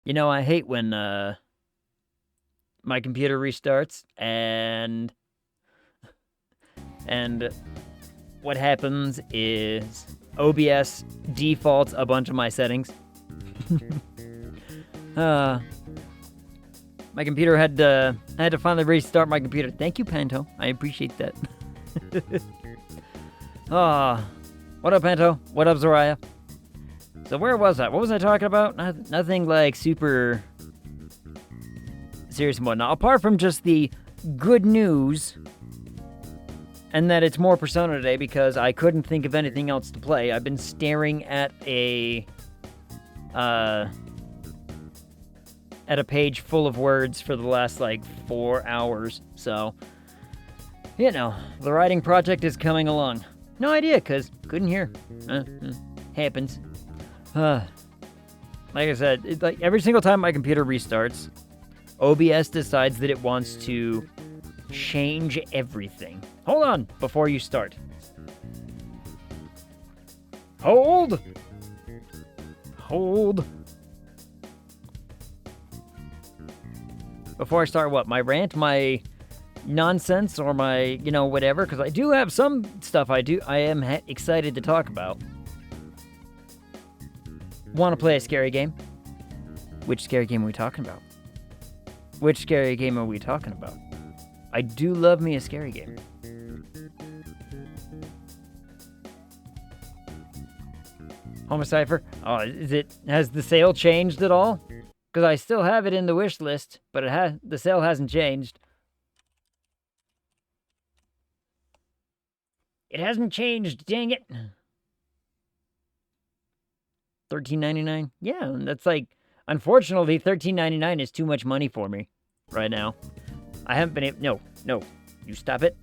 You know, I hate when my computer restarts and what happens is OBS defaults a bunch of my settings. My computer I had to finally restart my computer. Thank you, Panto. I appreciate that. What up, Panto? What up, Zoraya? So where was I? What was I talking about? Nothing like super serious and whatnot. Apart from just the good news, and that it's more Persona today because I couldn't think of anything else to play. I've been staring at a page full of words for the last, 4 hours. So, the writing project is coming along. No idea, because couldn't hear. Happens. Like I said, every single time my computer restarts, OBS decides that it wants to change everything. Hold on before you start. Hold! Before I start what? My rant? My nonsense? Or my, whatever? Because I do have some stuff I am excited to talk about. Want to play a scary game? Which scary game are we talking about? Which scary game are we talking about? I do love me a scary game. Homicipher? Oh, has the sale changed at all? Because I still have it in the wish list, but the sale hasn't changed. It hasn't changed, dang it. $13.99? Yeah, that's unfortunately, $13.99 is too much money for me right now. I haven't been able... No, you stop it.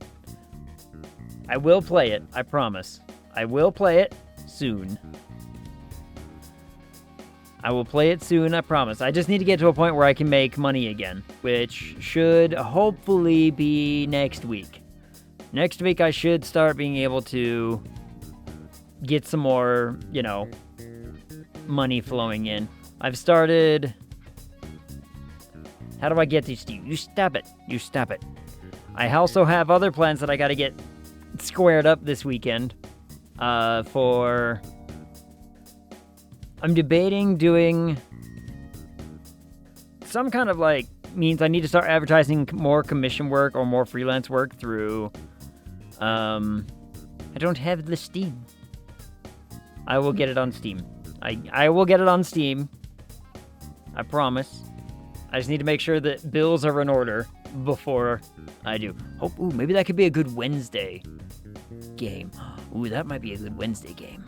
I will play it, I promise. I will play it soon. I will play it soon, I promise. I just need to get to a point where I can make money again, which should hopefully be next week. Next week, I should start being able to get some more, money flowing in. I've started... How do I get these to you? You stop it. You stop it. I also have other plans that I gotta get squared up this weekend. I'm debating doing some kind of means I need to start advertising more commission work or more freelance work through, I don't have the Steam. I will get it on Steam. I will get it on Steam. I promise. I just need to make sure that bills are in order before I do. Ooh, maybe that could be a good Wednesday game. Ooh, that might be a good Wednesday game.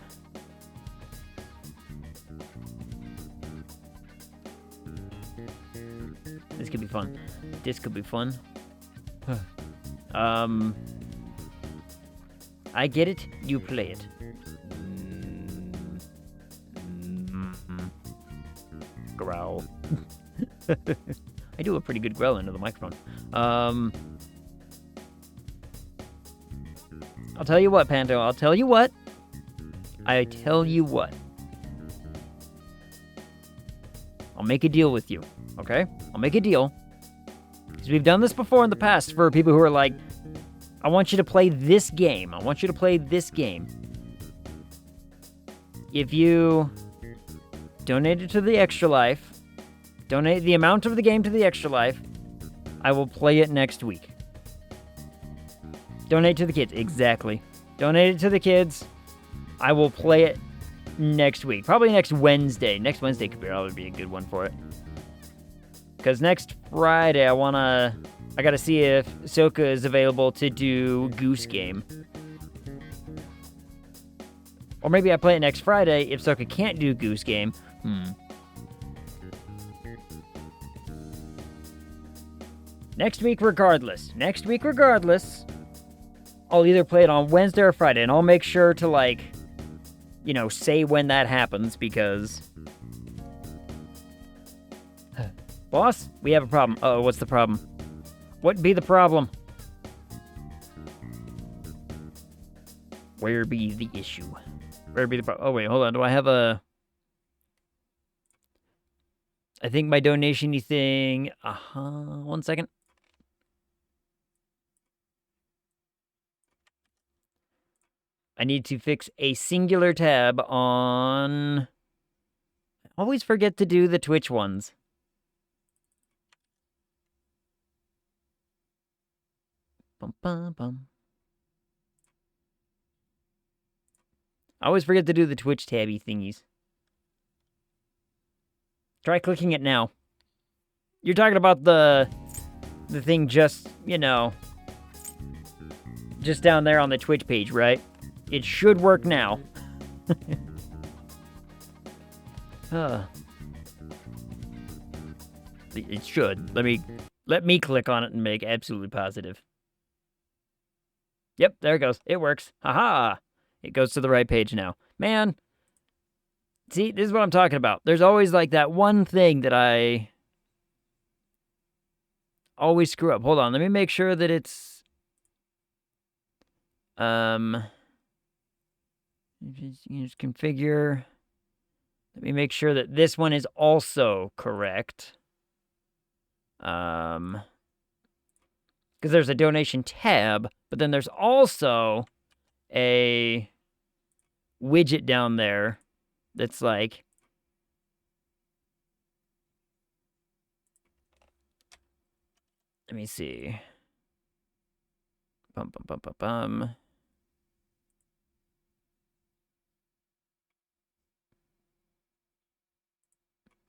This could be fun. This could be fun. I get it. You play it. Growl. I do a pretty good growl into the microphone. I'll tell you what, Panto. I'll tell you what. I'll make a deal with you, okay? I'll make a deal. Because we've done this before in the past for people who are like, I want you to play this game. I want you to play this game. If you donate it to the Extra Life, donate the amount of the game to the Extra Life, I will play it next week. Donate to the kids. Exactly. Donate it to the kids. I will play it next week. Probably next Wednesday. Next Wednesday could probably be a good one for it. Because next Friday, I gotta see if Soka is available to do Goose Game. Or maybe I play it next Friday if Soka can't do Goose Game. Next week regardless, I'll either play it on Wednesday or Friday, and I'll make sure to, say when that happens, because... Boss, we have a problem. Uh-oh, what's the problem? What be the problem? Where be the issue? Where be the problem? Oh, wait, hold on. Do I have a... I think my donation-y thing... one second. I need to fix a singular tab on... I always forget to do the Twitch ones. Bum, bum, bum. I always forget to do the Twitch tabby thingies. Try clicking it now. You're talking about the thing just, you know, just down there on the Twitch page, right? It should work now. It should. Let me click on it and make absolutely positive. Yep, there it goes. It works. Haha. It goes to the right page now. Man. See, this is what I'm talking about. There's always like that one thing that I always screw up. Hold on, let me make sure that it's just configure. Let me make sure that this one is also correct. Because there's a donation tab, but then there's also a widget down there that's like, let me see. Bum, bum, bum, bum, bum.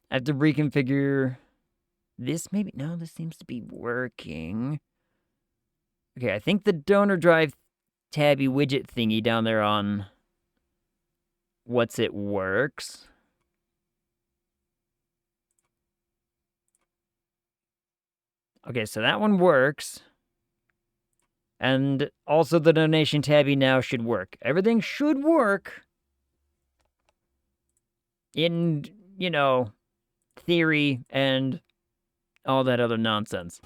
I have to reconfigure this, maybe? No, this seems to be working. Okay, I think the donor drive tabby widget thingy down there on what's it works. Okay, so that one works. And also the donation tabby now should work. Everything should work in, you know, theory and all that other nonsense.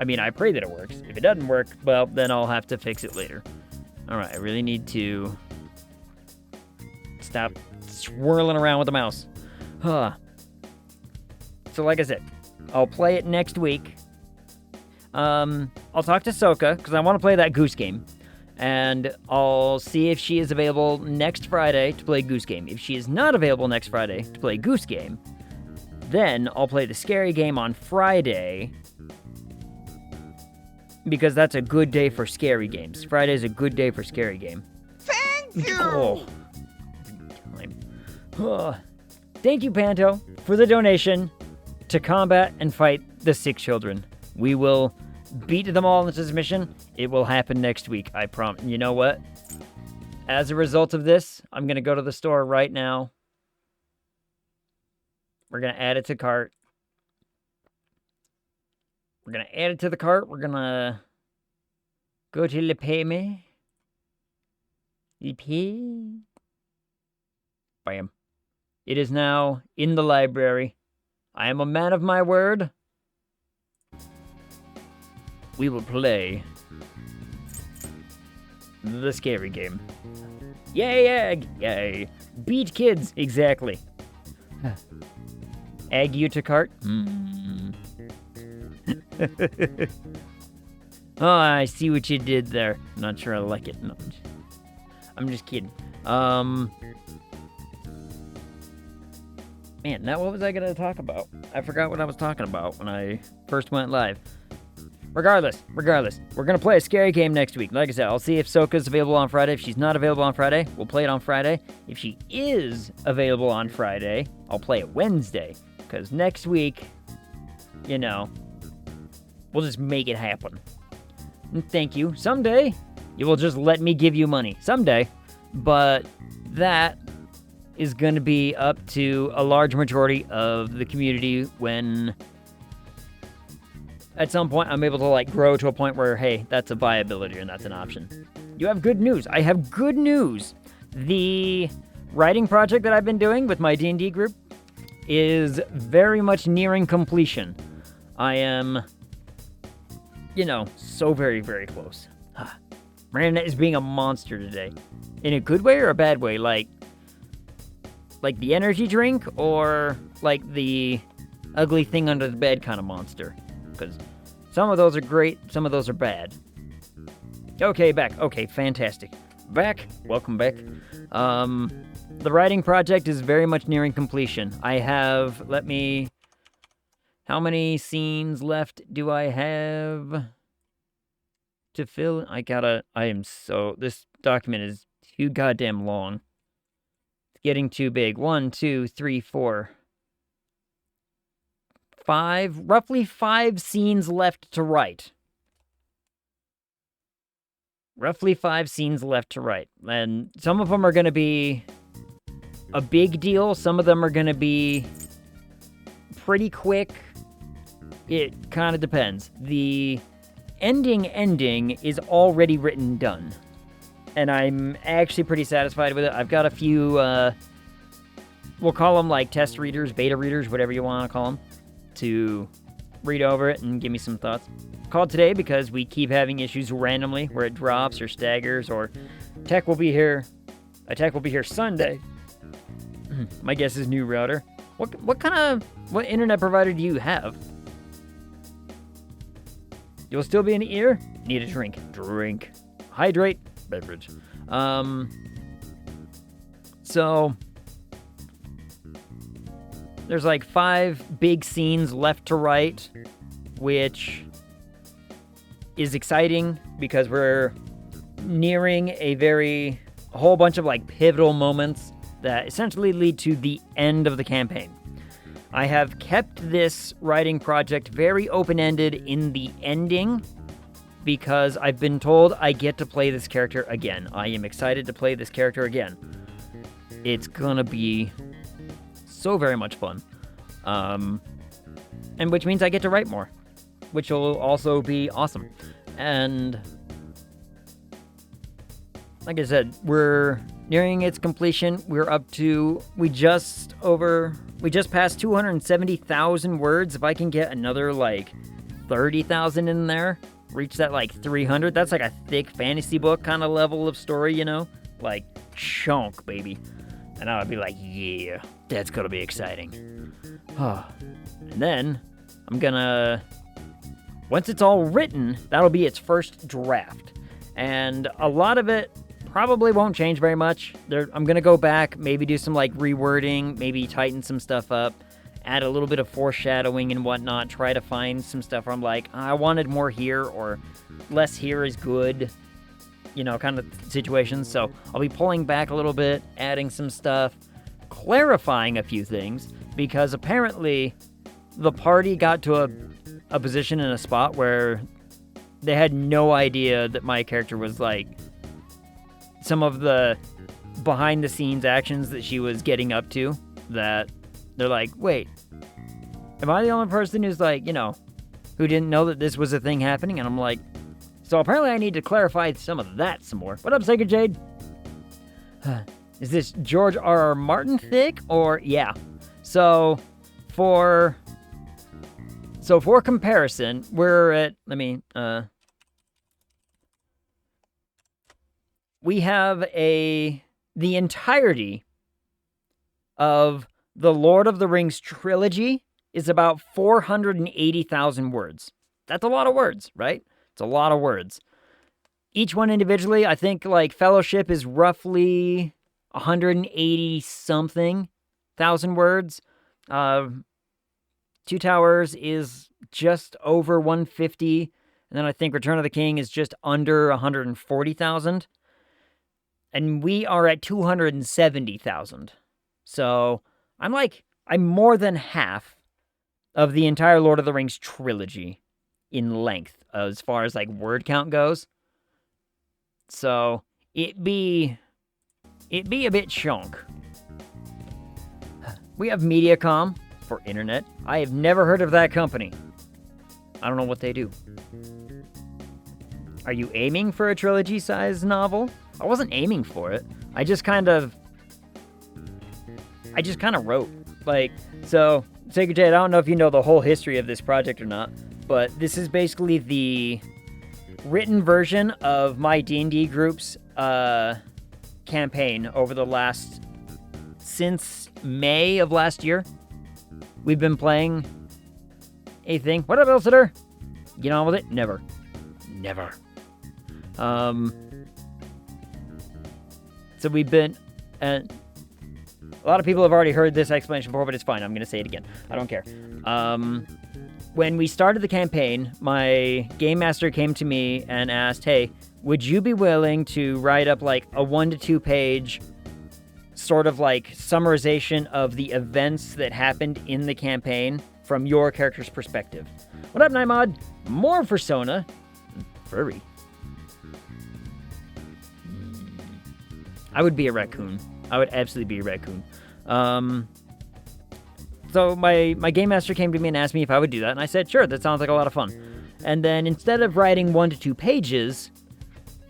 I mean, I pray that it works. If it doesn't work, well, then I'll have to fix it later. Alright, I really need to stop swirling around with the mouse. Huh. So like I said, I'll play it next week. I'll talk to Soka, because I want to play that Goose Game. And I'll see if she is available next Friday to play Goose Game. If she is not available next Friday to play Goose Game, then I'll play the Scary Game on Friday, because that's a good day for scary games. Friday's a good day for Scary Game. Thank you! Oh. Thank you, Panto, for the donation to combat and fight the sick children. We will beat them all into submission. It will happen next week, I promise. You know what? As a result of this, I'm going to go to the store right now. We're going to add it to cart. We're going to add it to the cart. We're going to go to Le Paiement. Le Pay. Bam. It is now in the library. I am a man of my word. We will play the Scary Game. Yay, egg! Yay. Beat kids! Exactly. Egg you to cart? Oh, I see what you did there. Not sure I like it. No, I'm just kidding. Man, now what was I gonna talk about? I forgot what I was talking about when I first went live. Regardless, we're gonna play a Scary Game next week. Like I said, I'll see if Soka's available on Friday. If she's not available on Friday, we'll play it on Friday. If she is available on Friday, I'll play it Wednesday. Because next week, you know, we'll just make it happen. And thank you. Someday, you will just let me give you money. Someday. But that is going to be up to a large majority of the community when at some point I'm able to like grow to a point where, hey, that's a viability and that's an option. You have good news. I have good news. The writing project that I've been doing with my D&D group is very much nearing completion. I am, you know, so very, very close. Miranda is being a monster today. In a good way or a bad way? Like the energy drink or like the ugly thing under the bed kind of monster? Because some of those are great, some of those are bad. Okay, back. Okay, fantastic. Welcome back. The writing project is very much nearing completion. I have, how many scenes left do I have to fill? This document is too goddamn long. It's getting too big. 1, 2, 3, 4, 5, roughly 5 scenes left to write. Roughly 5 scenes left to write. And some of them are going to be a big deal. Some of them are going to be pretty quick. It kind of depends. The ending is already written done. And I'm actually pretty satisfied with it. I've got a few, we'll call them like test readers, beta readers, whatever you want to call them, to read over it and give me some thoughts. Called today because we keep having issues randomly where it drops or staggers, or a tech will be here Sunday. My guess is new router. What internet provider do you have? You'll still be in the ear? Need a drink. Hydrate. Beverage. So there's like 5 big scenes left to write, which is exciting because we're nearing a whole bunch of like pivotal moments that essentially lead to the end of the campaign. I have kept this writing project very open-ended in the ending because I've been told I get to play this character again. I am excited to play this character again. It's gonna be so very much fun. And which means I get to write more, which will also be awesome. And like I said, we're nearing its completion. We're up to, we just passed 270,000 words. If I can get another like 30,000 in there, reach that like 300, that's like a thick fantasy book kind of level of story, you know? Like, chunk, baby. And I would be like, yeah, that's gonna be exciting. And then, once it's all written, that'll be its first draft. And a lot of it probably won't change very much. I'm gonna go back, maybe do some like rewording, maybe tighten some stuff up, add a little bit of foreshadowing and whatnot, try to find some stuff where I'm like, I wanted more here, or less here is good, you know, kind of situations. So I'll be pulling back a little bit, adding some stuff, clarifying a few things, because apparently the party got to a position in a spot where they had no idea that my character was like some of the behind the scenes actions that she was getting up to, that they're like, wait, am I the only person who's like, you know, who didn't know that this was a thing happening? And I'm like, so apparently I need to clarify some of that some more. What up, Sacred Jade? Is this George R.R. Martin thick? Or, yeah. So for comparison, we're at, we have the entirety of the Lord of the Rings trilogy is about 480,000 words. That's a lot of words, right? It's a lot of words. Each one individually, I think, like, Fellowship is roughly 180-something thousand words. Two Towers is just over 150, and then I think Return of the King is just under 140,000. And we are at 270,000. So I'm more than half of the entire Lord of the Rings trilogy in length as far as like word count goes. So it'd be a bit chunk. We have Mediacom for internet. I have never heard of that company. I don't know what they do. Are you aiming for a trilogy-sized novel? I wasn't aiming for it. I just kind of wrote. Like, so, Sacred Jade, I don't know if you know the whole history of this project or not, but this is basically the written version of my D&D group's campaign over since May of last year. We've been playing a thing. What up, Elsitter? Get on with it? Never. So we've been, and a lot of people have already heard this explanation before, but it's fine. I'm going to say it again. I don't care. When we started the campaign, my game master came to me and asked, hey, would you be willing to write up like a 1 to 2 page sort of like summarization of the events that happened in the campaign from your character's perspective? What up, Nymod? More Persona. Furry. I would be a raccoon. I would absolutely be a raccoon. So my game master came to me and asked me if I would do that, and I said, sure, that sounds like a lot of fun. And then instead of writing 1 to 2 pages,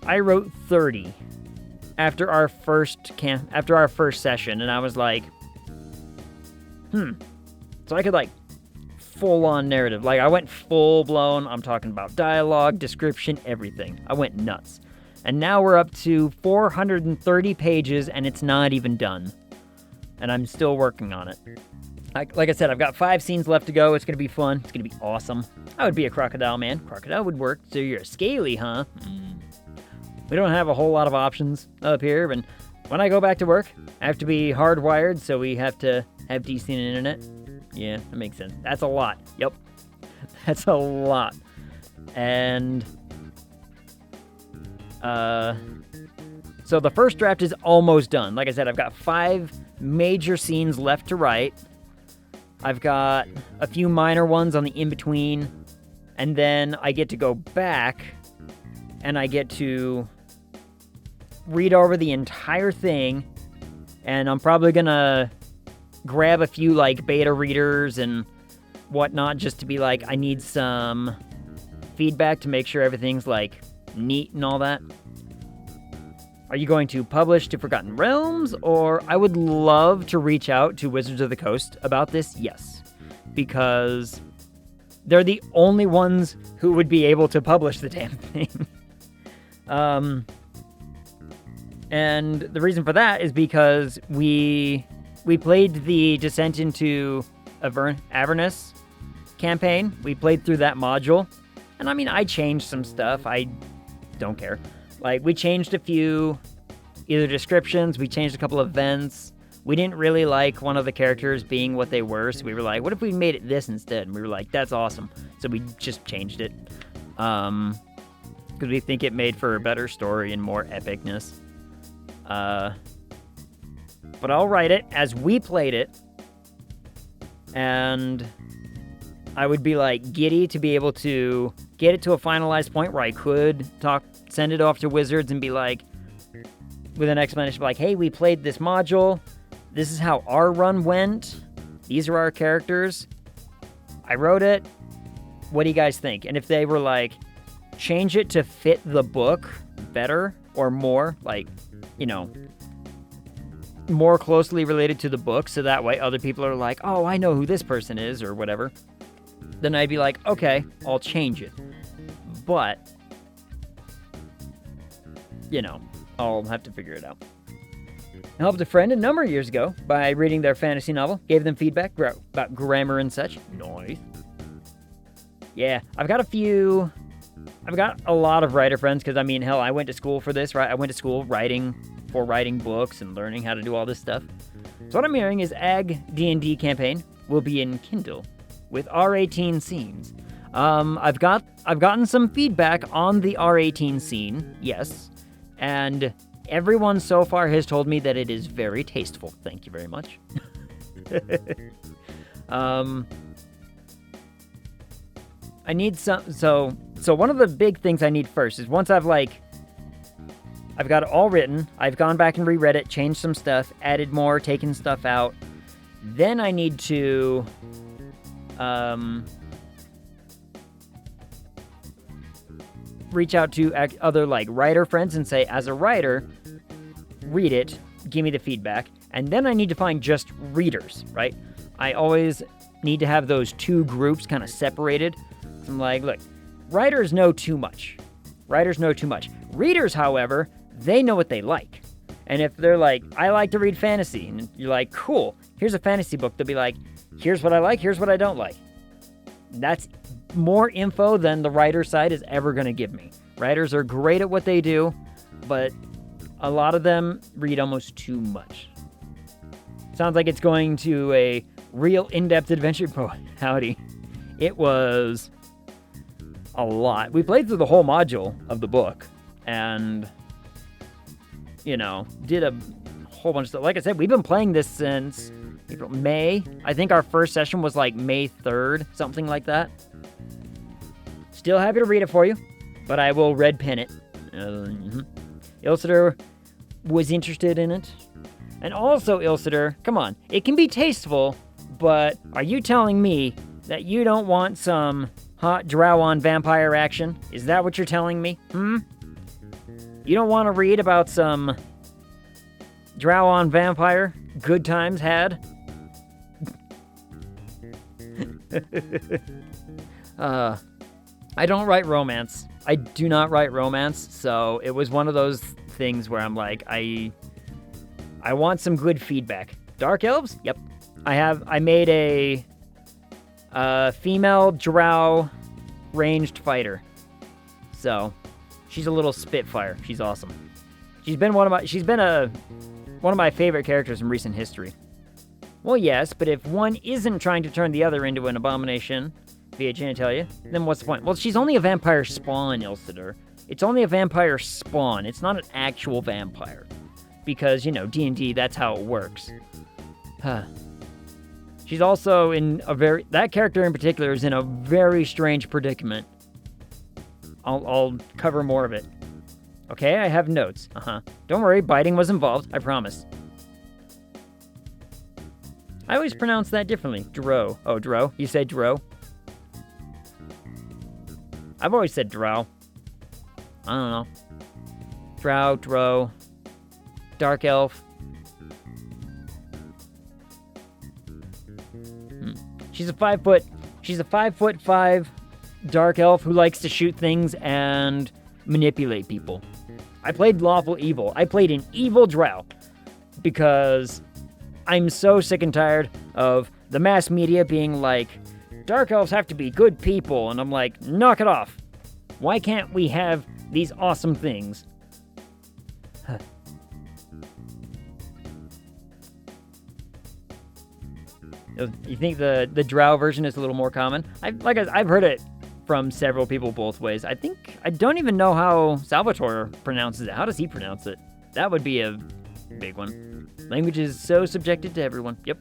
I wrote 30 after our first session, and I was like, So I could like full-on narrative. Like I went full-blown, I'm talking about dialogue, description, everything. I went nuts. And now we're up to 430 pages, and it's not even done. And I'm still working on it. Like I said, I've got 5 scenes left to go. It's going to be fun. It's going to be awesome. I would be a crocodile, man. Crocodile would work. So you're a scaly, huh? We don't have a whole lot of options up here. And when I go back to work, I have to be hardwired, so we have to have decent internet. Yeah, that makes sense. That's a lot. Yep. That's a lot. And so the first draft is almost done. Like I said, I've got 5 major scenes left to write. I've got a few minor ones on the in-between, and then I get to go back, and I get to read over the entire thing, and I'm probably gonna grab a few, like, beta readers and whatnot, just to be like, I need some feedback to make sure everything's, like, neat and all that. Are you going to publish to Forgotten Realms, or I would love to reach out to Wizards of the Coast about this? Yes, because they're the only ones who would be able to publish the damn thing. And the reason for that is because we played the Descent into Avernus campaign. We played through that module, and I mean, I changed some stuff. I don't care. Like, we changed a few, either descriptions, we changed a couple of events. We didn't really like one of the characters being what they were, so we were like, what if we made it this instead? And we were like, that's awesome. So we just changed it. Because we think it made for a better story and more epicness. But I'll write it as we played it. And I would be like giddy to be able to get it to a finalized point where I could send it off to Wizards and be like, with an explanation like, hey, we played this module. This is how our run went. These are our characters. I wrote it. What do you guys think? And if they were like, change it to fit the book better or more, like, you know, more closely related to the book, so that way other people are like, oh, I know who this person is, or whatever, then I'd be like, okay, I'll change it. But, you know, I'll have to figure it out. I helped a friend a number of years ago by reading their fantasy novel, gave them feedback about grammar and such. Nice. Yeah, I've got a lot of writer friends, because, I mean, hell, I went to school for this, right? I went to school writing books and learning how to do all this stuff. So what I'm hearing is Ag D&D campaign will be in Kindle with R18 scenes. I've gotten some feedback on the R18 scene, yes, and everyone so far has told me that it is very tasteful. Thank you very much. I need some, so one of the big things I need first is once I've got it all written, I've gone back and reread it, changed some stuff, added more, taken stuff out, then I need to, reach out to other, like, writer friends and say, as a writer, read it, give me the feedback, and then I need to find just readers, right? I always need to have those two groups kind of separated. I'm like, look, writers know too much. Readers, however, they know what they like. And if they're like, I like to read fantasy, and you're like, cool, here's a fantasy book, they'll be like, here's what I like, here's what I don't like. That's more info than the writer side is ever going to give me. Writers are great at what they do, but a lot of them read almost too much. Sounds like it's going to a real in-depth adventure poet. Howdy. It was a lot. We played through the whole module of the book and, you know, did a whole bunch of stuff. Like I said, we've been playing this since April, May. I think our first session was like May 3rd, something like that. Still happy to read it for you, but I will red pen it. Ilsitor was interested in it. And also, Ilsitor, come on, it can be tasteful, but are you telling me that you don't want some hot drow on vampire action? Is that what you're telling me? You don't want to read about some drow on vampire good times had? I don't write romance. I do not write romance, so it was one of those things where I'm like, I want some good feedback. Dark elves? Yep. I made a female drow ranged fighter. So, she's a little spitfire. She's awesome. She's been one of my favorite characters in recent history. Well, yes, but if one isn't trying to turn the other into an abomination via genitalia, then what's the point? Well, she's only a vampire spawn, Ilsitor. It's only a vampire spawn. It's not an actual vampire. Because, you know, D&D, that's how it works. She's also in that character in particular is in a very strange predicament. I'll cover more of it. Okay, I have notes. Don't worry, biting was involved, I promise. I always pronounce that differently. Dro. Oh, Dro. You said Dro? I've always said Drow. I don't know. Drow, Dro. Dark elf. She's a 5'5" dark elf who likes to shoot things and manipulate people. I played lawful evil. I played an evil drow because I'm so sick and tired of the mass media being like, dark elves have to be good people, and I'm like, knock it off. Why can't we have these awesome things? You think the drow version is a little more common? I've heard it from several people both ways. I don't even know how Salvatore pronounces it. How does he pronounce it? That would be a big one. Language is so subjective to everyone. Yep.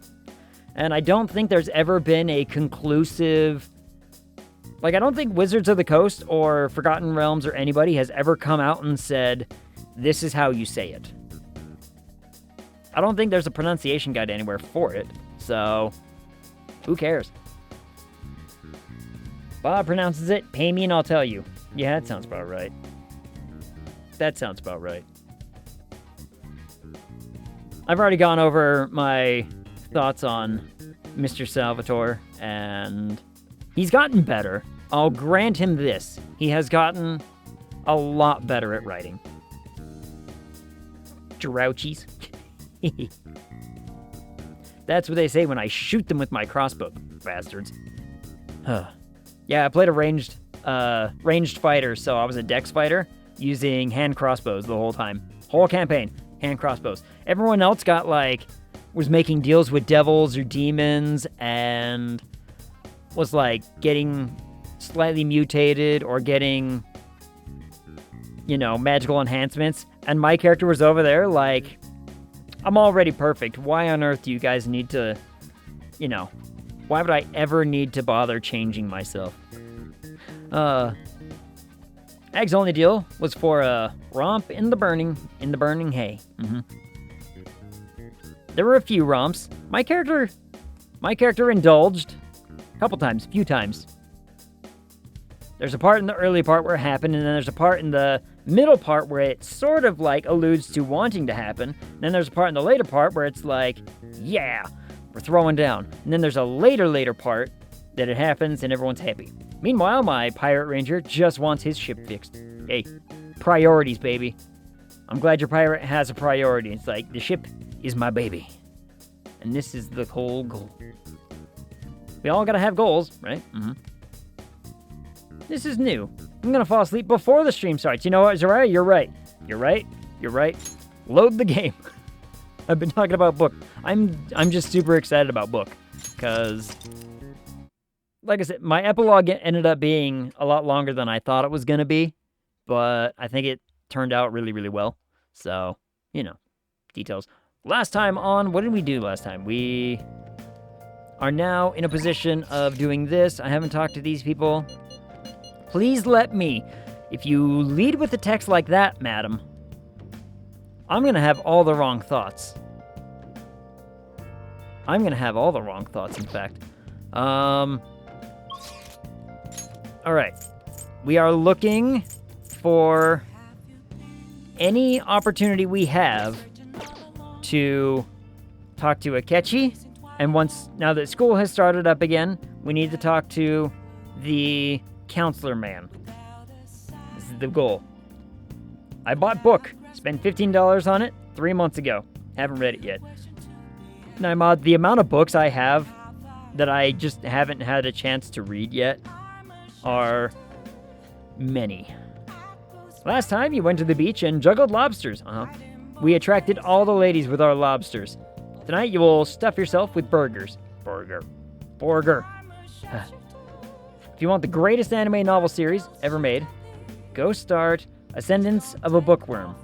And I don't think there's ever been a conclusive... I don't think Wizards of the Coast or Forgotten Realms or anybody has ever come out and said, this is how you say it. I don't think there's a pronunciation guide anywhere for it. So, who cares? Bob pronounces it, pay me and I'll tell you. Yeah, that sounds about right. That sounds about right. I've already gone over my thoughts on Mr. Salvatore, and he's gotten better. I'll grant him this. He has gotten a lot better at writing. Grouchies. That's what they say when I shoot them with my crossbow, bastards. Yeah, I played a ranged fighter, so I was a dex fighter using hand crossbows the whole time. Whole campaign, hand crossbows. Everyone else was making deals with devils or demons and was getting slightly mutated or getting, magical enhancements. And my character was over there I'm already perfect. Why on earth do you guys need to, why would I ever need to bother changing myself? Ag's only deal was for a romp in the burning hay. There were a few romps. My character indulged a few times. There's a part in the early part where it happened, and then there's a part in the middle part where it sort of alludes to wanting to happen. And then there's a part in the later part where it's yeah, we're throwing down. And then there's a later part that it happens and everyone's happy. Meanwhile, my pirate ranger just wants his ship fixed. Hey, priorities, baby. I'm glad your pirate has a priority. It's the ship is my baby. And this is the whole goal. We all gotta have goals, right? This is new. I'm gonna fall asleep before the stream starts. You know what, Zariah? You're right. Load the game. I've been talking about book. I'm just super excited about book because, like I said, my epilogue ended up being a lot longer than I thought it was going to be, but I think it turned out really, really well. So, details. Last time on, what did we do last time? We are now in a position of doing this. I haven't talked to these people. Please let me. If you lead with a text like that, madam, I'm going to have all the wrong thoughts. I'm going to have all the wrong thoughts, in fact. All right. We are looking for any opportunity we have to talk to Akechi. And now that school has started up again, we need to talk to the counselor man. This is the goal. I bought book. Spent $15 on it 3 months ago. Haven't read it yet. Now, the amount of books I have that I just haven't had a chance to read yet are many. Last time you went to the beach and juggled lobsters. We attracted all the ladies with our lobsters. Tonight you will stuff yourself with burgers. Burger. If you want the greatest anime novel series ever made, go start Ascendance of a Bookworm.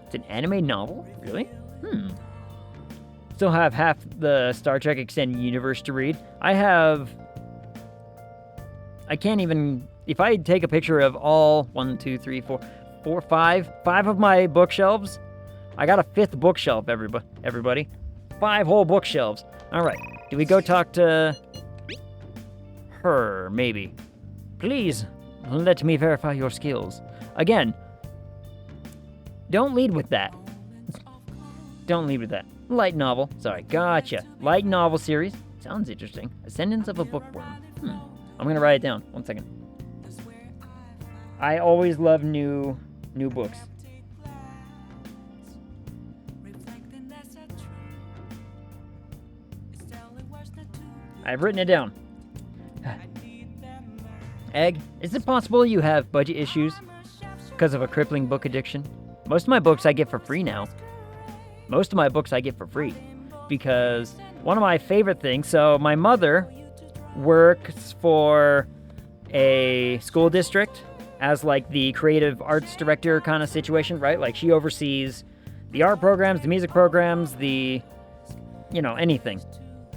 It's an anime novel? Really? Still have half the Star Trek Extended Universe to read. I can't even... If I take a picture of all 5 of my bookshelves, I got a 5th bookshelf, everybody. 5 whole bookshelves. All right. Do we go talk to her, maybe? Please, let me verify your skills. Again, don't lead with that. Don't lead with that. Light novel. Sorry, gotcha. Light novel series. Sounds interesting. Ascendance of a Bookworm. I'm going to write it down. 1 second. I always love new books. I've written it down. Egg, is it possible you have budget issues because of a crippling book addiction? Most of my books I get for free now. Because one of my favorite things, so my mother works for a school district as like the creative arts director kind of situation, right? Like she oversees the art programs, the music programs, anything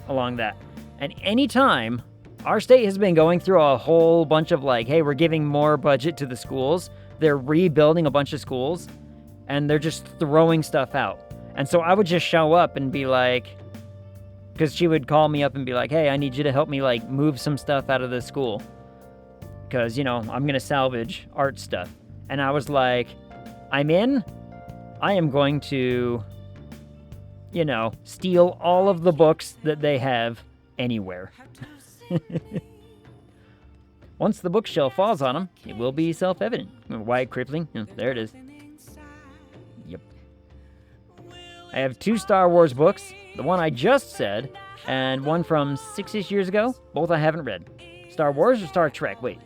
along that. And anytime our state has been going through a whole bunch of like, hey, we're giving more budget to the schools, they're rebuilding a bunch of schools, and they're just throwing stuff out. And so I would just show up and be like, because she would call me up and be like, hey, I need you to help me like move some stuff out of the school. Because, I'm going to salvage art stuff. And I was like, I'm in. I am going to, steal all of the books that they have anywhere. Once the bookshelf falls on them, it will be self-evident. Why crippling? There it is. Yep. I have 2 Star Wars books, the one I just said, and one from 6-ish years ago. Both I haven't read. Star Wars or Star Trek? Wait.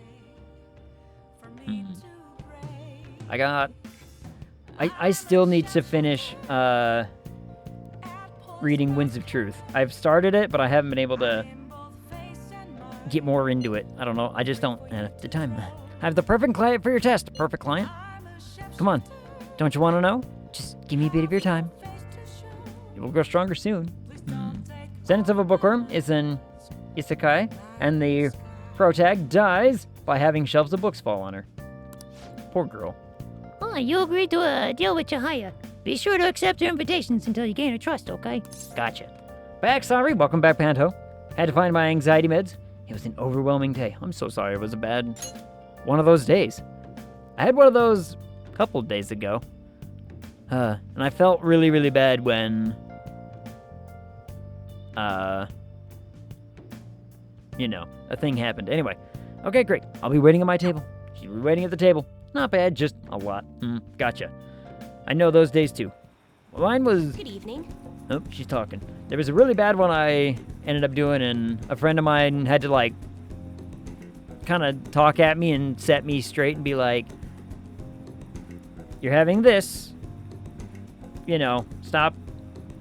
I still need to finish reading Winds of Truth. I've started it, but I haven't been able to get more into it. I don't know. I just don't have the time. I have the perfect client for your test. Perfect client? Come on. Don't you want to know? Just give me a bit of your time. It will grow stronger soon. Sentence of a Bookworm is an isekai, and the protag dies by having shelves of books fall on her. Poor girl. Oh, you agreed to a deal with Chihaya. Be sure to accept her invitations until you gain her trust, okay? Gotcha. Sorry. Welcome back, Panto. Had to find my anxiety meds. It was an overwhelming day. I'm so sorry. It was a bad one of those days. I had one of those a couple of days ago. And I felt really, really bad when, a thing happened. Anyway. Okay, great. I'll be waiting at my table. She'll be waiting at the table. Not bad, just a lot. Gotcha. I know those days too. Mine was... Good evening. Oh, she's talking. There was a really bad one I ended up doing, and a friend of mine had to, like, kind of talk at me and set me straight and be like, you're having this. stop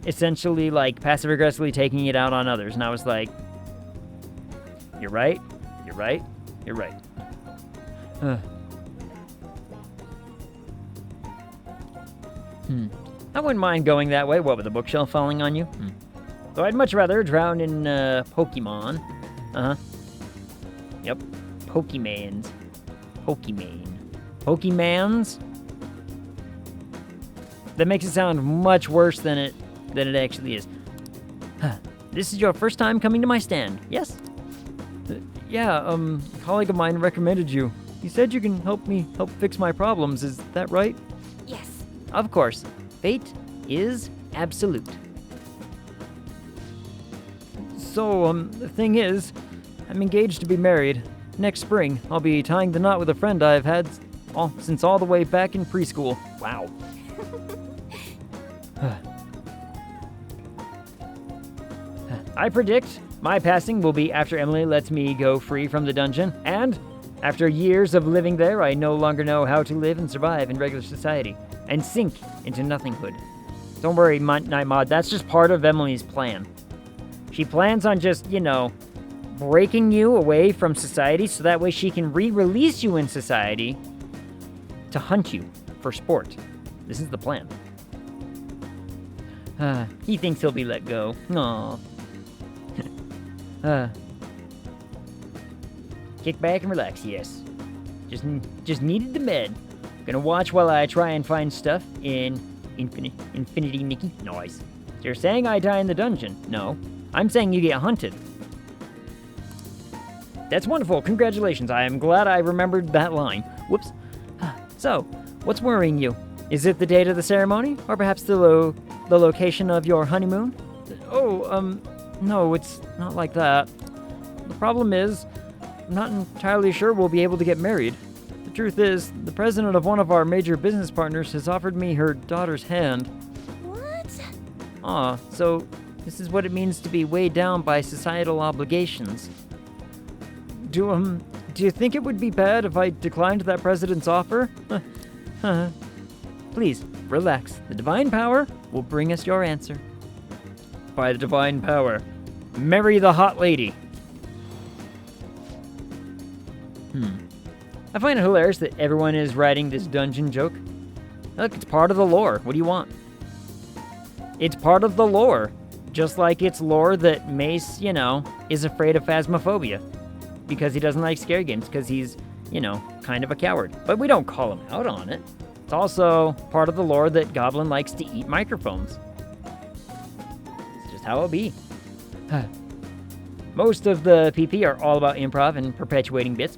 essentially, like, passive-aggressively taking it out on others. And I was like, you're right, you're right, you're right. I wouldn't mind going that way, what, with a bookshelf falling on you? Though I'd much rather drown in, Pokemon. Yep. Pokemans. Pokemans? That makes it sound much worse than it actually is. This is your first time coming to my stand, yes? Yeah, a colleague of mine recommended you. He said you can help fix my problems, is that right? Yes. Of course. Fate is absolute. So, the thing is, I'm engaged to be married. Next spring, I'll be tying the knot with a friend I've had since all the way back in preschool. Wow. I predict my passing will be after Emily lets me go free from the dungeon, and after years of living there, I no longer know how to live and survive in regular society, and sink into nothinghood. Don't worry, Night Mod, that's just part of Emily's plan. She plans on just, breaking you away from society so that way she can re-release you in society to hunt you for sport. This is the plan. He thinks he'll be let go. Aww. Kick back and relax, yes. Just needed the med. Gonna watch while I try and find stuff in Infinity Nikki. Nice. You're saying I die in the dungeon? No. I'm saying you get hunted. That's wonderful. Congratulations. I am glad I remembered that line. Whoops. So, what's worrying you? Is it the date of the ceremony? Or perhaps the location of your honeymoon? Oh, no, it's not like that. The problem is, I'm not entirely sure we'll be able to get married. The truth is, the president of one of our major business partners has offered me her daughter's hand. What? So this is what it means to be weighed down by societal obligations. Do you think it would be bad if I declined that president's offer? Please, relax. The divine power will bring us your answer. By the divine power, marry the hot lady. I find it hilarious that everyone is writing this dungeon joke. Look, it's part of the lore. What do you want? It's part of the lore. Just like it's lore that Mace, is afraid of phasmophobia. Because he doesn't like scary games. Because he's, kind of a coward. But we don't call him out on it. It's also part of the lore that Goblin likes to eat microphones. It's just how it'll be. Most of the PP are all about improv and perpetuating bits.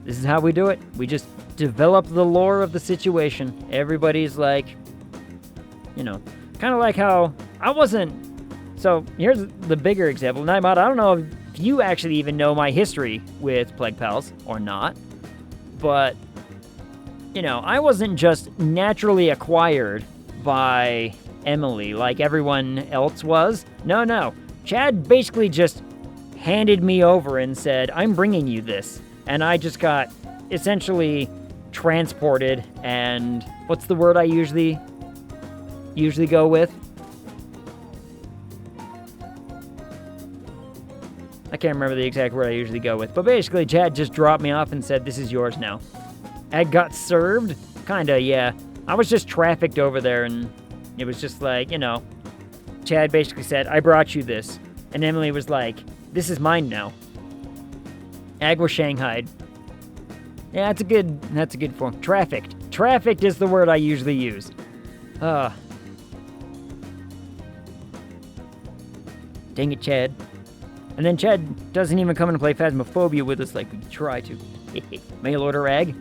This is how we do it. We just develop the lore of the situation. Everybody's like, kind of like how I wasn't. So here's the bigger example. Nightbot, I don't know if you actually even know my history with Plague Pals or not, but, I wasn't just naturally acquired by Emily like everyone else was. No. Chad basically just handed me over and said, I'm bringing you this. And I just got essentially transported and what's the word I usually go with? I can't remember the exact word I usually go with. But basically, Chad just dropped me off and said, this is yours now. I got served? Kinda, yeah. I was just trafficked over there and it was just like, Chad basically said, I brought you this. And Emily was like, this is mine now. Ag was shanghaied. Yeah, that's a good form. Trafficked. Trafficked is the word I usually use. Dang it, Chad. And then Chad doesn't even come and play Phasmophobia with us like we try to. Mail order Ag?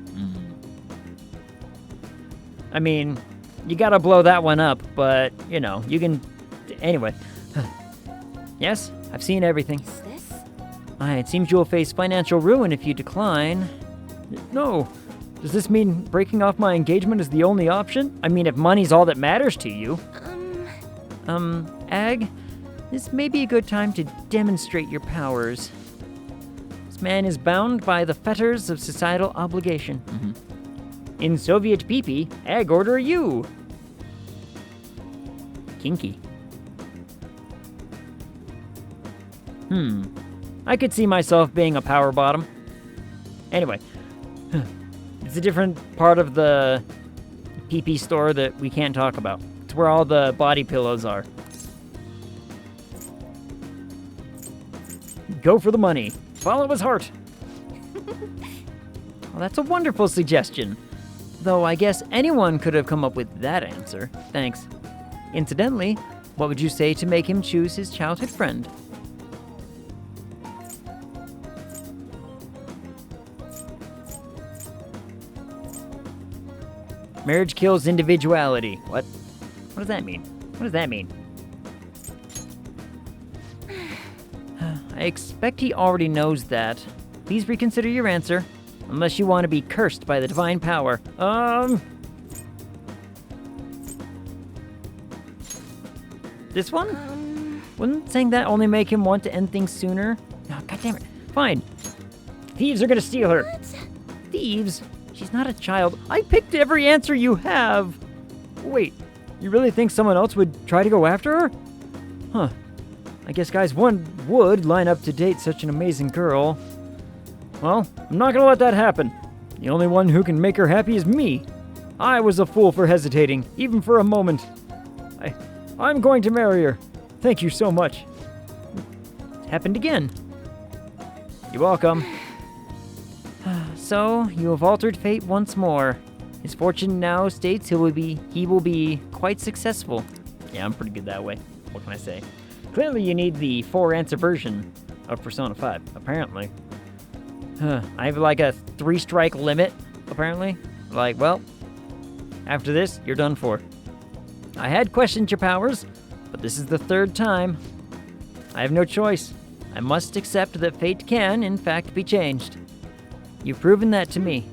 I mean, you gotta blow that one up, but, you can... Anyway. Yes, I've seen everything. Is this? It seems you'll face financial ruin if you decline. No. Does this mean breaking off my engagement is the only option? I mean, if money's all that matters to you. Ag, this may be a good time to demonstrate your powers. This man is bound by the fetters of societal obligation. In Soviet PP, Ag order you. Kinky. I could see myself being a power bottom. Anyway, it's a different part of the PP store that we can't talk about. It's where all the body pillows are. Go for the money. Follow his heart. Well, that's a wonderful suggestion. Though I guess anyone could have come up with that answer. Thanks. Incidentally, what would you say to make him choose his childhood friend? Marriage kills individuality. What? What does that mean? What does that mean? I expect he already knows that. Please reconsider your answer. Unless you want to be cursed by the divine power. This one? Wouldn't saying that only make him want to end things sooner? No, goddammit. Fine. Thieves are gonna steal her. What? Thieves? She's not a child. I picked every answer you have. Wait, you really think someone else would try to go after her? Huh. I guess guys would line up to date such an amazing girl. Well, I'm not gonna let that happen. The only one who can make her happy is me. I was a fool for hesitating, even for a moment. I'm going to marry her. Thank you so much. It happened again. You're welcome. So, you have altered fate once more. His fortune now states he will be quite successful. Yeah, I'm pretty good that way. What can I say? Clearly you need the 4-answer version of Persona 5, apparently. I have like a 3-strike limit, apparently. Like, well, after this, you're done for. I had questioned your powers, but this is the 3rd time. I have no choice. I must accept that fate can, in fact, be changed. You've proven that to me.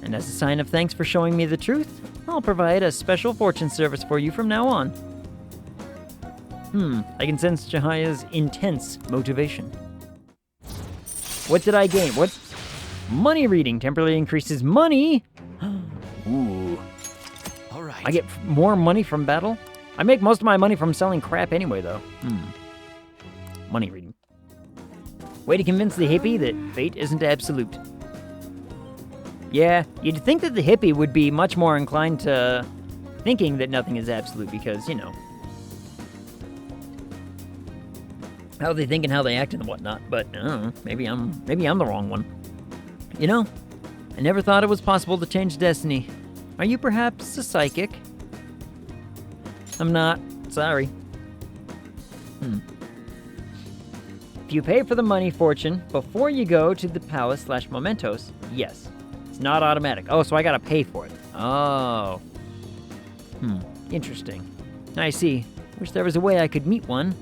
And as a sign of thanks for showing me the truth, I'll provide a special fortune service for you from now on. I can sense Jahaya's intense motivation. What did I gain? What? Money reading temporarily increases money. Ooh. All right. I get more money from battle? I make most of my money from selling crap anyway, though. Money reading. Way to convince the hippie that fate isn't absolute. Yeah, you'd think that the hippie would be much more inclined to thinking that nothing is absolute because, you know, how they think and how they act and whatnot, but I don't know, maybe I'm the wrong one. You know, I never thought it was possible to change destiny. Are you perhaps a psychic? I'm not. Sorry. If you pay for the money fortune before you go to the palace / mementos, yes. It's not automatic. Oh, so I gotta pay for it. Oh. Interesting. I see. Wish there was a way I could meet one.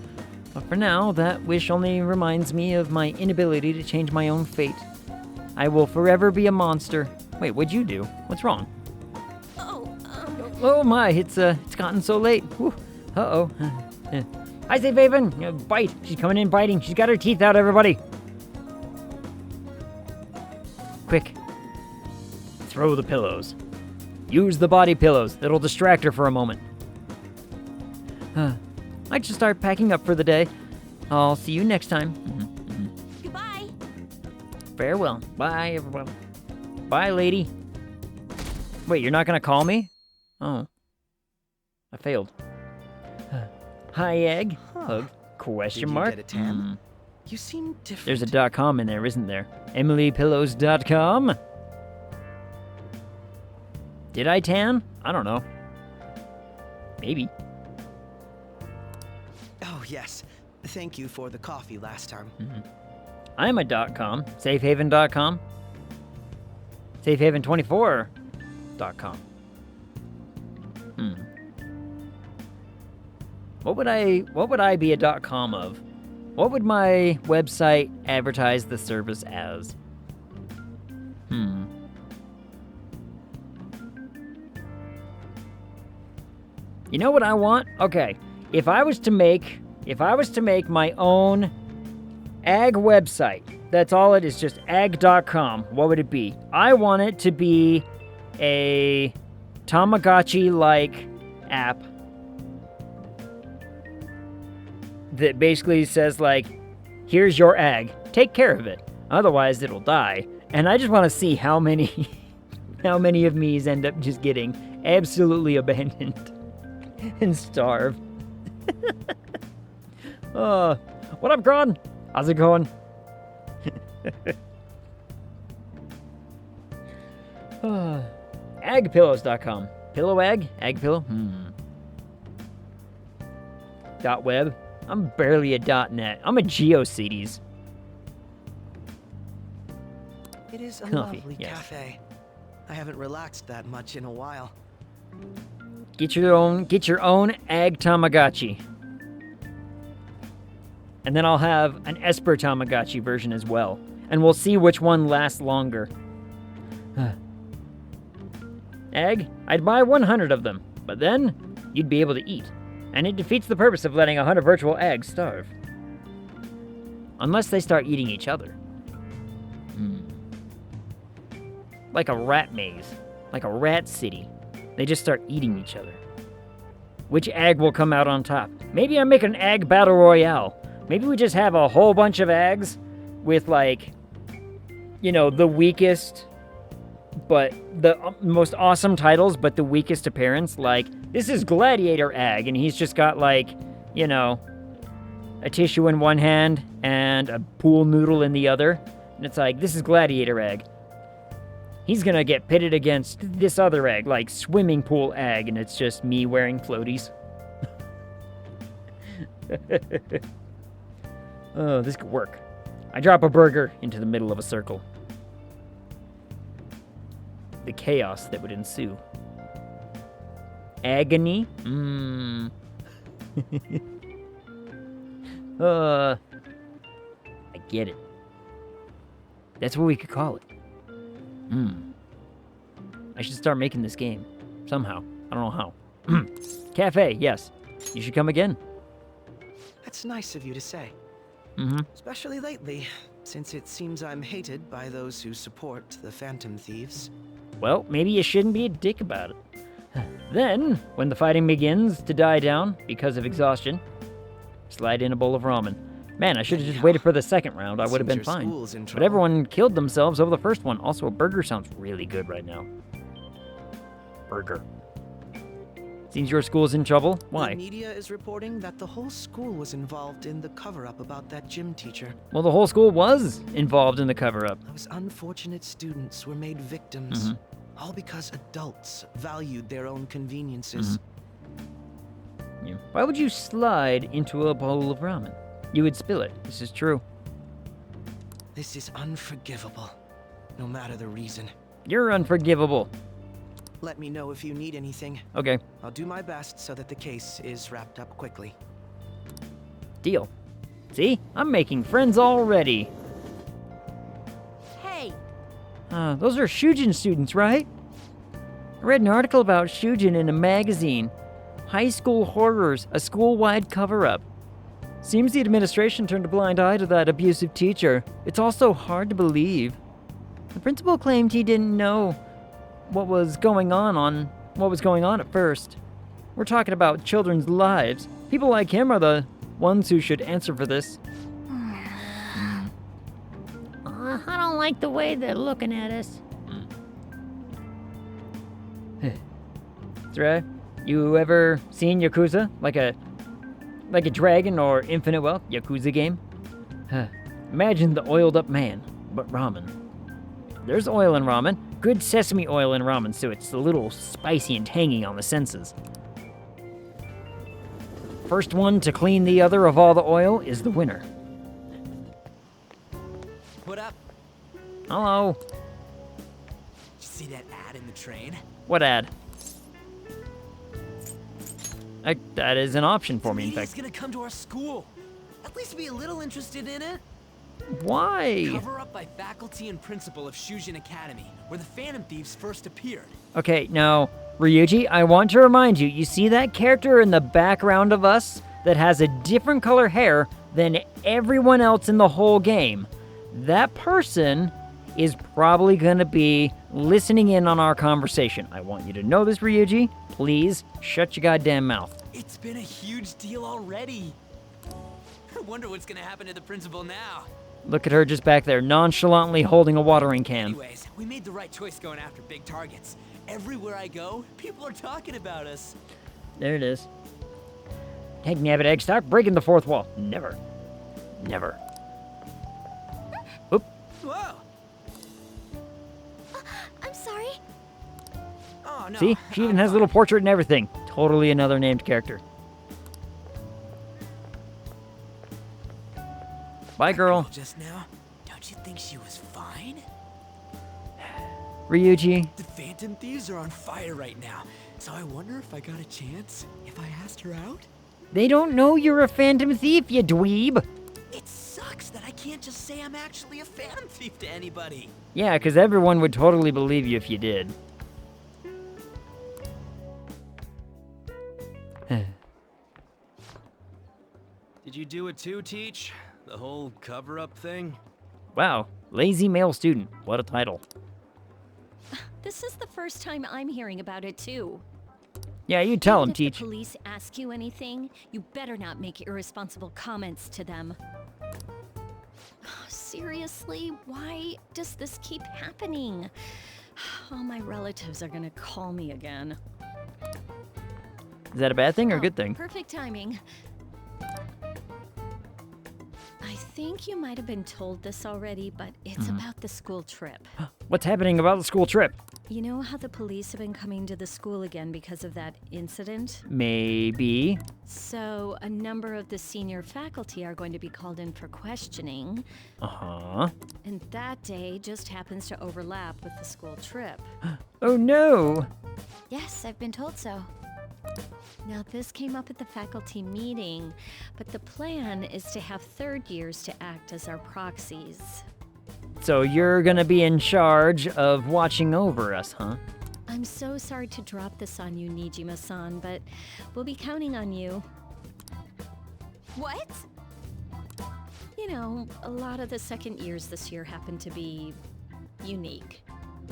But for now, that wish only reminds me of my inability to change my own fate. I will forever be a monster. Wait, what'd you do? What's wrong? Oh my, it's gotten so late. Whew. Uh-oh. I say, Vaven, bite. She's coming in biting. She's got her teeth out, everybody. Quick. Throw the pillows. Use the body pillows. It'll distract her for a moment. I should start packing up for the day. I'll see you next time. Goodbye. Farewell. Bye, everyone. Bye, lady. Wait, you're not gonna call me? Oh. I failed. Hi, egg. Hug. Question Did you mark? get a tan? You seem different. There's a .com in there, isn't there? EmilyPillows.com? Did I tan? I don't know. Maybe. Oh, yes. Thank you for the coffee last time. I'm a .com. Safehaven.com. Safehaven24.com. What would I be a .com of? What would my website advertise the service as? You know what I want? Okay. If I was to make my own ag website, that's all it is, just ag.com, what would it be? I want it to be a Tamagotchi-like app that basically says, like, here's your egg. Take care of it. Otherwise, it'll die. And I just want to see how many of me's end up just getting absolutely abandoned and starve. What up, Gron? How's it going? Agpillows.com. Pillow egg? Egg pillow? .web. I'm barely a .net. I'm a GeoCities. It is a Coffee, lovely yes. cafe. I haven't relaxed that much in a while. Get your own egg Tamagotchi. And then I'll have an Esper Tamagotchi version as well. And we'll see which one lasts longer. Egg? I'd buy 100 of them, but then you'd be able to eat. And it defeats the purpose of letting 100 virtual eggs starve. Unless they start eating each other. Like a rat maze. Like a rat city. They just start eating each other. Which egg will come out on top? Maybe I make an egg battle royale. Maybe we just have a whole bunch of eggs with, like, you know, the weakest, but the most awesome titles, but the weakest appearance. Like, this is Gladiator Egg, and he's just got, like, you know, a tissue in one hand and a pool noodle in the other. And it's like, this is Gladiator Egg. He's gonna get pitted against this other egg, like Swimming Pool Egg, and it's just me wearing floaties. Oh, this could work. I drop a burger into the middle of a circle. The chaos that would ensue. Agony? I get it. That's what we could call it. I should start making this game. Somehow. I don't know how. Cafe, yes. You should come again. That's nice of you to say. Especially lately, since it seems I'm hated by those who support the Phantom Thieves. Well, maybe you shouldn't be a dick about it. Then, when the fighting begins to die down because of exhaustion, slide in a bowl of ramen. Man, I should have just waited for the second round. I would have been Seems your fine. school's in But trouble. everyone killed themselves over the first one. Also, a burger sounds really good right now. Burger. Seems your school's in trouble? Why? The media is reporting that the whole school was involved in the cover-up about that gym teacher. Well, the whole school was involved in the cover-up. Those unfortunate students were made victims, all because adults valued their own conveniences. Yeah. Why would you slide into a bowl of ramen? You would spill it. This is true. This is unforgivable, no matter the reason. You're unforgivable. Let me know if you need anything. Okay. I'll do my best so that the case is wrapped up quickly. Deal. See? I'm making friends already. Hey, Those are Shujin students, right? I read an article about Shujin in a magazine. High school horrors, a school-wide cover-up. Seems the administration turned a blind eye to that abusive teacher. It's also hard to believe. The principal claimed he didn't know what was going on at first. We're talking about children's lives. People like him are the ones who should answer for this. I don't like the way they're looking at us. That's right. You ever seen Yakuza? Like a Dragon or Infinite Wealth Yakuza game? Imagine the oiled up man, but ramen. There's oil in ramen. Good sesame oil in ramen, so it's a little spicy and tangy on the senses. First one to clean the other of all the oil is the winner. What up? Hello. Did you see that ad in the train? What ad? That is an option for me, in He's fact. gonna come to our school. At least be a little interested in it. Why? Cover up by faculty and principal of Shujin Academy, where the Phantom Thieves first appeared. Okay, now, Ryuji, I want to remind you, you see that character in the background of us that has a different color hair than everyone else in the whole game? That person is probably going to be listening in on our conversation. I want you to know this, Ryuji. Please, shut your goddamn mouth. It's been a huge deal already. I wonder what's gonna happen to the principal now. Look at her just back there, nonchalantly holding a watering can. Anyways, we made the right choice going after big targets. Everywhere I go, people are talking about us. There it is. Heck, nabbit egg, stop breaking the fourth wall. Never. Never. Oop. Whoa! I'm sorry. Oh no. See? She even has a little portrait and everything. Totally another named character. Bye, girl. Just now, don't you think she was fine? Ryuji. The Phantom Thieves are on fire right now, so I wonder if I got a chance if I asked her out. They don't know you're a phantom thief, you dweeb. It sucks that I can't just say I'm actually a Phantom Thief to anybody. Yeah, because everyone would totally believe you if you did. Did you do it too, Teach? The whole cover-up thing? Wow, lazy male student. What a title. This is the first time I'm hearing about it, too. Yeah, you tell him, If Teach. the police ask you anything, you better not make irresponsible comments to them. Seriously, why does this keep happening? All my relatives are gonna call me again. Is that a bad thing or a Oh, good thing? Perfect timing. I think you might have been told this already, but it's about the school trip. What's happening about the school trip? You know how the police have been coming to the school again because of that incident? Maybe. So, a number of the senior faculty are going to be called in for questioning, Uh-huh. and that day just happens to overlap with the school trip. Oh no! Yes, I've been told so. Now, this came up at the faculty meeting, but the plan is to have third years to act as our proxies. So you're gonna be in charge of watching over us, huh? I'm so sorry to drop this on you, Nijima-san, but we'll be counting on you. What? You know, a lot of the second years this year happen to be unique.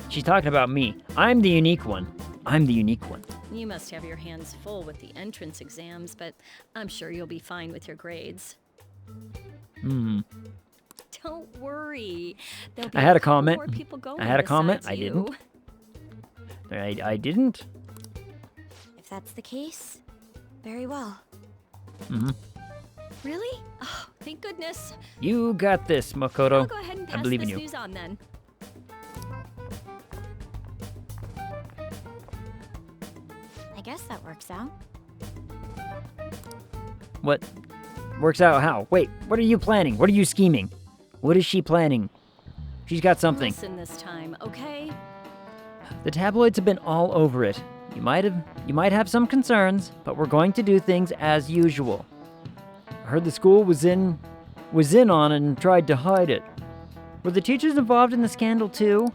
She's talking about me. I'm the unique one. I'm the unique one. You must have your hands full with the entrance exams, but I'm sure you'll be fine with your grades. Don't worry. There'll be I had a couple comment. more people going I had a comment. besides I you. didn't. I didn't. If that's the case, very well. Really? Oh, thank goodness. You got this, Makoto. I'll go ahead and I pass believe in this you. news on then. I guess that works out. What? Works out how? Wait, what are you planning? What are you scheming? What is she planning? She's got something. Listen this time, okay? The tabloids have been all over it. You might have some concerns, but we're going to do things as usual. I heard the school was in on and tried to hide it. Were the teachers involved in the scandal too?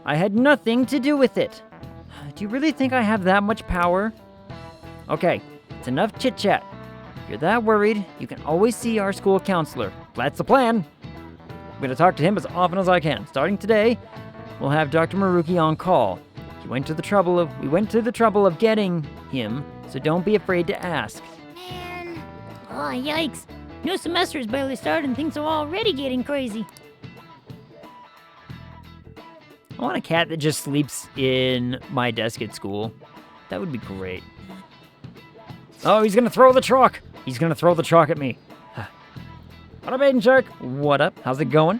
I had nothing to do with it. Do you really think I have that much power? Okay, it's enough chit-chat. If you're that worried, you can always see our school counselor. That's the plan. I'm going to talk to him as often as I can. Starting today, we'll have Dr. Maruki on call. We went to the trouble of getting him, so don't be afraid to ask. Man. Oh, yikes. New semester's barely started and things are already getting crazy. I want a cat that just sleeps in my desk at school. That would be great. Oh, he's gonna throw the chalk! He's gonna throw the chalk at me. What up, Aiden Shark? What up? How's it going?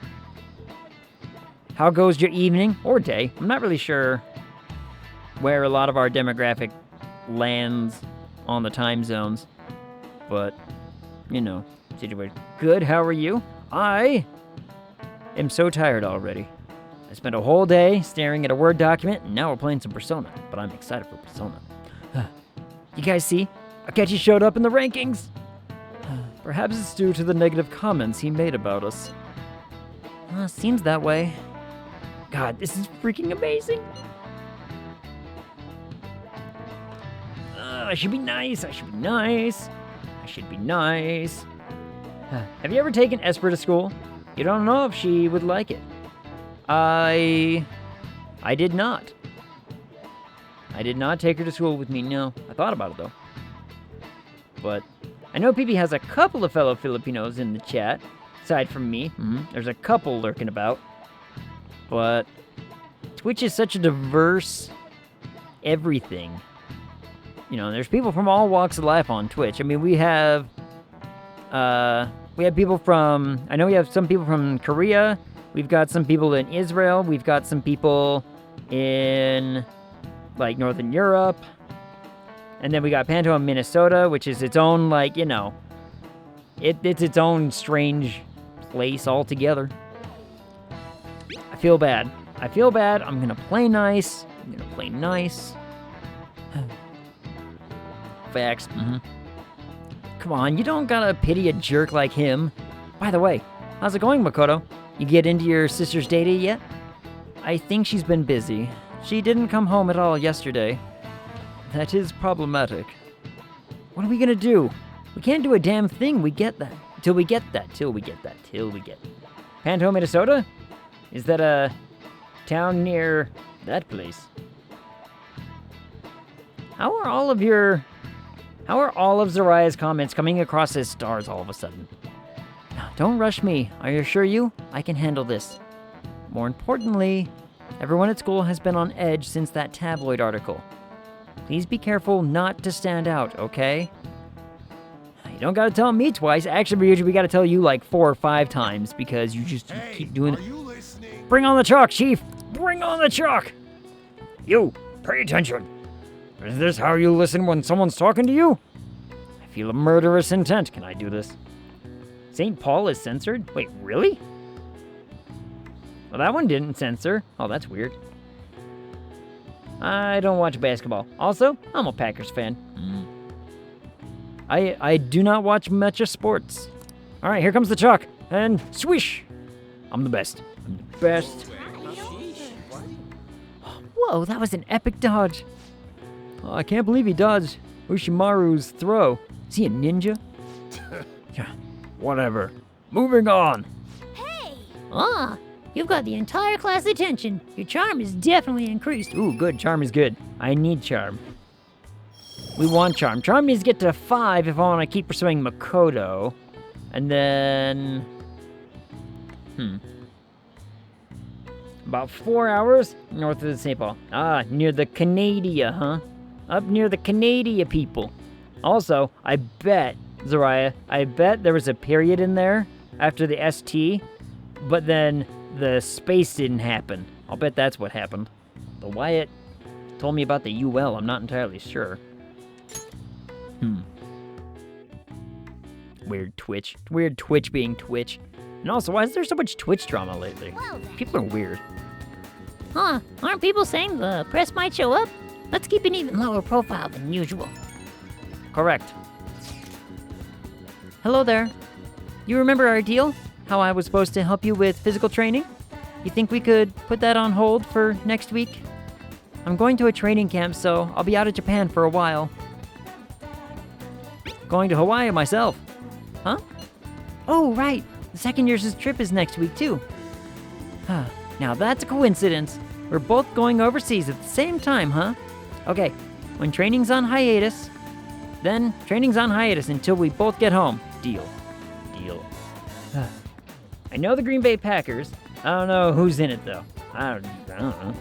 How goes your evening or day? I'm not really sure where a lot of our demographic lands on the time zones. But, you know, situation. Good, how are you? I am so tired already. I spent a whole day staring at a Word document, and now we're playing some Persona. But I'm excited for Persona. You guys see? Akechi showed up in the rankings! Perhaps it's due to the negative comments he made about us. Seems that way. God, this is freaking amazing! I should be nice, I should be nice. I should be nice. Have you ever taken Esper to school? You don't know if she would like it. I did not. I did not take her to school with me, no. I thought about it, though. But I know PB has a couple of fellow Filipinos in the chat, aside from me. There's a couple lurking about. But Twitch is such a diverse everything. You know, there's people from all walks of life on Twitch. I mean, we have people from, I know we have some people from Korea. We've got some people in Israel. We've got some people in, like, Northern Europe. And then we got Panto in Minnesota, which is its own, like, you know, it's its own strange place altogether. I feel bad. I'm gonna play nice. Facts. Come on, you don't gotta pity a jerk like him. By the way, how's it going, Makoto? You get into your sister's data yet? I think she's been busy. She didn't come home at all yesterday. That is problematic. What are we gonna do? We can't do a damn thing. Till we get that. Panto, Minnesota? Is that a town near that place? How are all of Zariah's comments coming across as stars all of a sudden? Don't rush me. I assure you, I can handle this. More importantly, everyone at school has been on edge since that tabloid article. Please be careful not to stand out, okay? You don't gotta tell me twice. Actually, we gotta tell you like 4 or 5 times because you keep doing it. Bring on the chalk, Chief! Bring on the chalk! You, pay attention. Is this how you listen when someone's talking to you? I feel a murderous intent. Can I do this? St. Paul is censored? Wait, really? Well, that one didn't censor. Oh, that's weird. I don't watch basketball. Also, I'm a Packers fan. I do not watch much of sports. All right, here comes the chalk. And swish! I'm the best. Whoa, that was an epic dodge. Oh, I can't believe he dodged Ushimaru's throw. Is he a ninja? Whatever. Moving on. You've got the entire class attention. Your charm is definitely increased. Ooh, good. Charm is good. I need charm. We want charm. Charm needs to get to 5 if I want to keep pursuing Makoto. And then... About 4 hours north of the St. Paul. Ah, near the Canada, huh? Up near the Canada people. Also, I bet, Zariah, there was a period in there after the ST, but then the space didn't happen. I'll bet that's what happened. The Wyatt told me about the UL. I'm not entirely sure. Weird Twitch being Twitch. And also, why is there so much Twitch drama lately? People are weird. Aren't people saying the press might show up? Let's keep an even lower profile than usual. Correct. Hello there. You remember our deal? How I was supposed to help you with physical training? You think we could put that on hold for next week? I'm going to a training camp, so I'll be out of Japan for a while. Going to Hawaii myself. Huh? Oh, right. The second year's trip is next week, too. Now that's a coincidence. We're both going overseas at the same time, huh? Okay, when training's on hiatus, then training's on hiatus until we both get home. Deal. I know the Green Bay Packers. I don't know who's in it, though. I don't know.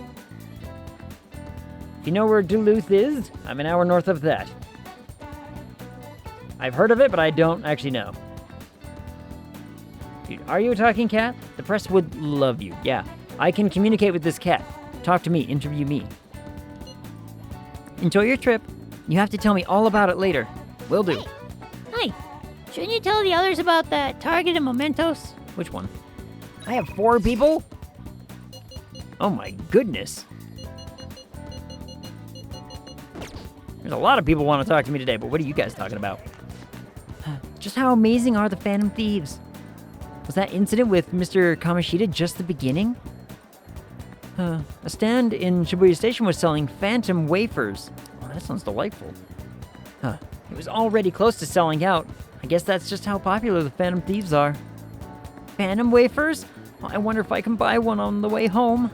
If you know where Duluth is, I'm an hour north of that. I've heard of it, but I don't actually know. Dude, are you a talking cat? The press would love you. Yeah, I can communicate with this cat. Talk to me, interview me. Enjoy your trip. You have to tell me all about it later. Will do. Hey, shouldn't you tell the others about that target and mementos? Which one? I have 4 people? Oh my goodness. There's a lot of people want to talk to me today, but what are you guys talking about? Just how amazing are the Phantom Thieves? Was that incident with Mr. Kamishita just the beginning? A stand in Shibuya Station was selling phantom wafers. Oh, that sounds delightful. It was already close to selling out. I guess that's just how popular the Phantom Thieves are. Phantom wafers? Well, I wonder if I can buy one on the way home.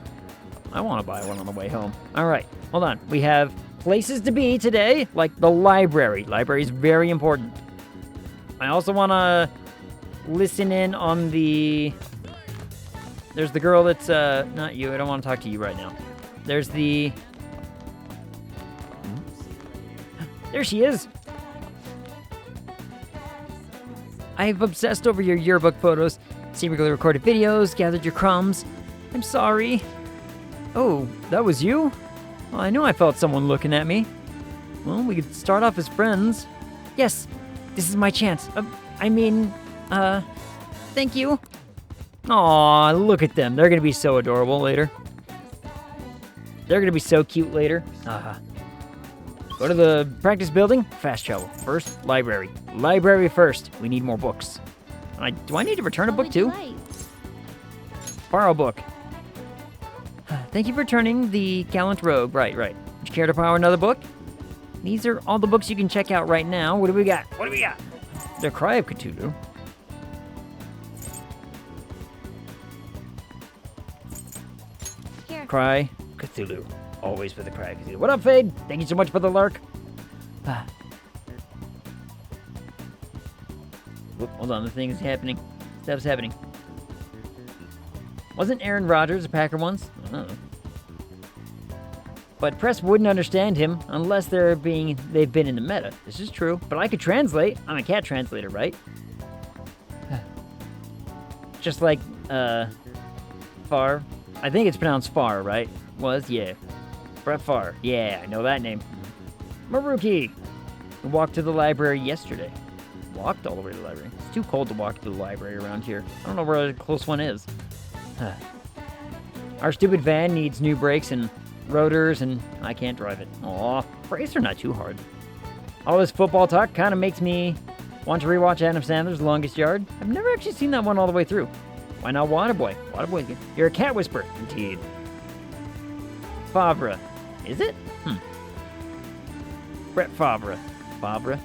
I want to buy one on the way home. All right, hold on. We have places to be today, like the library. Library is very important. I also want to listen in on the... There's the girl that's, not you. I don't want to talk to you right now. There's the... There she is. I've obsessed over your yearbook photos, secretly recorded videos, gathered your crumbs. I'm sorry. Oh, that was you? Well, I knew I felt someone looking at me. Well, we could start off as friends. Yes, this is my chance. Thank you. Aw, look at them. They're gonna be so adorable later. They're gonna be so cute later. Go to the practice building. Fast travel. First, library. Library first. We need more books. Do I need to return a book too? Borrow book. Thank you for returning the gallant rogue. Right. Would you care to borrow another book? These are all the books you can check out right now. What do we got? The Cry of Cthulhu. Here. Cry Cthulhu. Always for the Cry of Cthulhu. What up, Fade? Thank you so much for the lurk. Whoop, hold on, the thing is happening. Stuff's happening. Wasn't Aaron Rodgers a Packer once? I don't know. But press wouldn't understand him unless they've been in the meta. This is true, but I could translate. I'm a cat translator, right? Just like, Favre. I think it's pronounced Favre, right? Yeah. Brett Favre. Yeah, I know that name. Maruki. We walked to the library yesterday. Walked all the way to the library. It's too cold to walk to the library around here. I don't know where the close one is. Our stupid van needs new brakes and rotors, and I can't drive it. Aw, brakes are not too hard. All this football talk kind of makes me want to rewatch Adam Sandler's Longest Yard. I've never actually seen that one all the way through. Why not Waterboy? Waterboy's good. You're a cat whisperer. Indeed. Favre. Is it? Brett Favre. Favreau.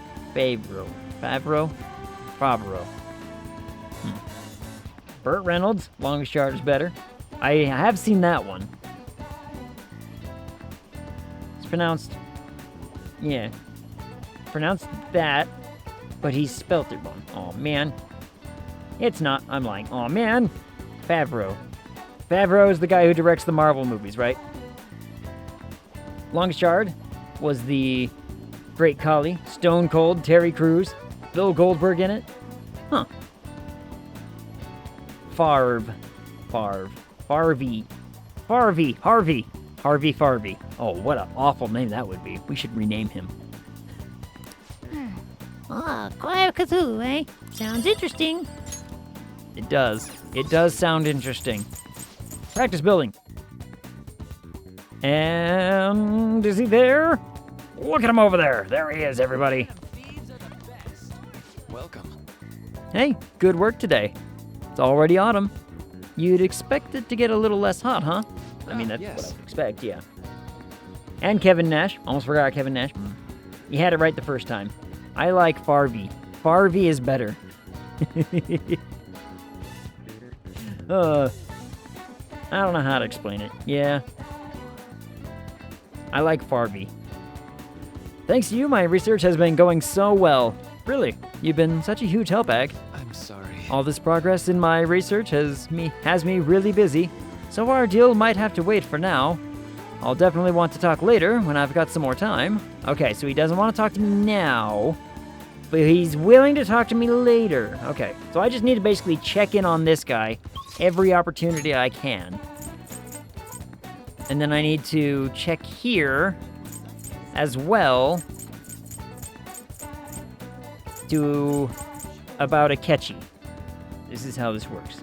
Burt Reynolds. Longest Yard is better. I have seen that one. It's pronounced... Yeah. Pronounced that, but he spelt it wrong. Oh man. It's not. I'm lying. Oh man. Favreau. Favreau is the guy who directs the Marvel movies, right? Longest Yard was the Great Collie, Stone Cold, Terry Crews, Bill Goldberg in it. Huh. Harvey Farvey. Oh, what an awful name that would be. We should rename him. Cry of Cthulhu, eh? Sounds interesting. It does. It does sound interesting. Practice building. And is he there? Look at him over there. There he is, everybody. Welcome. Hey, good work today. It's already autumn. You'd expect it to get a little less hot, huh? I mean, that's yes. what I would expect, yeah. And Kevin Nash. Almost forgot Kevin Nash. You had it right the first time. I like Farvey. Farvey is better. I don't know how to explain it. Yeah. I like Farvey. Thanks to you, my research has been going so well. Really, you've been such a huge help, Ag. I'm sorry. All this progress in my research has me really busy, so our deal might have to wait for now. I'll definitely want to talk later when I've got some more time. Okay, so he doesn't want to talk to me now, but he's willing to talk to me later. Okay, so I just need to basically check in on this guy every opportunity I can. And then I need to check here as well about a catchy. This is how this works.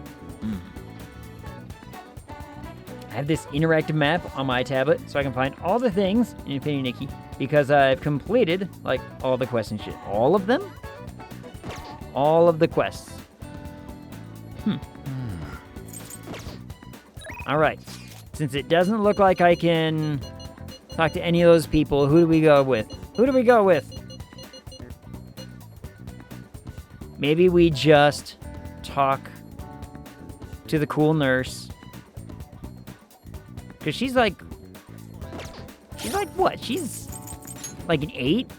I have this interactive map on my tablet so I can find all the things in Infinity Nikki because I've completed, like, all the quests and shit. All of them? All of the quests. Alright. Since it doesn't look like I can talk to any of those people, who do we go with? Maybe we just talk to the cool nurse. Because she's like what? She's like an 8?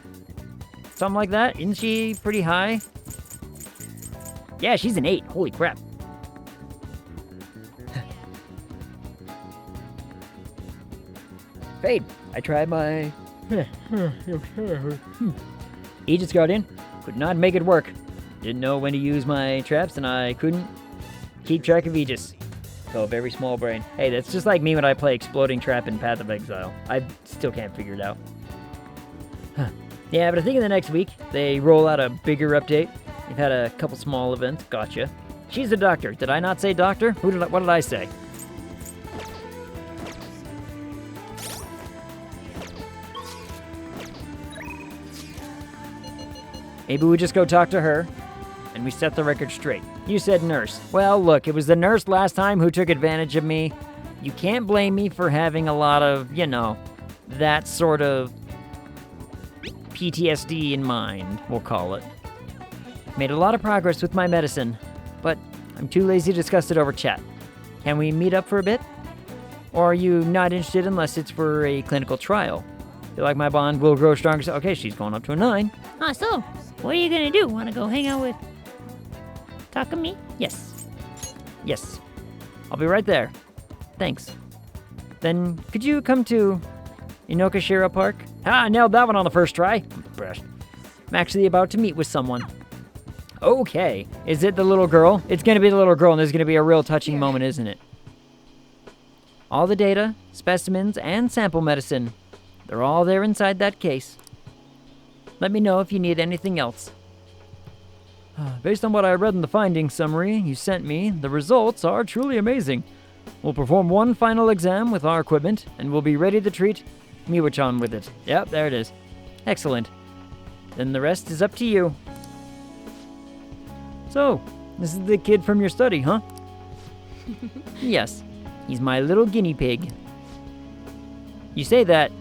Something like that? Isn't she pretty high? Yeah, she's an 8. Holy crap. Fade. I tried my... Aegis Guardian. Could not make it work. Didn't know when to use my traps, and I couldn't keep track of Aegis. So very small brain. Hey, that's just like me when I play Exploding Trap in Path of Exile. I still can't figure it out. Yeah, but I think in the next week, they roll out a bigger update. They've had a couple small events. Gotcha. She's a doctor. Did I not say doctor? What did I say? Maybe we just go talk to her, and we set the record straight. You said nurse. Well, look, it was the nurse last time who took advantage of me. You can't blame me for having a lot of, that sort of PTSD in mind, we'll call it. Made a lot of progress with my medicine, but I'm too lazy to discuss it over chat. Can we meet up for a bit? Or are you not interested unless it's for a clinical trial? Feel like my bond will grow stronger. Okay, she's going up to a 9. Ah, so, what are you gonna do? Wanna go hang out with Takumi? Yes. Yes. I'll be right there. Thanks. Then, could you come to Inokashira Park? I nailed that one on the first try. I'm actually about to meet with someone. Okay. Is it the little girl? It's gonna be the little girl, and there's gonna be a real touching moment, isn't it? All the data, specimens, and sample medicine. They're all there inside that case. Let me know if you need anything else. Based on what I read in the findings summary you sent me, the results are truly amazing. We'll perform one final exam with our equipment, and we'll be ready to treat Miwa-chan with it. Yep, there it is. Excellent. Then the rest is up to you. So, this is the kid from your study, huh? Yes, he's my little guinea pig. You say that,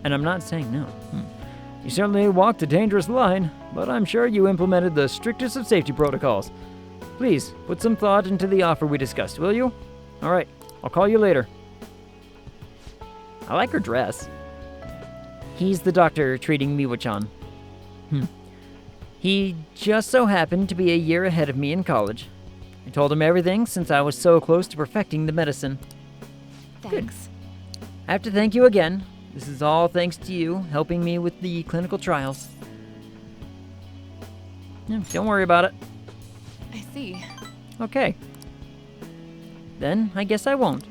and I'm not saying no. You certainly walked a dangerous line, but I'm sure you implemented the strictest of safety protocols. Please, put some thought into the offer we discussed, will you? All right, I'll call you later. I like her dress. He's the doctor treating Miwa-chan. He just so happened to be a year ahead of me in college. I told him everything since I was so close to perfecting the medicine. Thanks. Good. I have to thank you again. This is all thanks to you helping me with the clinical trials. Don't worry about it. I see. Okay. Then I guess I won't.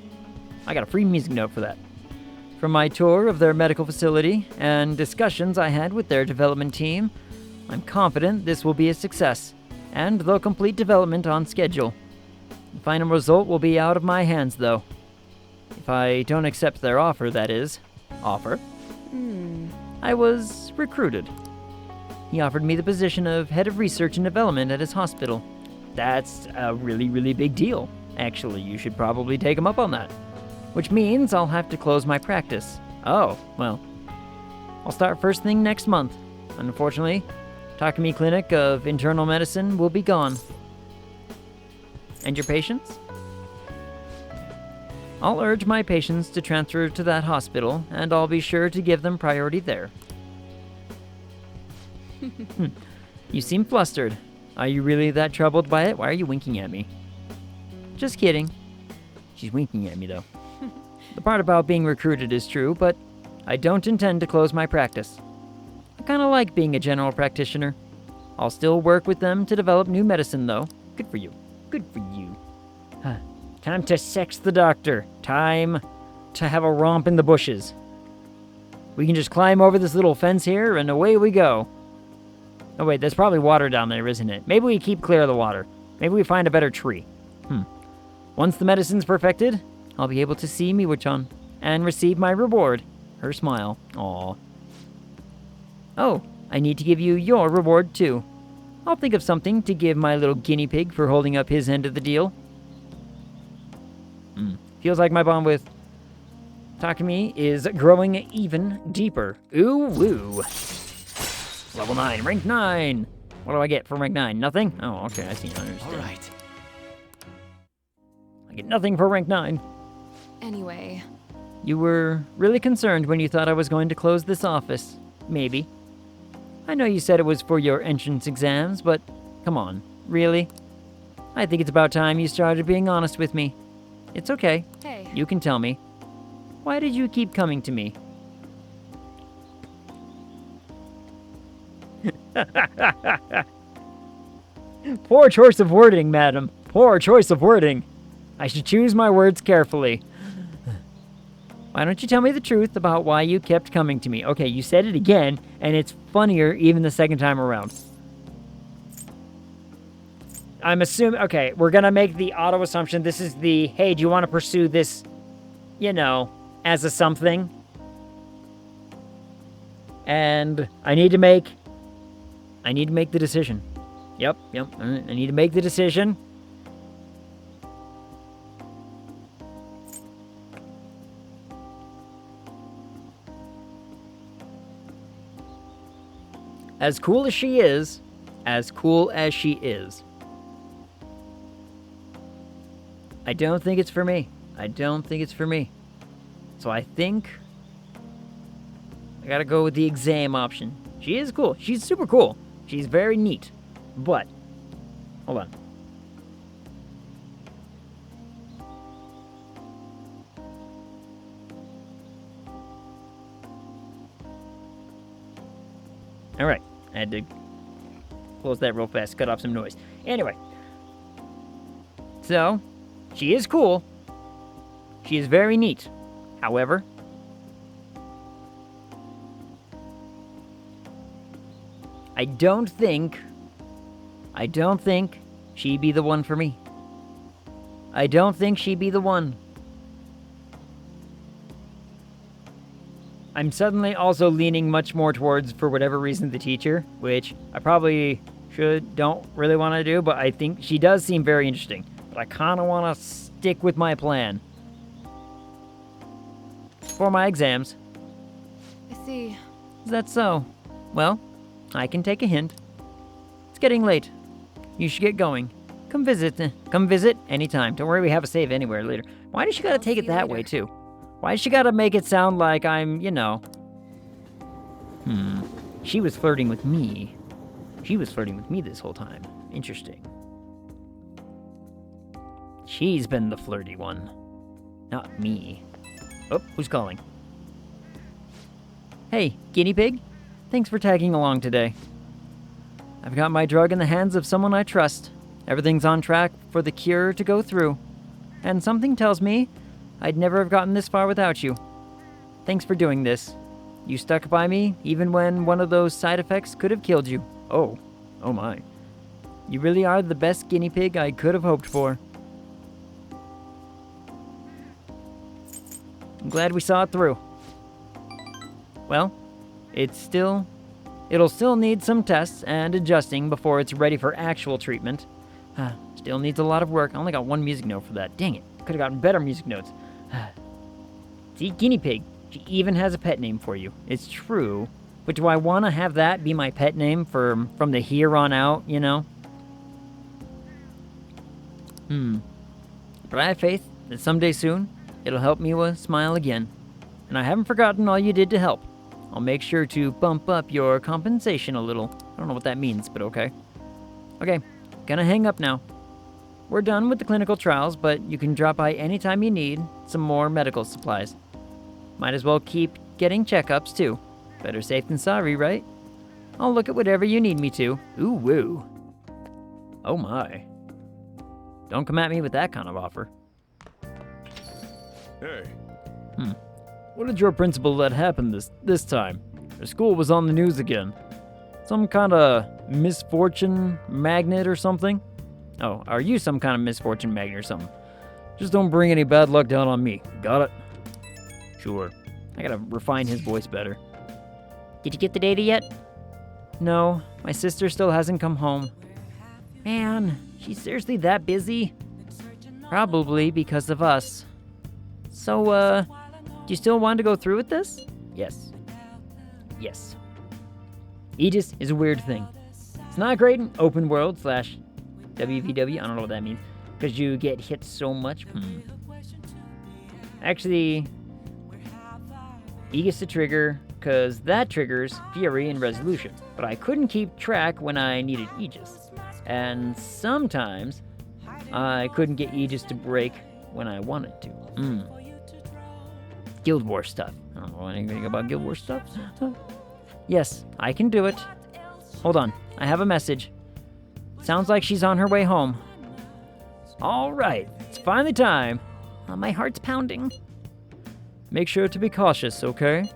I got a free music note for that. From my tour of their medical facility and discussions I had with their development team, I'm confident this will be a success, and they'll complete development on schedule. The final result will be out of my hands, though. If I don't accept their offer, that is. Offer? I was recruited. He offered me the position of head of research and development at his hospital. That's a really, really big deal. Actually, you should probably take him up on that. Which means I'll have to close my practice. Oh, well. I'll start first thing next month. Unfortunately, Takumi Clinic of Internal Medicine will be gone. And your patients? I'll urge my patients to transfer to that hospital, and I'll be sure to give them priority there. You seem flustered. Are you really that troubled by it? Why are you winking at me? Just kidding. She's winking at me, though. The part about being recruited is true, but I don't intend to close my practice. I kind of like being a general practitioner. I'll still work with them to develop new medicine, though. Good for you. Good for you. Time to sex the doctor. Time to have a romp in the bushes. We can just climb over this little fence here, and away we go. Oh wait, there's probably water down there, isn't it? Maybe we keep clear of the water. Maybe we find a better tree. Once the medicine's perfected, I'll be able to see Miwa-chan and receive my reward. Her smile. Aww. Oh, I need to give you your reward too. I'll think of something to give my little guinea pig for holding up his end of the deal. Feels like my bond with Takumi is growing even deeper. Ooh, woo. Level 9, rank 9. What do I get for rank 9? Nothing? Oh, okay, I see. I understand. All right. I get nothing for rank 9. Anyway, You were really concerned when you thought I was going to close this office. Maybe. I know you said it was for your entrance exams, but come on. Really? I think it's about time you started being honest with me. It's okay. Hey. You can tell me. Why did you keep coming to me? Poor choice of wording, madam. Poor choice of wording. I should choose my words carefully. Why don't you tell me the truth about why you kept coming to me? Okay, you said it again, and it's funnier even the second time around. I'm assuming... Okay, we're going to make the auto assumption. This is the, hey, do you want to pursue this, you know, as a something? And I need to make the decision. Yep. I need to make the decision. As cool as she is, I don't think it's for me. So I think I gotta go with the exam option. She is cool. She's super cool. She's very neat. But, hold on. Alright, I had to close that real fast, cut off some noise. Anyway. So, she is cool. She is very neat. However, I don't think she'd be the one for me. I don't think she'd be the one. I'm suddenly also leaning much more towards, for whatever reason, the teacher, which I probably don't really want to do, but I think she does seem very interesting. But I kind of want to stick with my plan. For my exams. I see. Is that so? Well, I can take a hint. It's getting late. You should get going. Come visit anytime. Don't worry, we have a save anywhere later. Why does she gotta take it that way, too? Why does she gotta make it sound like I'm, you know... She was flirting with me. She was flirting with me this whole time. Interesting. She's been the flirty one. Not me. Oh, who's calling? Hey, guinea pig. Thanks for tagging along today. I've got my drug in the hands of someone I trust. Everything's on track for the cure to go through. And something tells me I'd never have gotten this far without you. Thanks for doing this. You stuck by me even when one of those side effects could have killed you. Oh my. You really are the best guinea pig I could have hoped for. I'm glad we saw it through. Well, it'll still need some tests and adjusting before it's ready for actual treatment. Still needs a lot of work. I only got one music note for that. Dang it. Could have gotten better music notes. See, guinea pig. She even has a pet name for you. It's true. But do I want to have that be my pet name from the here on out, you know? But I have faith that someday soon, it'll help me smile again. And I haven't forgotten all you did to help. I'll make sure to bump up your compensation a little. I don't know what that means, but okay. Okay, gonna hang up now. We're done with the clinical trials, but you can drop by anytime you need some more medical supplies. Might as well keep getting checkups, too. Better safe than sorry, right? I'll look at whatever you need me to. Ooh, woo. Oh my. Don't come at me with that kind of offer. Hey. What did your principal let happen this time? Her school was on the news again. Some kind of misfortune magnet or something? Oh, are you some kind of misfortune magnet or something? Just don't bring any bad luck down on me. Got it? Sure. I gotta refine his voice better. Did you get the data yet? No, my sister still hasn't come home. Man, she's seriously that busy? Probably because of us. So, do you still want to go through with this? Yes. Yes. Aegis is a weird thing. It's not great in open world / WVW. I don't know what that means. Because you get hit so much. Actually, Aegis to trigger, because that triggers Fury and Resolution. But I couldn't keep track when I needed Aegis. And sometimes I couldn't get Aegis to break when I wanted to. Guild War stuff. I don't know anything about Guild War stuff. Yes, I can do it. Hold on, I have a message. Sounds like she's on her way home. All right, it's finally time. My heart's pounding. Make sure to be cautious, okay?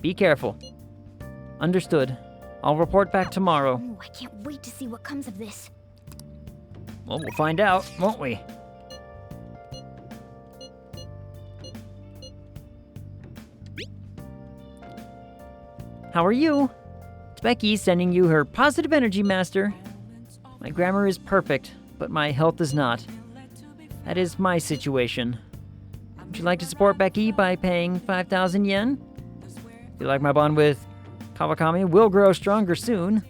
Be careful. Understood. I'll report back tomorrow. Ooh, I can't wait to see what comes of this. Well, we'll find out, won't we? How are you? It's Becky sending you her positive energy master. My grammar is perfect, but my health is not. That is my situation. Would you like to support Becky by paying 5,000 yen? Feel like my bond with Kawakami will grow stronger soon.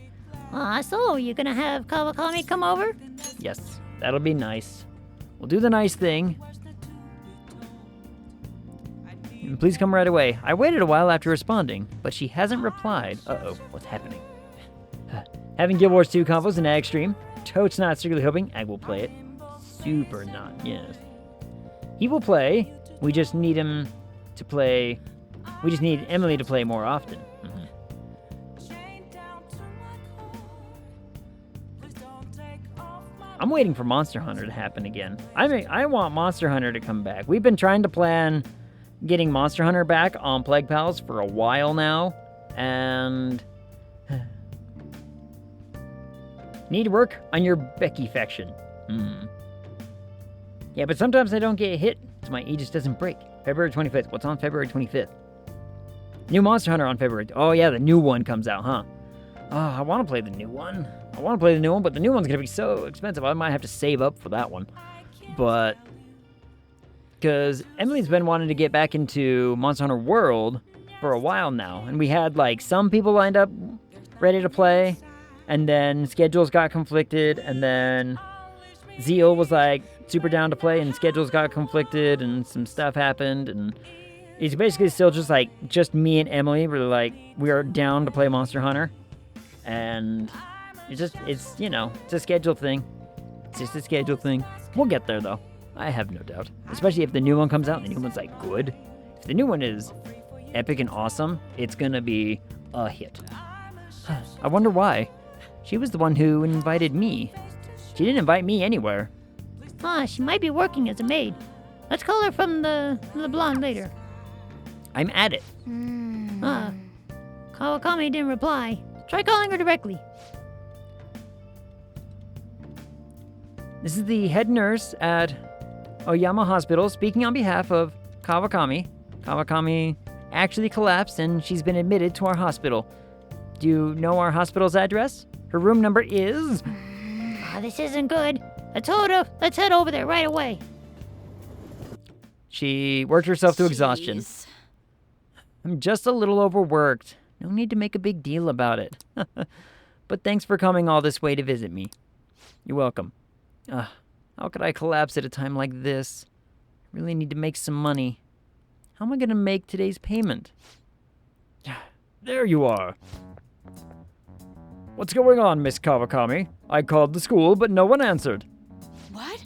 So you're gonna have Kawakami come over? Yes, that'll be nice. We'll do the nice thing. And please come right away. I waited a while after responding, but she hasn't replied. Uh-oh, what's happening? Having Guild Wars 2 convos in Ag stream. Totes not secretly hoping Ag will play it. Super not, yes. He will play. We just need him to play. We just need Emily to play more often. I'm waiting for Monster Hunter to happen again. I want Monster Hunter to come back. We've been trying to plan getting Monster Hunter back on Plague Pals for a while now, and need to work on your Becky faction. Yeah, but sometimes I don't get hit, so my Aegis doesn't break. February 25th. What's on February 25th? New Monster Hunter on February. Oh yeah, the new one comes out, huh? Oh, I want to play the new one. But the new one's gonna be so expensive. I might have to save up for that one. But because Emily's been wanting to get back into Monster Hunter World for a while now, and we had like some people lined up ready to play, and then schedules got conflicted, and then Zeal was like super down to play, and schedules got conflicted, and some stuff happened, and it's basically still just me and Emily. We are down to play Monster Hunter, and it's a schedule thing. It's just a schedule thing. We'll get there though. I have no doubt. Especially if the new one comes out and the new one's like good. If the new one is epic and awesome, it's gonna be a hit. I wonder why. She was the one who invited me. She didn't invite me anywhere. She might be working as a maid. Let's call her from the blonde later. I'm at it. Kawakami didn't reply. Try calling her directly. This is the head nurse at Oyama Hospital speaking on behalf of Kawakami. Kawakami actually collapsed and she's been admitted to our hospital. Do you know our hospital's address? Her room number is... This isn't good. Let's head over there right away. She worked herself to exhaustion. Jeez. I'm just a little overworked. No need to make a big deal about it. But thanks for coming all this way to visit me. You're welcome. How could I collapse at a time like this? I really need to make some money. How am I going to make today's payment? There you are. What's going on, Miss Kawakami? I called the school, but no one answered. What?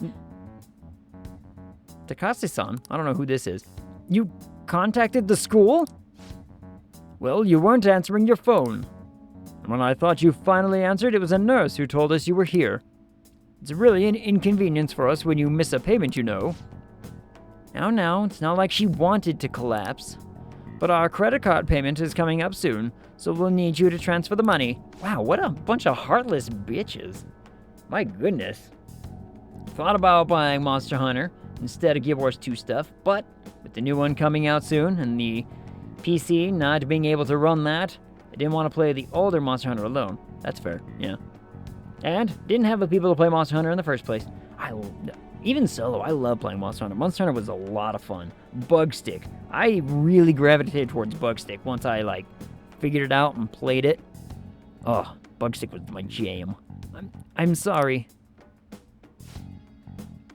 Takase-san? I don't know who this is. You contacted the school? Well, you weren't answering your phone. And when I thought you finally answered, it was a nurse who told us you were here. It's really an inconvenience for us when you miss a payment, you know. Now, it's not like she wanted to collapse. But our credit card payment is coming up soon, so we'll need you to transfer the money. Wow, what a bunch of heartless bitches. My goodness. Thought about buying Monster Hunter instead of Guild Wars 2 stuff, but with the new one coming out soon and the PC not being able to run that, I didn't want to play the older Monster Hunter alone. That's fair, yeah. And didn't have the people to play Monster Hunter in the first place. Even solo, I love playing Monster Hunter. Monster Hunter was a lot of fun. Bugstick. I really gravitated towards Bugstick once I figured it out and played it. Oh, Bugstick was my jam. I'm sorry.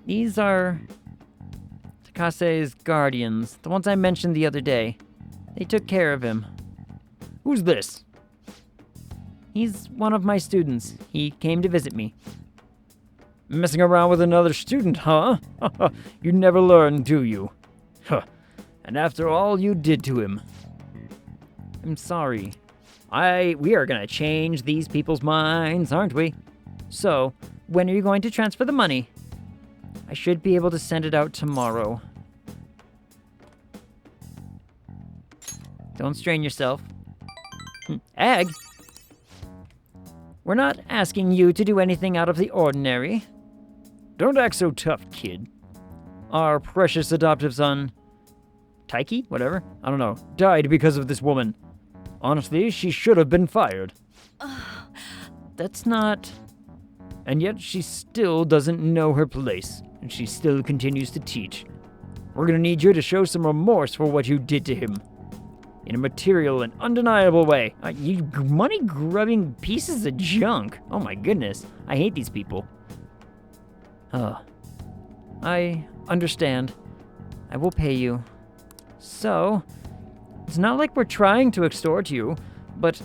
These are Takase's guardians, the ones I mentioned the other day. They took care of him. Who's this? He's one of my students. He came to visit me. Messing around with another student, huh? You never learn, do you? Huh. And after all you did to him. I'm sorry. We are gonna change these people's minds, aren't we? So, when are you going to transfer the money? I should be able to send it out tomorrow. Don't strain yourself. Ag? We're not asking you to do anything out of the ordinary. Don't act so tough, kid. Our precious adoptive son, Taiki, whatever, I don't know, died because of this woman. Honestly, she should have been fired. That's not... And yet she still doesn't know her place, and she still continues to teach. We're gonna need you to show some remorse for what you did to him. In a material and undeniable way. You money-grubbing pieces of junk. Oh my goodness. I hate these people. I understand. I will pay you. So, it's not like we're trying to extort you, but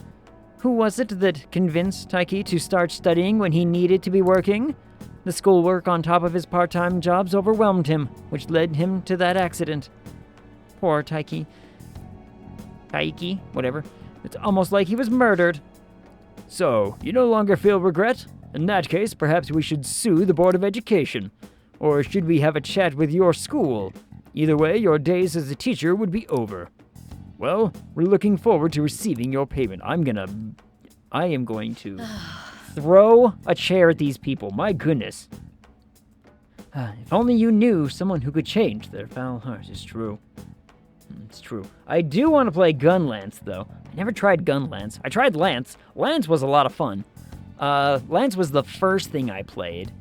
who was it that convinced Taiki to start studying when he needed to be working? The schoolwork on top of his part-time jobs overwhelmed him, which led him to that accident. Poor Taiki. Taiki, whatever. It's almost like he was murdered. So, you no longer feel regret? In that case, perhaps we should sue the Board of Education. Or should we have a chat with your school? Either way, your days as a teacher would be over. Well, we're looking forward to receiving your payment. I am going to throw a chair at these people. My goodness. If only you knew someone who could change their foul hearts. It's true. It's true. I do want to play Gun Lance, though. I never tried Gun Lance. I tried Lance. Lance was a lot of fun. Lance was the first thing I played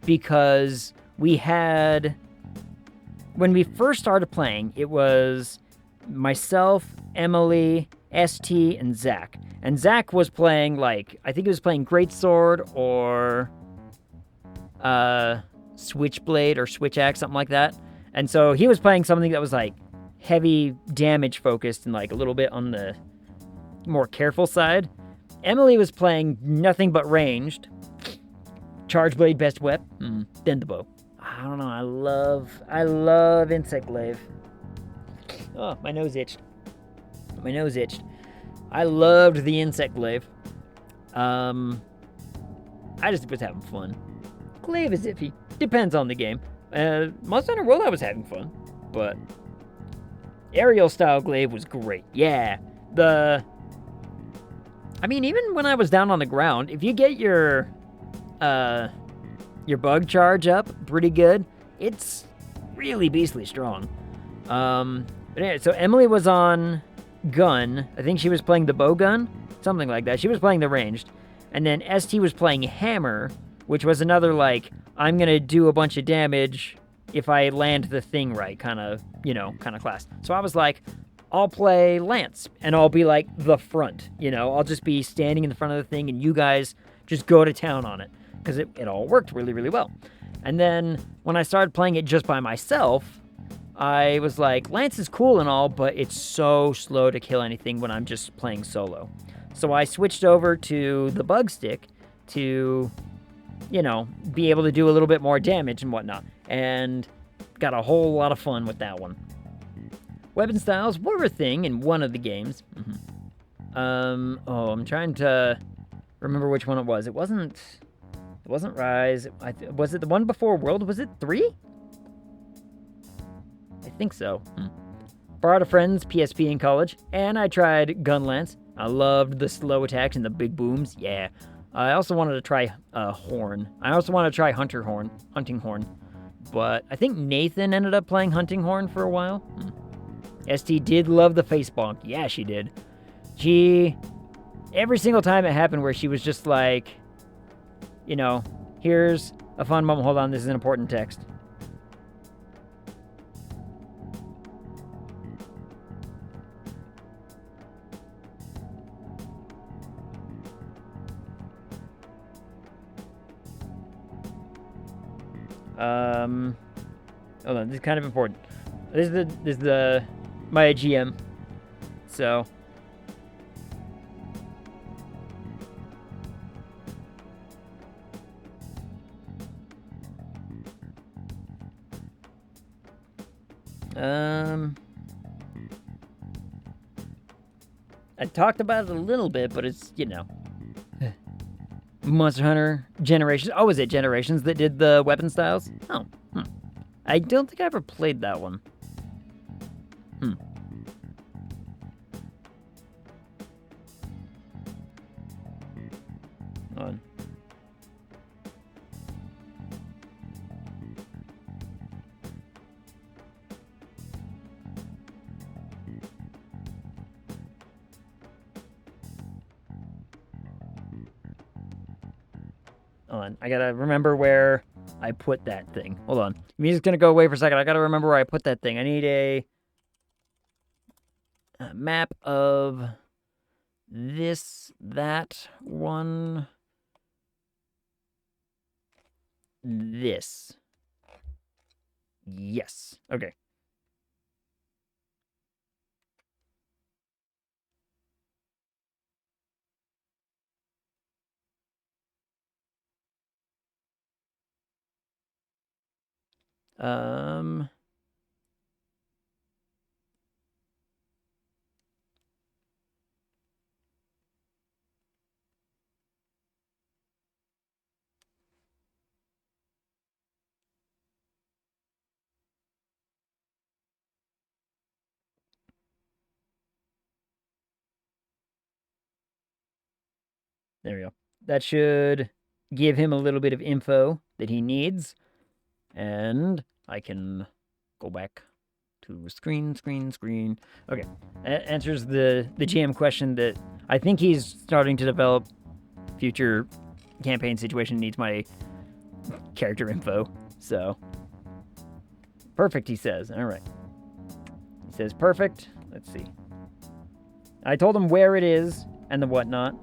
because we had... When we first started playing, it was myself, Emily, ST, and Zach. And Zach was playing, like, I think he was playing Greatsword or Switchblade or Switch Axe, something like that. And so he was playing something that was, like, heavy damage focused and like a little bit on the more careful side. Emily was playing nothing but ranged. Charge blade, best weapon. Then the bow. I don't know. I love insect glaive. Oh, my nose itched. I loved the insect glaive. I just was having fun. Glaive is iffy. Depends on the game. Monster Hunter World I was having fun, but aerial style glaive was great. Yeah. Even when I was down on the ground, if you get your bug charge up pretty good, it's really beastly strong. But anyway, so Emily was on gun. I think she was playing the bow gun, something like that. She was playing the ranged. And then ST was playing hammer, which was another, like, I'm gonna do a bunch of damage if I land the thing right, kind of class. So I was like, I'll play Lance, and I'll be like the front, I'll just be standing in the front of the thing, and you guys just go to town on it, because it all worked really, really well. And then when I started playing it just by myself, I was like, Lance is cool and all, but it's so slow to kill anything when I'm just playing solo. So I switched over to the bug stick to, be able to do a little bit more damage and whatnot. And got a whole lot of fun with that one. Weapon styles were a thing in one of the games. I'm trying to remember which one it was. It wasn't Rise. Was it the one before World? Was it 3? I think so. Borrowed a friend's PSP in college, and I tried Gun Lance. I loved the slow attacks and the big booms. Yeah. I also wanted to try Horn. I also wanted to try Hunting Horn. But I think Nathan ended up playing Hunting Horn for a while. ST did love the face bonk. Yeah, she did. Every single time it happened where she was just like, here's a fun moment. Hold on, this is an important text. Hold on, this is kind of important. This is my GM. So I talked about it a little bit, but it's, you know. Monster Hunter Generations. Oh, is it Generations that did the weapon styles? Oh, I don't think I ever played that one. On. On. I gotta remember where I put that thing. Hold on. Music's gonna go away for a second. I gotta remember where I put that thing. I need a map of this, that one, this. Yes. Okay. There we go. That should give him a little bit of info that he needs. And I can go back to screen. Okay. That answers the GM question that I think he's starting to develop. Future campaign situation needs my character info. So, perfect, he says. All right. He says perfect. Let's see. I told him where it is and the whatnot.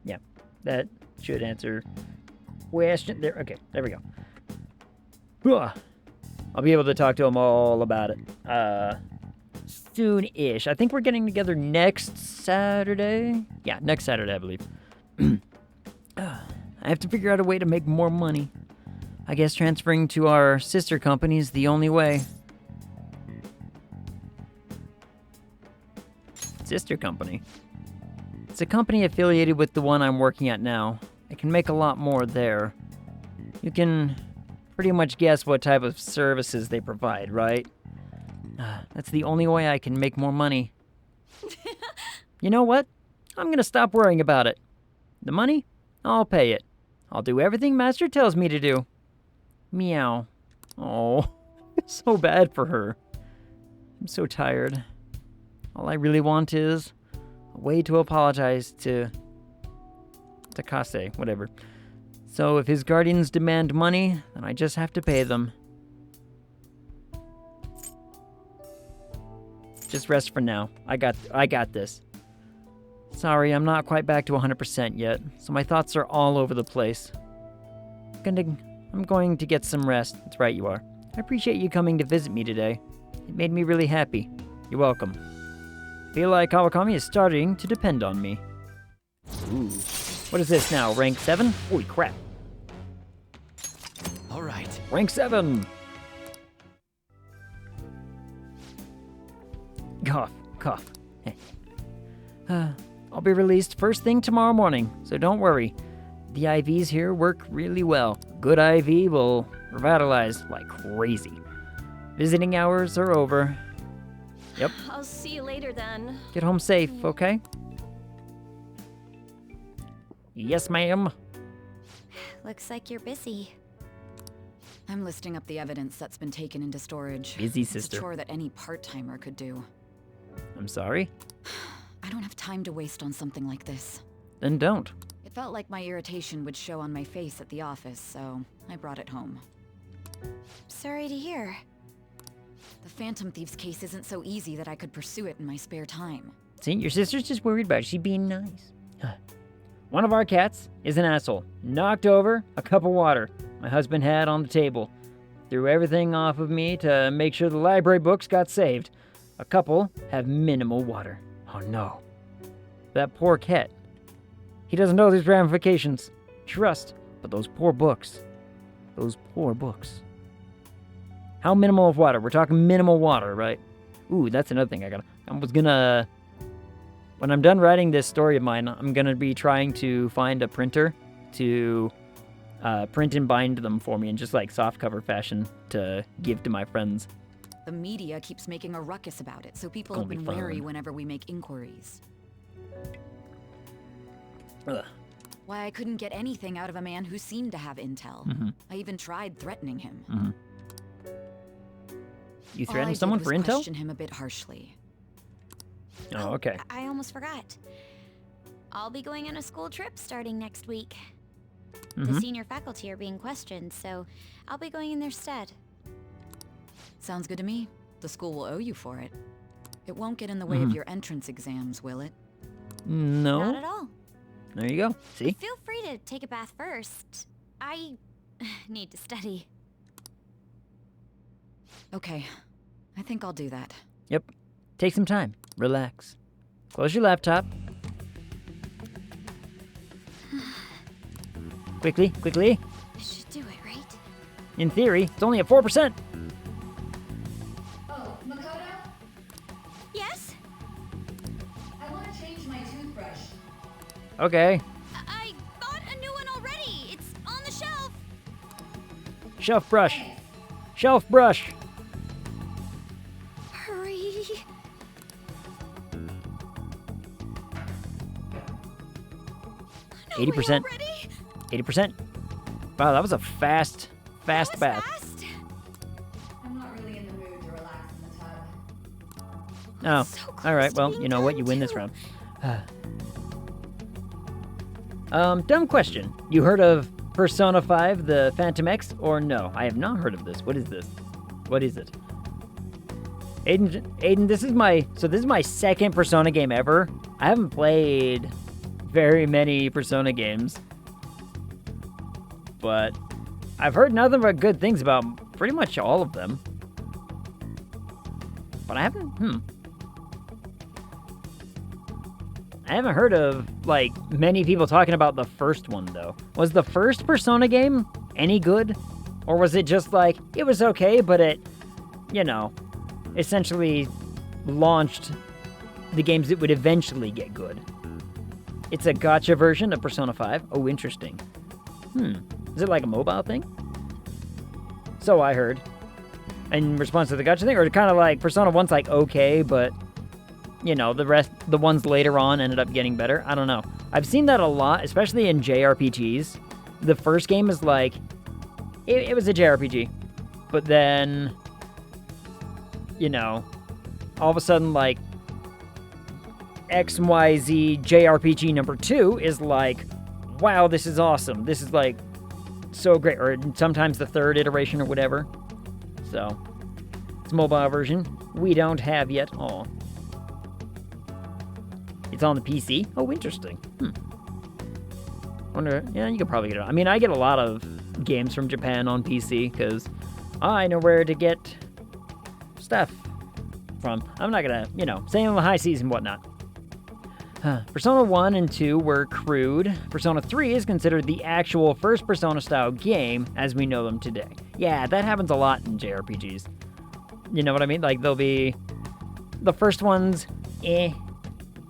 Yeah, that should answer question. There, okay, there we go. I'll be able to talk to him all about it. Soon-ish. I think we're getting together next Saturday. Yeah, next Saturday, I believe. I have to figure out a way to make more money. I guess transferring to our sister company is the only way. Sister company? It's a company affiliated with the one I'm working at now. I can make a lot more there. You can pretty much guess what type of services they provide, right? That's the only way I can make more money. You know what? I'm gonna stop worrying about it. The money? I'll pay it. I'll do everything Master tells me to do. Meow. Oh, so bad for her. I'm so tired. All I really want is a way to apologize to Takase, whatever. So if his guardians demand money, then I just have to pay them. Just rest for now. I got this. Sorry, I'm not quite back to 100% yet, so my thoughts are all over the place. I'm going to get some rest. That's right, you are. I appreciate you coming to visit me today. It made me really happy. You're welcome. I feel like Kawakami is starting to depend on me. Ooh. What is this now? Rank 7? Holy crap. All right. Rank 7! Cough. I'll be released first thing tomorrow morning, so don't worry. The IVs here work really well. Good IV will revitalize like crazy. Visiting hours are over. Yep. I'll see you later then. Get home safe, okay? Yes, ma'am. Looks like you're busy. I'm listing up the evidence that's been taken into storage. Busy It's a sister. chore that any part-timer could do. I'm sorry. I don't have time to waste on something like this. Then don't. It felt like my irritation would show on my face at the office, so I brought it home. Sorry to hear. The Phantom Thieves case isn't so easy that I could pursue it in my spare time. See, your sister's just worried about she being nice. One of our cats is an asshole. Knocked over a cup of water my husband had on the table. Threw everything off of me to make sure the library books got saved. A couple have minimal water. Oh no. That poor cat. He doesn't know these ramifications. Trust, but those poor books. Those poor books. How minimal of water? We're talking minimal water, right? Ooh, that's another thing when I'm done writing this story of mine, I'm gonna be trying to find a printer to print and bind them for me in just like softcover fashion to give to my friends. The media keeps making a ruckus about it, so people Gonna have be been fun. wary whenever we make inquiries. Ugh. Why I couldn't get anything out of a man who seemed to have intel. Mm-hmm. I even tried threatening him. Mm-hmm. You All I threatened did someone was for intel? question him a bit harshly. Oh, okay. I almost forgot. I'll be going on a school trip starting next week. Mm-hmm. The senior faculty are being questioned, so I'll be going in their stead. Sounds good to me. The school will owe you for it. It won't get in the way Mm-hmm. of your entrance exams, will it? No. Not at all. There you go. See? Feel free to take a bath first. I need to study. Okay. I think I'll do that. Yep. Take some time. Relax. Close your laptop. Quickly, quickly. I should do it, right? In theory, it's only at 4%. Oh, Makoto? Yes? I want to change my toothbrush. Okay. I bought a new one already. It's on the shelf. Shelf brush. Shelf brush. Hurry. 80%. Already? 80%. Wow, that was a fast That was bath. fast. I'm not really in the mood to relax in the tub. Oh, So close all right. to Well, being you know what? done, You win this too. round. Dumb question. You heard of Persona 5, the Phantom X, or no? I have not heard of this. What is this? What is it? Aiden, this is my second Persona game ever. I haven't played very many Persona games, but I've heard nothing but good things about pretty much all of them. But I haven't heard of, like, many people talking about the first one, though. Was the first Persona game any good? Or was it just, like, it was okay, but it, you know, essentially launched the games that would eventually get good? It's a gacha version of Persona 5? Oh, interesting. Is it like a mobile thing? So I heard. In response to the gacha thing? Or kind of like Persona 1's like, okay, but... you know, the ones later on ended up getting better. I don't know. I've seen that a lot, especially in JRPGs. The first game is like, it was a JRPG. But then, you know, all of a sudden, like, XYZ JRPG number 2 is like, wow, this is awesome. This is like, so great. Or sometimes the third iteration or whatever. So, it's a mobile version. We don't have yet. Aw. It's on the PC? Oh, interesting. Wonder, yeah, you could probably get it. I mean, I get a lot of games from Japan on PC, because I know where to get stuff from. I'm not gonna, you know, same with high seas and whatnot. Persona 1 and 2 were crude. Persona 3 is considered the actual first Persona-style game as we know them today. Yeah, that happens a lot in JRPGs. You know what I mean? Like, they'll be... the first one's eh.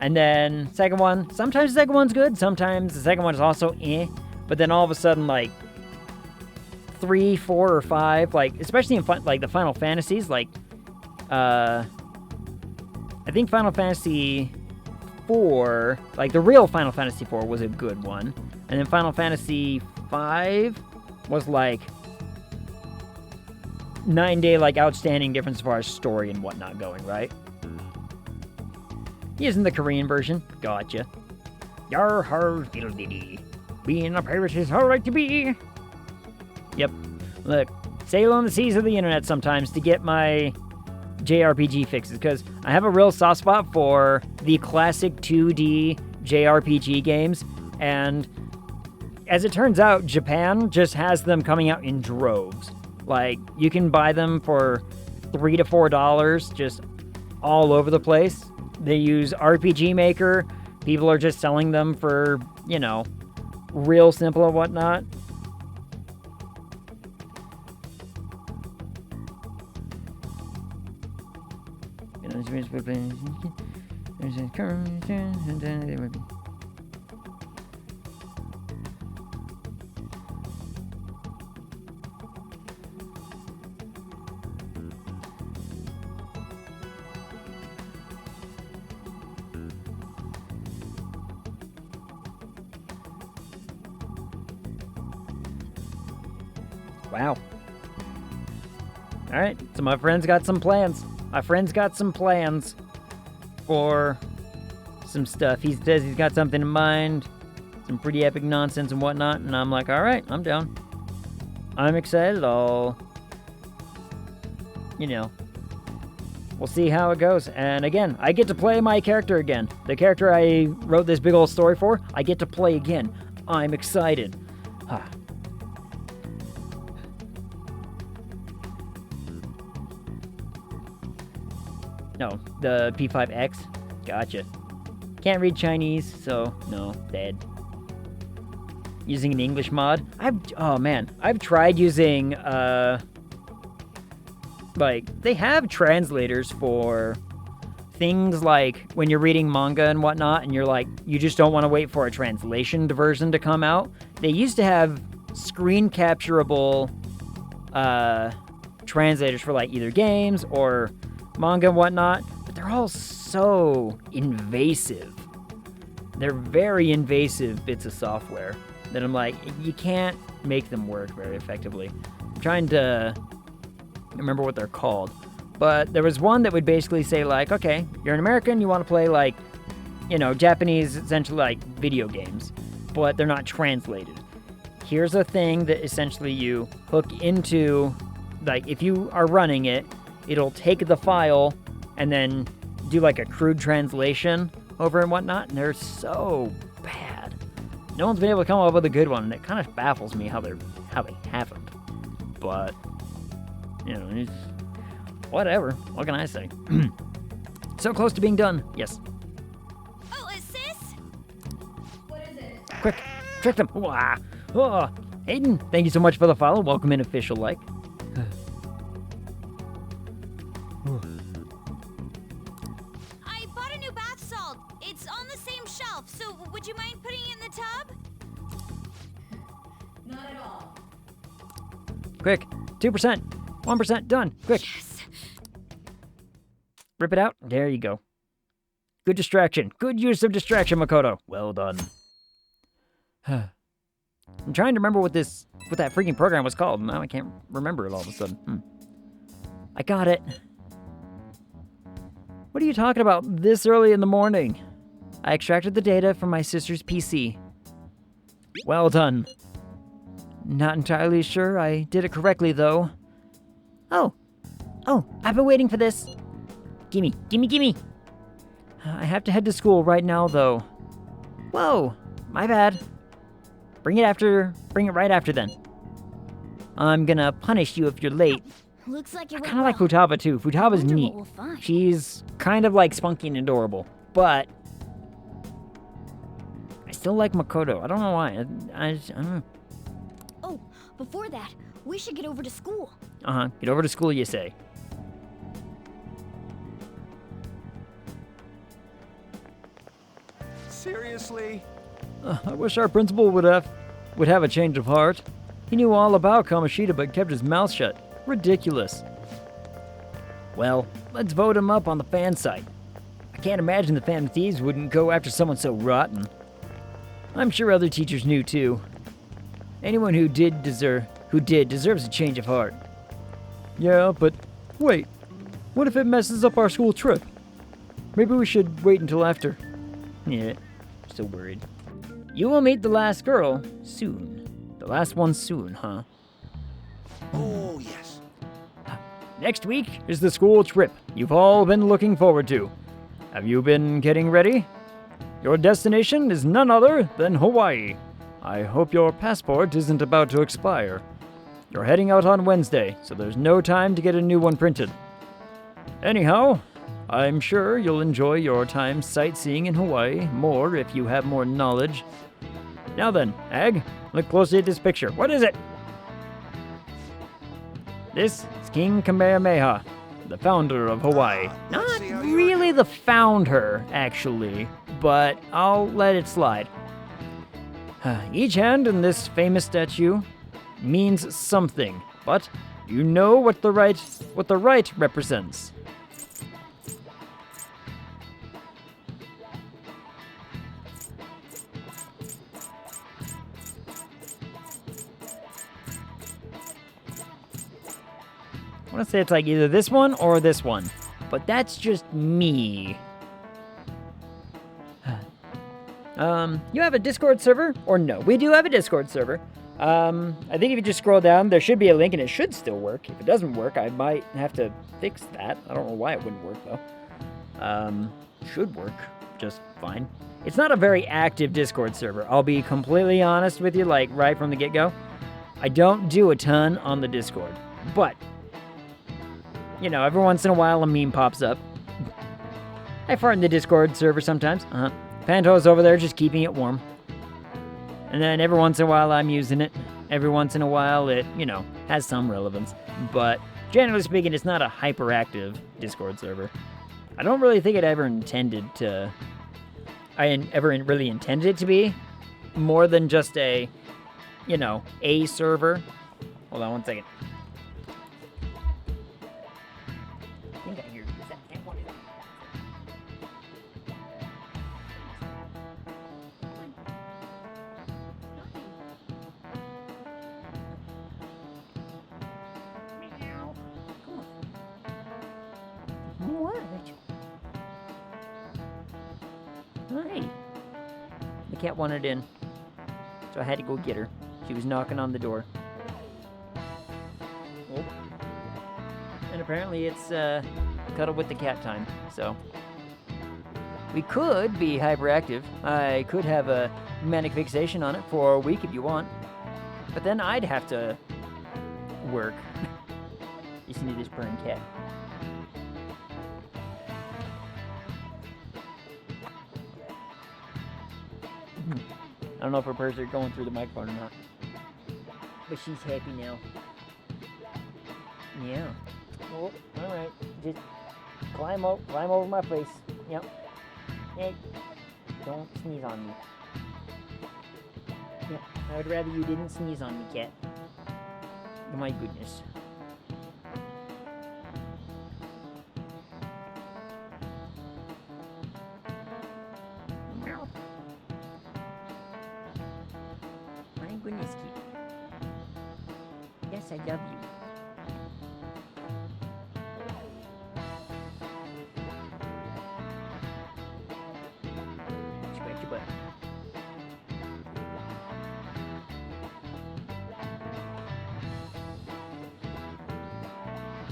And then second one, sometimes the second one's good, sometimes the second one is also eh. But then all of a sudden, like, 3, 4, or 5, like, especially in, like, the Final Fantasies, like, I think Final Fantasy 4, like, the real Final Fantasy 4 was a good one. And then Final Fantasy 5 was, like, 9-day, like, outstanding difference as far as story and whatnot going, right? Using the Korean version. Gotcha. Yar har fiddle diddy. Being a pirate is alright to be. Yep. Look, sail on the seas of the internet sometimes to get my JRPG fixes, because I have a real soft spot for the classic 2D JRPG games, and as it turns out, Japan just has them coming out in droves. Like, you can buy them for $3 to $4 just all over the place. They use RPG Maker. People are just selling them for, you know, real simple and whatnot. Wow. Alright, so my friend's got some plans. My friend's got some plans for some stuff. He says he's got something in mind, some pretty epic nonsense and whatnot, and I'm like, alright, I'm down. I'm excited. We'll see how it goes. And again, I get to play my character again. The character I wrote this big old story for, I get to play again. I'm excited. No, the P5X. Gotcha. Can't read Chinese, so no, dead. Using an English mod. I've tried using, they have translators for things like when you're reading manga and whatnot, and you're like, you just don't want to wait for a translation version to come out. They used to have screen capturable, translators for like either games or manga and whatnot, but they're all so invasive. They're very invasive bits of software that I'm like, you can't make them work very effectively. I'm trying to remember what they're called, but there was one that would basically say like, okay, you're an American, you want to play like, Japanese, essentially like video games, but they're not translated. Here's a thing that essentially you hook into, like if you are running it, it'll take the file and then do like a crude translation over and whatnot, and they're so bad. No one's been able to come up with a good one, and it kind of baffles me how they haven't. But, it's whatever. What can I say? So close to being done. Yes. Oh, sis? What is it? Quick, trick them. Wah. Oh, Hayden, thank you so much for the follow. Welcome in, official like. I bought a new bath salt. It's on the same shelf, so would you mind putting it in the tub? Not at all. Quick, 2%, 1%, done. Quick. Yes. Rip it out. There you go. Good distraction. Good use of distraction, Makoto. Well done. I'm trying to remember what that freaking program was called. Now I can't remember it all of a sudden. I got it. What are you talking about this early in the morning? I extracted the data from my sister's PC. Well done. Not entirely sure I did it correctly, though. Oh, I've been waiting for this. Gimme. I have to head to school right now, though. Whoa, my bad. Bring it right after then. I'm gonna punish you if you're late. Looks like I kind of like Futaba, too. Futaba's neat. She's kind of like spunky and adorable, but I still like Makoto. I don't know why. I don't know. Oh, before that, we should get over to school. Get over to school, you say. Seriously? I wish our principal would have a change of heart. He knew all about Kamoshida but kept his mouth shut. Ridiculous. Well, let's vote him up on the fan site. I can't imagine the Phantom Thieves wouldn't go after someone so rotten. I'm sure other teachers knew too. Anyone who did deserves a change of heart. Yeah, but wait. What if it messes up our school trip? Maybe we should wait until after. Yeah, so worried. You will meet the last girl soon. The last one soon, huh? Oh, yes. Next week is the school trip you've all been looking forward to. Have you been getting ready? Your destination is none other than Hawaii. I hope your passport isn't about to expire. You're heading out on Wednesday, so there's no time to get a new one printed. Anyhow, I'm sure you'll enjoy your time sightseeing in Hawaii more if you have more knowledge. Now then, Ag, look closely at this picture. What is it? This is King Kamehameha, the founder of Hawaii. Not really the founder, actually, but I'll let it slide. Each hand in this famous statue means something, but you know what the right represents. I want to say it's like either this one or this one, but that's just me. You have a Discord server? Or no, we do have a Discord server. I think if you just scroll down, there should be a link and it should still work. If it doesn't work, I might have to fix that. I don't know why it wouldn't work though. Should work just fine. It's not a very active Discord server. I'll be completely honest with you, like right from the get-go. I don't do a ton on the Discord, but you know, every once in a while a meme pops up. I fart in the Discord server sometimes. Panto's over there just keeping it warm. And then every once in a while I'm using it. Every once in a while it, you know, has some relevance. But generally speaking, it's not a hyperactive Discord server. I don't really think it ever intended to... really intended it to be more than just a, you know, a server. Hold on one second. I think I hear that. What is that? What? Hi. The cat wanted in, so I had to go get her. She was knocking on the door. Oh. And apparently it's cuddle with the cat time, so. We could be hyperactive. I could have a manic fixation on it for a week if you want. But then I'd have to work. Listen to this purring cat. I don't know if her purrs are going through the microphone or not. But she's happy now. Yeah. Well, alright. Just climb over my face. Yep. Hey. Don't sneeze on me. Yep. I would rather you didn't sneeze on me, cat. My goodness. Goodness, kitty. Yes, I love you. Scratch your butt.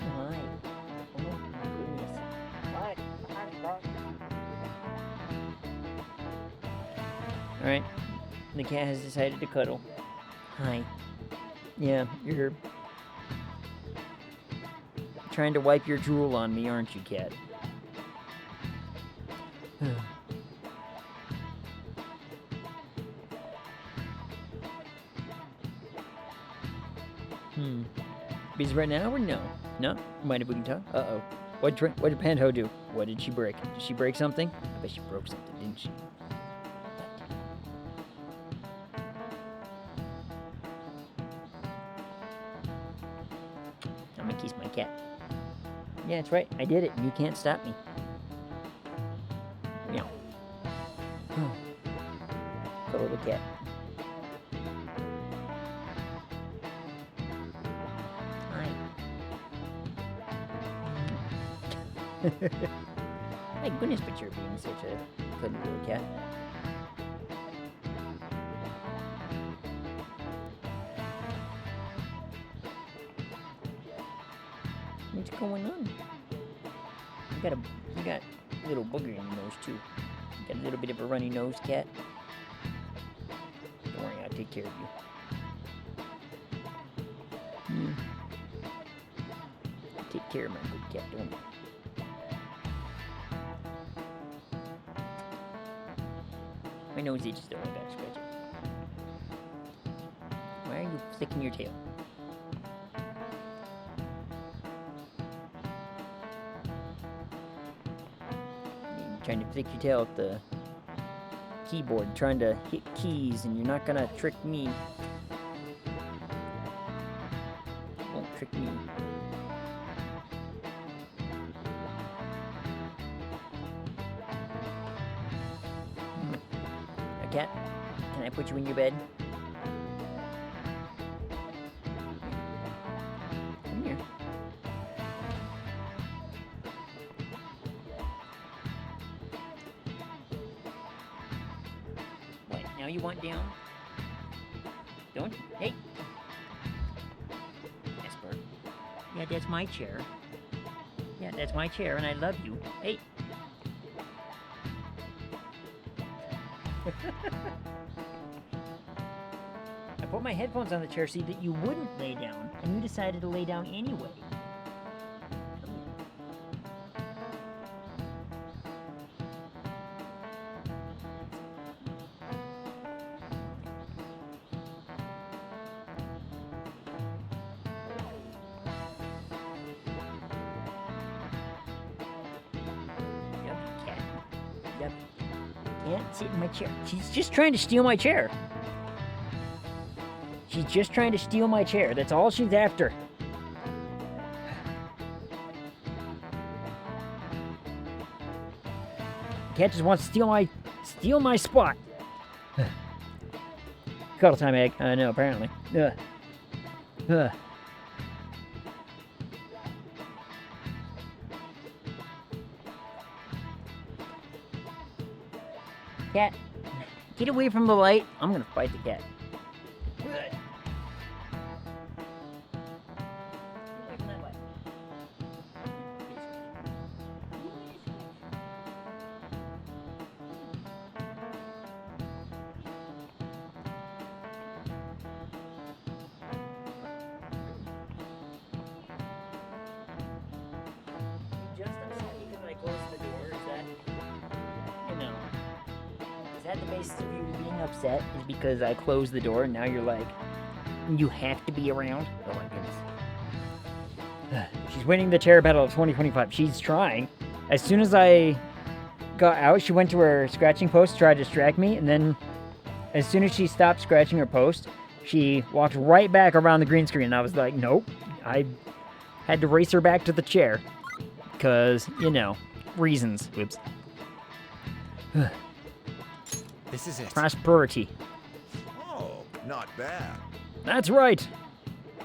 Hi. Oh my goodness. What? Alright. The cat has decided to cuddle. Hi. Yeah, you're trying to wipe your drool on me, aren't you, cat? Busy right now or no? No? Mind if we can talk? Uh-oh. What did Panto do? What did she break? Did she break something? I bet she broke something, didn't she? I'm gonna kiss my cat. Yeah, that's right. I did it. You can't stop me. Meow. Cuddle the cat. Hi. My goodness, but you're being such a good little cat. What's going on? You got a little booger in your nose too. You got a little bit of a runny nose, cat. Don't worry, I'll take care of you. Take care of my good cat, don't worry. My nose itches though, I gotta scratch it. Why are you flicking your tail? You're trying to flick your tail at the keyboard, trying to hit keys, and you're not gonna trick me. You won't trick me. Cat, can I put you in your bed? Come here. What, now you want down? Don't, hey! Esper. Yeah, that's my chair. Yeah, that's my chair, and I love you. Hey! I put my headphones on the chair so that you wouldn't lay down, and you decided to lay down anyway. Yep, cat. Yep. Can't sit in my chair. She's just trying to steal my chair. She's just trying to steal my chair. That's all she's after. Cat just wants to steal my spot. Cuddle time, egg. I know, apparently. Cat, get away from the light. I'm gonna fight the cat. The basis of you being upset is because I closed the door and now you're like, you have to be around? Oh my goodness. She's winning the chair battle of 2025. She's trying. As soon as I got out, she went to her scratching post to try to distract me, and then as soon as she stopped scratching her post, she walked right back around the green screen, and I was like, nope. I had to race her back to the chair. Because, you know, reasons. Oops. This is it. Prosperity. Oh, not bad. That's right.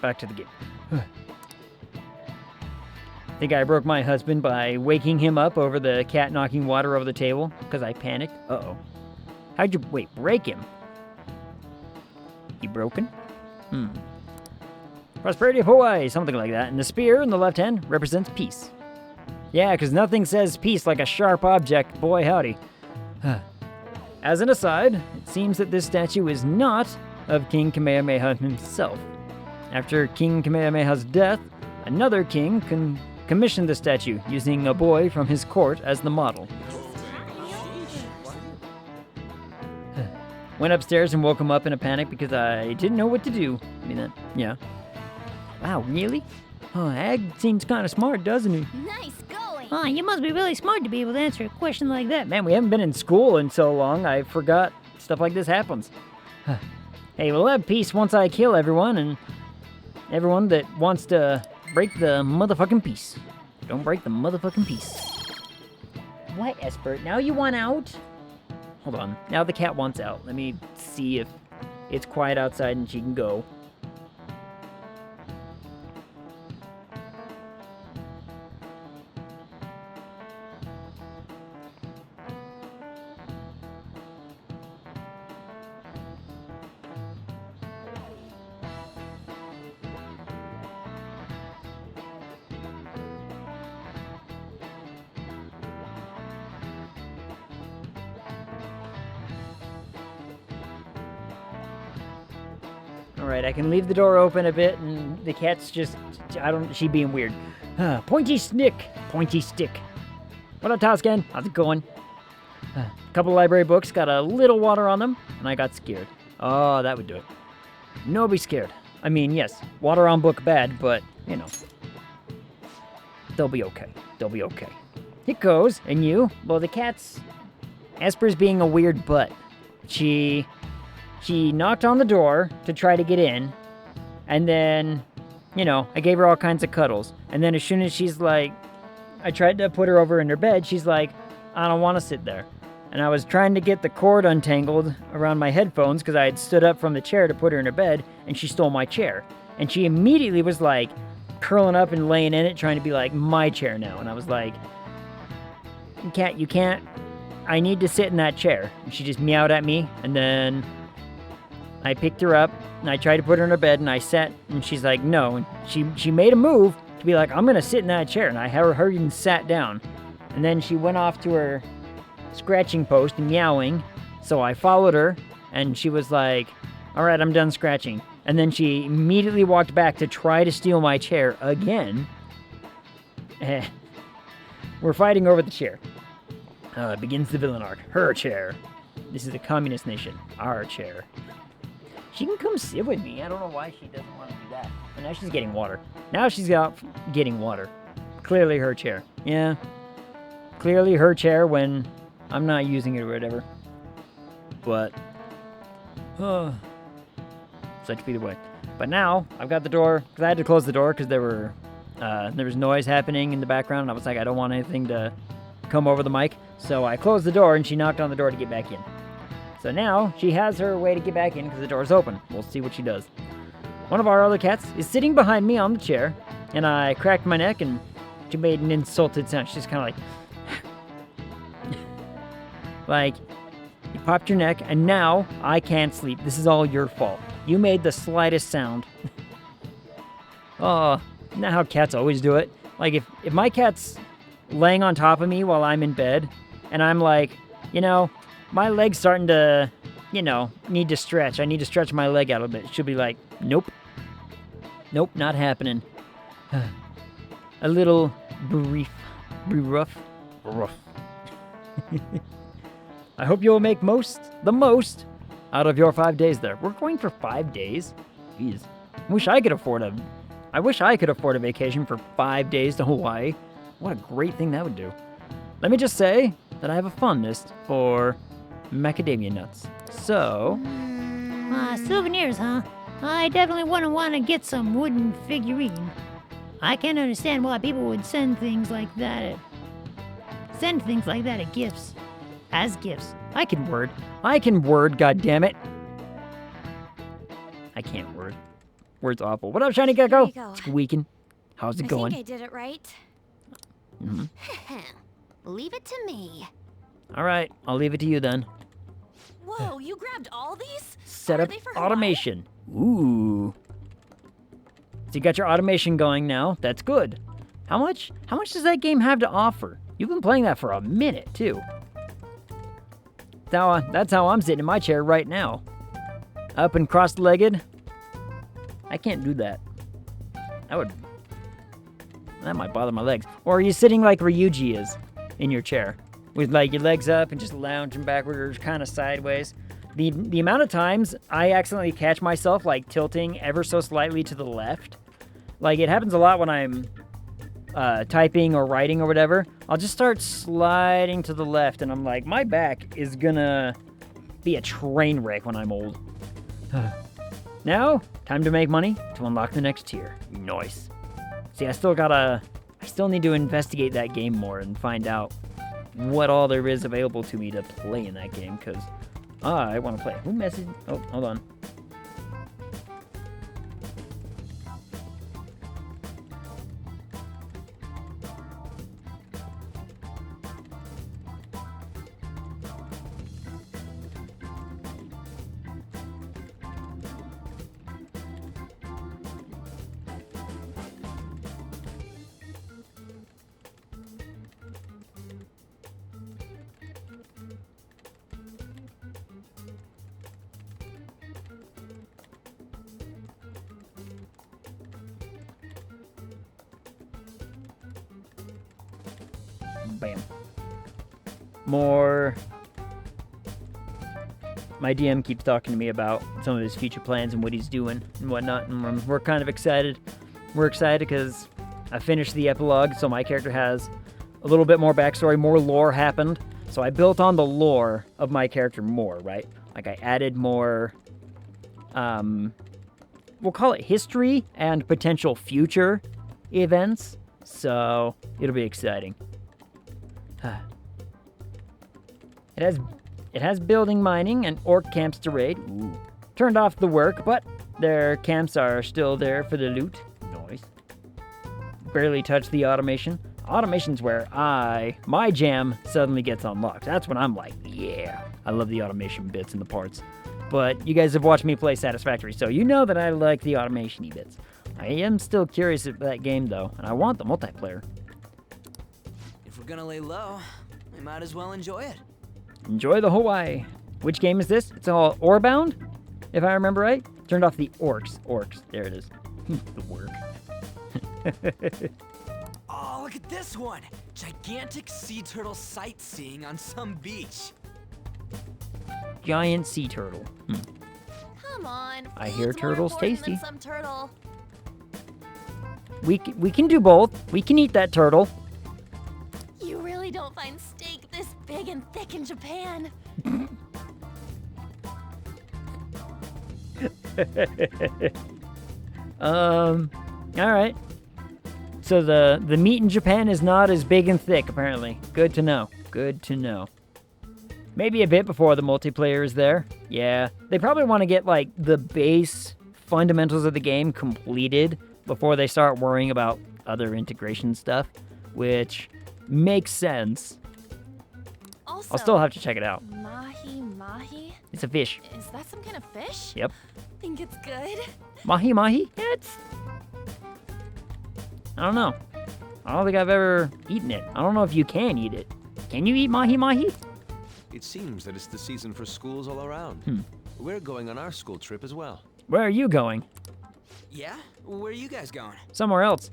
Back to the game. Think I broke my husband by waking him up over the cat knocking water over the table because I panicked. Uh-oh. How'd you, break him? You broken? Prosperity of Hawaii, something like that. And the spear in the left hand represents peace. Yeah, because nothing says peace like a sharp object. Boy, howdy. As an aside, it seems that this statue is not of King Kamehameha himself. After King Kamehameha's death, another king commissioned the statue, using a boy from his court as the model. Went upstairs and woke him up in a panic because I didn't know what to do. I mean, yeah. Wow, really? Oh, Ag seems kind of smart, doesn't he? Nice going! Oh, you must be really smart to be able to answer a question like that. Man, we haven't been in school in so long, I forgot stuff like this happens. Hey, we'll have peace once I kill everyone, and everyone that wants to break the motherfucking peace. Don't break the motherfucking peace. What, Esper? Now you want out? Hold on. Now the cat wants out. Let me see if it's quiet outside and she can go. All right, I can leave the door open a bit, and the cat's just, she being weird. Pointy stick. What up, Toscan? How's it going? A couple library books, got a little water on them, and I got scared. Oh, that would do it. No, be scared. I mean, yes, water on book bad, but, you know. They'll be okay. It goes, and you? Well, the cat's... Esper's being a weird butt. She knocked on the door to try to get in, and then, you know, I gave her all kinds of cuddles. And then as soon as she's like, I tried to put her over in her bed, she's like, I don't want to sit there. And I was trying to get the cord untangled around my headphones because I had stood up from the chair to put her in her bed, and she stole my chair. And she immediately was like curling up and laying in it, trying to be like, my chair now. And I was like, you can't, I need to sit in that chair. And she just meowed at me, and then I picked her up, and I tried to put her in her bed, and I sat, and she's like, no. And she made a move to be like, I'm going to sit in that chair. And I hurried and sat down. And then she went off to her scratching post and meowing. So I followed her, and she was like, all right, I'm done scratching. And then she immediately walked back to try to steal my chair again. We're fighting over the chair. Begins the villain arc. Her chair. This is a communist nation. Our chair. She can come sit with me. I don't know why she doesn't want to do that. And now she's getting water. Getting water. Clearly her chair. Yeah. Clearly her chair when I'm not using it or whatever. But, such be the way. But now, I've got the door, because I had to close the door because there was noise happening in the background, and I was like, I don't want anything to come over the mic. So I closed the door, and she knocked on the door to get back in. So now, she has her way to get back in because the door's open. We'll see what she does. One of our other cats is sitting behind me on the chair, and I cracked my neck, and she made an insulted sound. She's kind of like... like, you popped your neck, and now I can't sleep. This is all your fault. You made the slightest sound. Oh, isn't that how cats always do it? Like, if my cat's laying on top of me while I'm in bed, and I'm like, you know, my leg's starting to, you know, need to stretch. I need to stretch my leg out a bit. She'll be like, nope. Nope, not happening. A little rough. I hope you'll make the most out of your 5 days there. We're going for 5 days? Jeez. I wish I could afford a vacation for 5 days to Hawaii. What a great thing that would do. Let me just say that I have a fondness for macadamia nuts. So... souvenirs, huh? I definitely wouldn't want to get some wooden figurine. I can't understand why people would send things like that at gifts. As gifts. I can word, goddammit. I can't word. Word's awful. What up, Shiny Gecko? There you go. Squeaking. How's it going? I think I did it right. Mm-hmm. Leave it to me. All right, I'll leave it to you then. Whoa, you grabbed all these? Set Are up they for Hawaii? automation. Ooh. So you got your automation going now. That's good. How much does that game have to offer? You've been playing that for a minute, too. That's how I'm sitting in my chair right now. Up and cross-legged. I can't do that. That might bother my legs. Or are you sitting like Ryuji is in your chair? With like your legs up and just lounging backwards, kind of sideways. The amount of times I accidentally catch myself like tilting ever so slightly to the left. Like it happens a lot when I'm typing or writing or whatever. I'll just start sliding to the left and I'm like, my back is gonna be a train wreck when I'm old. Now, time to make money to unlock the next tier. Nice. See, I still need to investigate that game more and find out what all there is available to me to play in that game, because I want to play. Who messaged? Oh, hold on. Bam. More. My DM keeps talking to me about some of his future plans and what he's doing and whatnot, and we're kind of excited. We're excited because I finished the epilogue, so my character has a little bit more backstory, more lore happened. So I built on the lore of my character more, right? Like I added more, we'll call it history and potential future events. So it'll be exciting. It has building, mining, and orc camps to raid. Ooh. Turned off the work, but their camps are still there for the loot. Nice. Barely touched the automation. Automation's where my jam suddenly gets unlocked. That's when I'm like, yeah. I love the automation bits and the parts. But you guys have watched me play Satisfactory, so you know that I like the automation-y bits. I am still curious about that game, though, and I want the multiplayer. If we're gonna lay low, we might as well enjoy it. Enjoy the Hawaii. Which game is this? It's all Orebound, if I remember right. Turned off the orcs. Orcs. There it is. The work. Oh, look at this one! Gigantic sea turtle sightseeing on some beach. Giant sea turtle. Come on. I hear food's more turtle's important tasty. than some turtle. We can do both. We can eat that turtle. You really don't find steak this big and thick in Japan. All right. So the meat in Japan is not as big and thick, apparently. Good to know. Good to know. Maybe a bit before the multiplayer is there. Yeah. They probably want to get, like, the base fundamentals of the game completed before they start worrying about other integration stuff, which makes sense. Also, I'll still have to check it out. Mahi? It's a fish. Is that some kind of fish? Yep. Think it's good? Mahi? Yeah, it's... I don't know. I don't think I've ever eaten it. I don't know if you can eat it. Can you eat mahi? It seems that it's the season for schools all around. We're going on our school trip as well. Where are you going? Yeah? Where are you guys going? Somewhere else.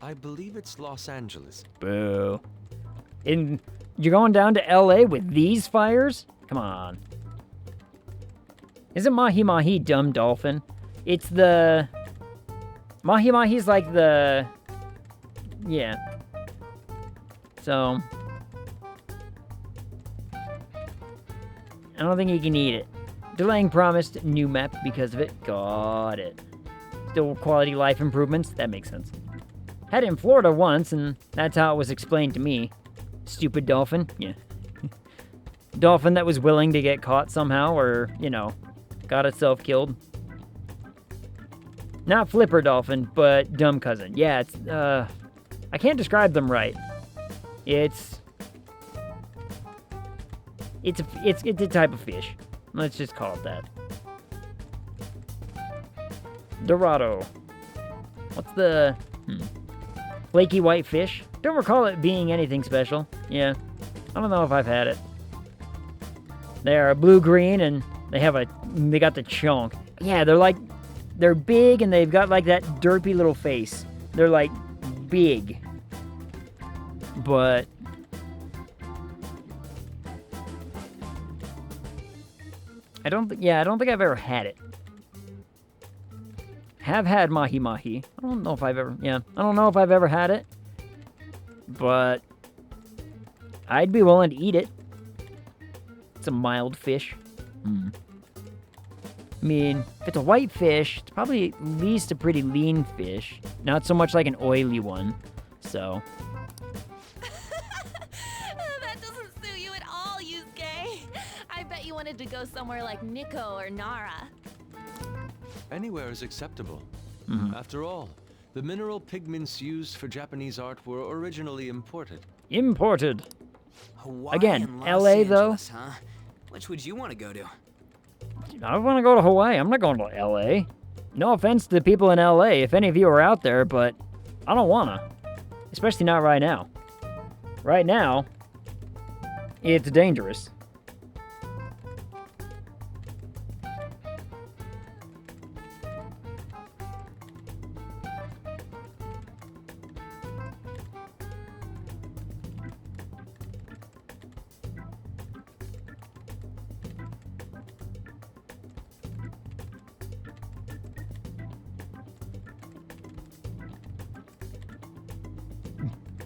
I believe it's Los Angeles. Boo. You're going down to LA with these fires? Come on. Isn't mahi dumb dolphin? It's the... Mahi's like the... Yeah. So... I don't think you can eat it. Delaying promised new map because of it. Got it. Still quality life improvements? That makes sense. Had it in Florida once, and that's how it was explained to me. Stupid dolphin. Yeah. Dolphin that was willing to get caught somehow, or, you know, got itself killed. Not Flipper Dolphin, but Dumb Cousin. Yeah, it's, I can't describe them right. It's a type of fish. Let's just call it that. Dorado. What's the... Flaky white fish? Don't recall it being anything special. Yeah. I don't know if I've had it. They are blue-green, and they got the chunk. Yeah, they're big, and they've got, like, that derpy little face. They're, like, big. But... I don't think I've ever had it. Have had mahi. I don't know if I've ever had it. But I'd be willing to eat it. It's a mild fish. I mean, if it's a white fish, it's probably at least a pretty lean fish. Not so much like an oily one. So. That doesn't suit you at all, Yusuke. I bet you wanted to go somewhere like Nikko or Nara. Anywhere is acceptable. After all, the mineral pigments used for Japanese art were originally imported. Imported. Hawaii Again, and Los LA though. Angeles, huh? Which would you want to go to? I want to go to Hawaii. I'm not going to LA. No offense to the people in LA, if any of you are out there, but I don't want to. Especially not right now. Right now, it's dangerous.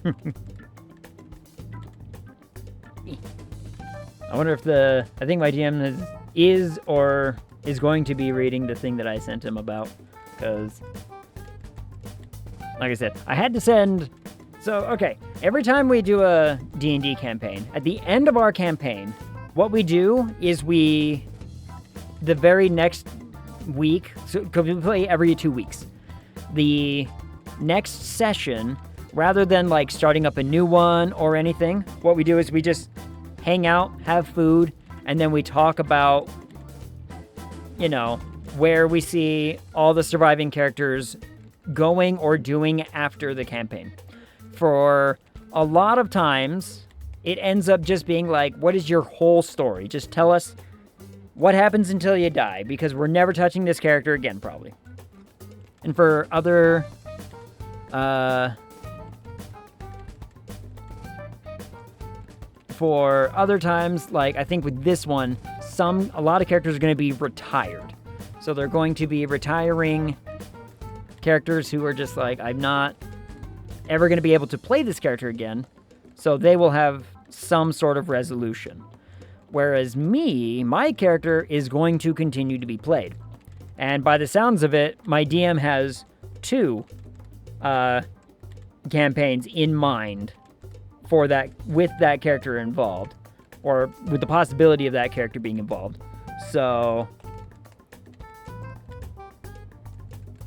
I wonder if I think my GM is going to be reading the thing that I sent him about, because, like I said, I had to send. So, okay, every time we do a D&D campaign, at the end of our campaign, what we do is the very next week, so we play every 2 weeks, the next session, rather than like starting up a new one or anything, what we do is we just hang out, have food, and then we talk about, where we see all the surviving characters going or doing after the campaign. For a lot of times, it ends up just being like, what is your whole story? Just tell us what happens until you die, because we're never touching this character again, probably. And for other, times, like I think with this one, a lot of characters are going to be retired. So they're going to be retiring characters who are just like, I'm not ever going to be able to play this character again. So they will have some sort of resolution. Whereas my character is going to continue to be played. And by the sounds of it, my DM has 2 campaigns in mind for that, with that character involved, or with the possibility of that character being involved. So,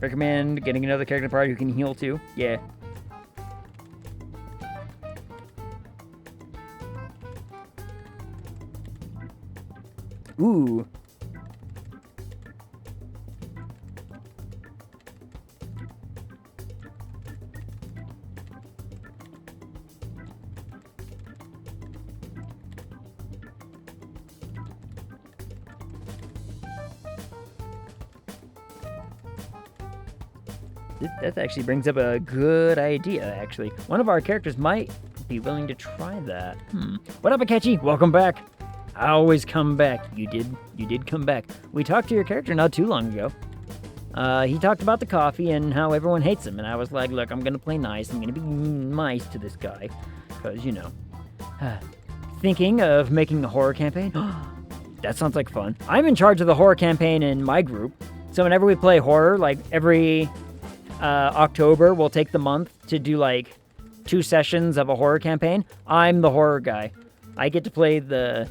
recommend getting another character in the party who can heal too. Yeah. Ooh. That actually brings up a good idea, actually. One of our characters might be willing to try that. What up, Akechi? Welcome back. I always come back. You did come back. We talked to your character not too long ago. He talked about the coffee and how everyone hates him, and I was like, look, I'm gonna play nice. I'm gonna be nice to this guy. Because, thinking of making a horror campaign? That sounds like fun. I'm in charge of the horror campaign in my group. So whenever we play horror, like every October, we'll take the month to do like 2 sessions of a horror campaign. I'm the horror guy. I get to play the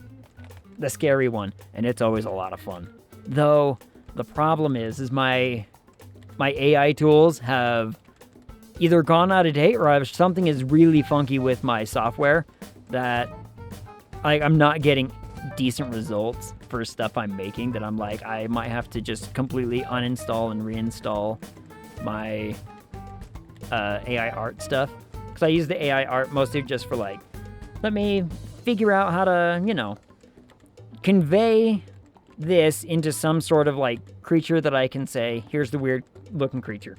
scary one, and it's always a lot of fun. Though the problem is my AI tools have either gone out of date or something is really funky with my software that I'm not getting decent results for stuff I'm making, that I'm like, I might have to just completely uninstall and reinstall my AI art stuff, because I use the AI art mostly just for like, let me figure out how to, convey this into some sort of like creature that I can say, here's the weird looking creature.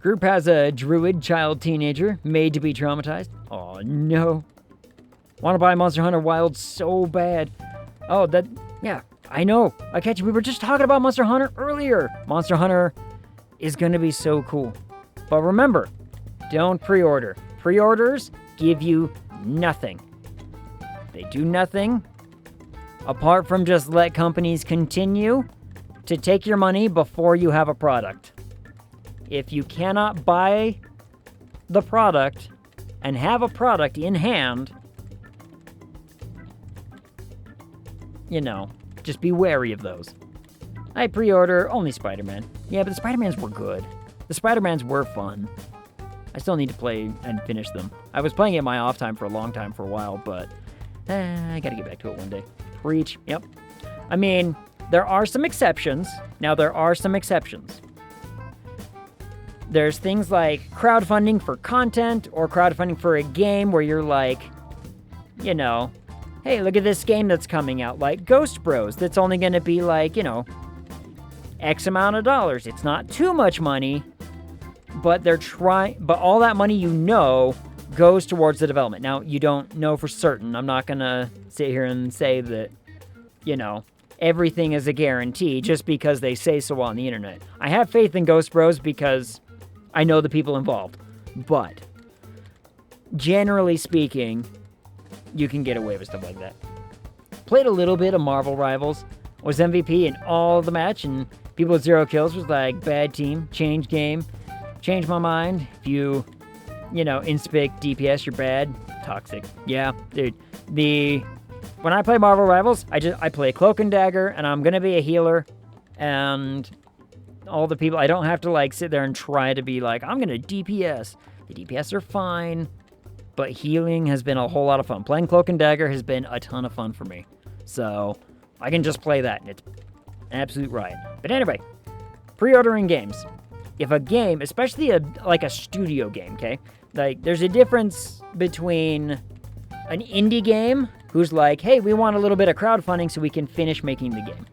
Group has a druid child teenager made to be traumatized. Oh no. Want to buy Monster Hunter Wilds so bad. Oh, yeah, I know. I catch you. We were just talking about Monster Hunter earlier. Monster Hunter is going to be so cool. But remember, don't pre-order. Pre-orders give you nothing. They do nothing apart from just let companies continue to take your money before you have a product. If you cannot buy the product and have a product in hand, just be wary of those. I pre-order only Spider-Man. Yeah, but the Spider-Mans were good. The Spider-Mans were fun. I still need to play and finish them. I was playing it in my off time for a long time for a while, but I gotta get back to it one day. Preach. Yep. I mean, there are some exceptions. Now, there are some exceptions. There's things like crowdfunding for content or crowdfunding for a game where you're like, hey, look at this game that's coming out, like Ghost Bros, that's only going to be like, X amount of dollars. It's not too much money, but but all that money goes towards the development. Now, you don't know for certain. I'm not going to sit here and say that, everything is a guarantee just because they say so on the internet. I have faith in Ghost Bros because I know the people involved. But generally speaking, you can get away with stuff like that. Played a little bit of Marvel Rivals. Was MVP in all the match, and people with 0 kills was like, bad team, change game, change my mind. If you inspect DPS, you're bad. Toxic. Yeah, dude. When I play Marvel Rivals, I play Cloak and Dagger, and I'm gonna be a healer, and all the people, I don't have to like sit there and try to be like, I'm gonna DPS. The DPS are fine, but healing has been a whole lot of fun. Playing Cloak and Dagger has been a ton of fun for me. So I can just play that, and it's an absolute riot. But anyway, pre-ordering games. If a game, especially a studio game, okay? Like, there's a difference between an indie game who's like, hey, we want a little bit of crowdfunding so we can finish making the game.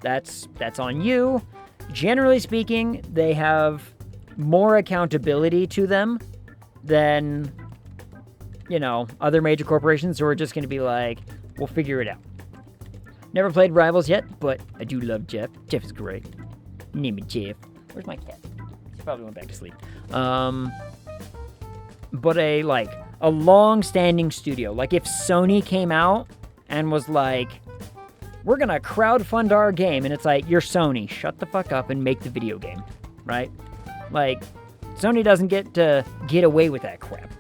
That's on you. Generally speaking, they have more accountability to them than, other major corporations who are just going to be like, we'll figure it out. Never played Rivals yet, but I do love Jeff. Jeff is great. Name it Jeff. Where's my cat? He probably went back to sleep. But a long-standing studio. Like, if Sony came out and was like, we're gonna crowdfund our game, and it's like, you're Sony, shut the fuck up and make the video game, right? Like, Sony doesn't get to get away with that crap.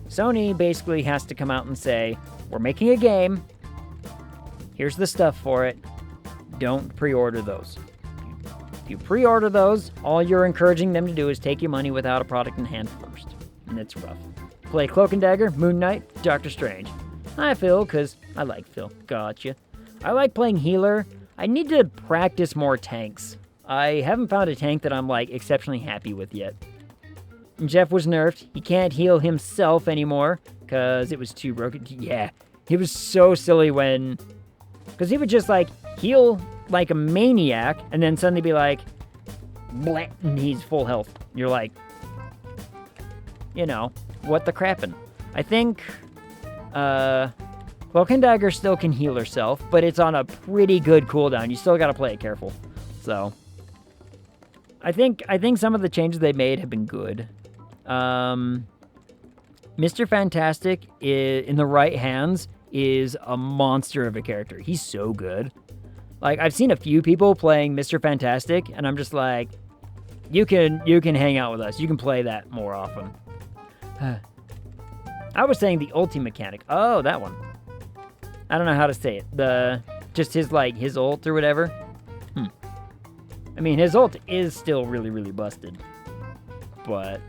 Sony basically has to come out and say, we're making a game, here's the stuff for it, don't pre-order those. If you pre-order those, all you're encouraging them to do is take your money without a product in hand first. And it's rough. Play Cloak and Dagger, Moon Knight, Doctor Strange. Hi, Phil, because I like Phil. Gotcha. I like playing healer. I need to practice more tanks. I haven't found a tank that I'm, exceptionally happy with yet. And Jeff was nerfed. He can't heal himself anymore, because it was too broken. Yeah, he was so silly when... Because he would just, heal like a maniac, and then suddenly be like, bleh, and he's full health. You're like, what the crappin'? I think, Cloak and Dagger still can heal herself, but it's on a pretty good cooldown. You still gotta play it careful. So, I think some of the changes they made have been good. Mr. Fantastic, in the right hands, is a monster of a character. He's so good. I've seen a few people playing Mr. Fantastic, and I'm just like, you can hang out with us. You can play that more often. I was saying the ulti mechanic. Oh, that one. I don't know how to say it. Just his ult or whatever. I mean, his ult is still really, really busted. But,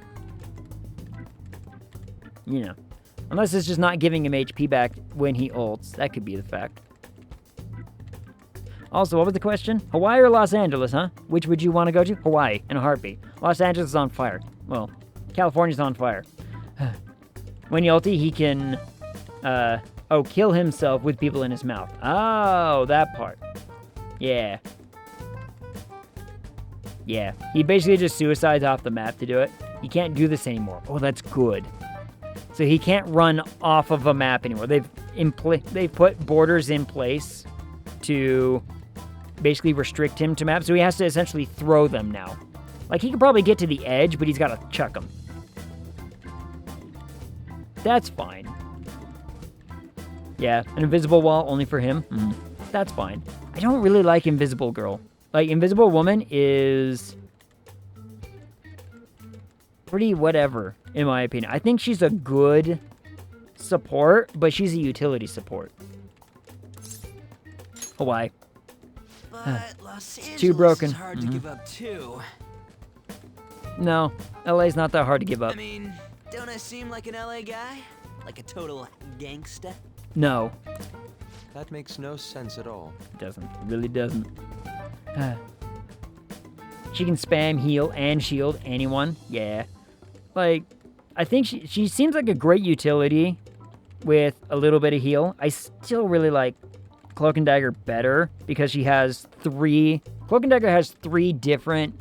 unless it's just not giving him HP back when he ults. That could be the fact. Also, what was the question? Hawaii or Los Angeles, huh? Which would you want to go to? Hawaii, in a heartbeat. Los Angeles is on fire. Well, California's on fire. When you ulti, he can, kill himself with people in his mouth. Oh, that part. Yeah. Yeah. He basically just suicides off the map to do it. He can't do this anymore. Oh, that's good. So he can't run off of a map anymore. They've put borders in place to basically restrict him to maps, so he has to essentially throw them now. He can probably get to the edge, but he's got to chuck them. That's fine. Yeah, an invisible wall only for him. That's fine. I don't really like Invisible Girl. Invisible Woman is pretty whatever, in my opinion. I think she's a good support, but she's a utility support. Hawaii. But Los Angeles too broken. is hard to give up too. No, LA's not that hard to give up. I mean, don't I seem like an LA guy? Like a total gangsta? No. That makes no sense at all. It doesn't. It really doesn't. She can spam, heal, and shield anyone. Yeah. I think she seems like a great utility with a little bit of heal. I still really like Cloak and Dagger better because she has Cloak and Dagger has 3 different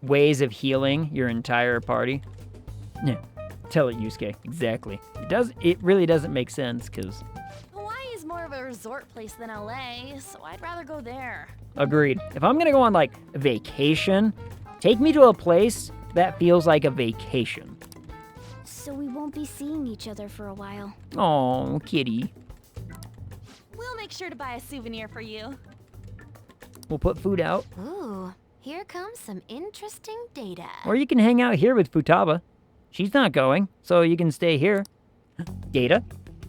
ways of healing your entire party. Yeah. Tell it, Yusuke. Exactly. It really doesn't make sense because Hawaii is more of a resort place than LA, so I'd rather go there. Agreed. If I'm gonna go on a vacation, take me to a place that feels like a vacation. so we won't be seeing each other for a while. Oh, kitty. We'll make sure to buy a souvenir for you. We'll put food out. Ooh, here comes some interesting data. Or you can hang out here with Futaba. She's not going, so you can stay here. Data.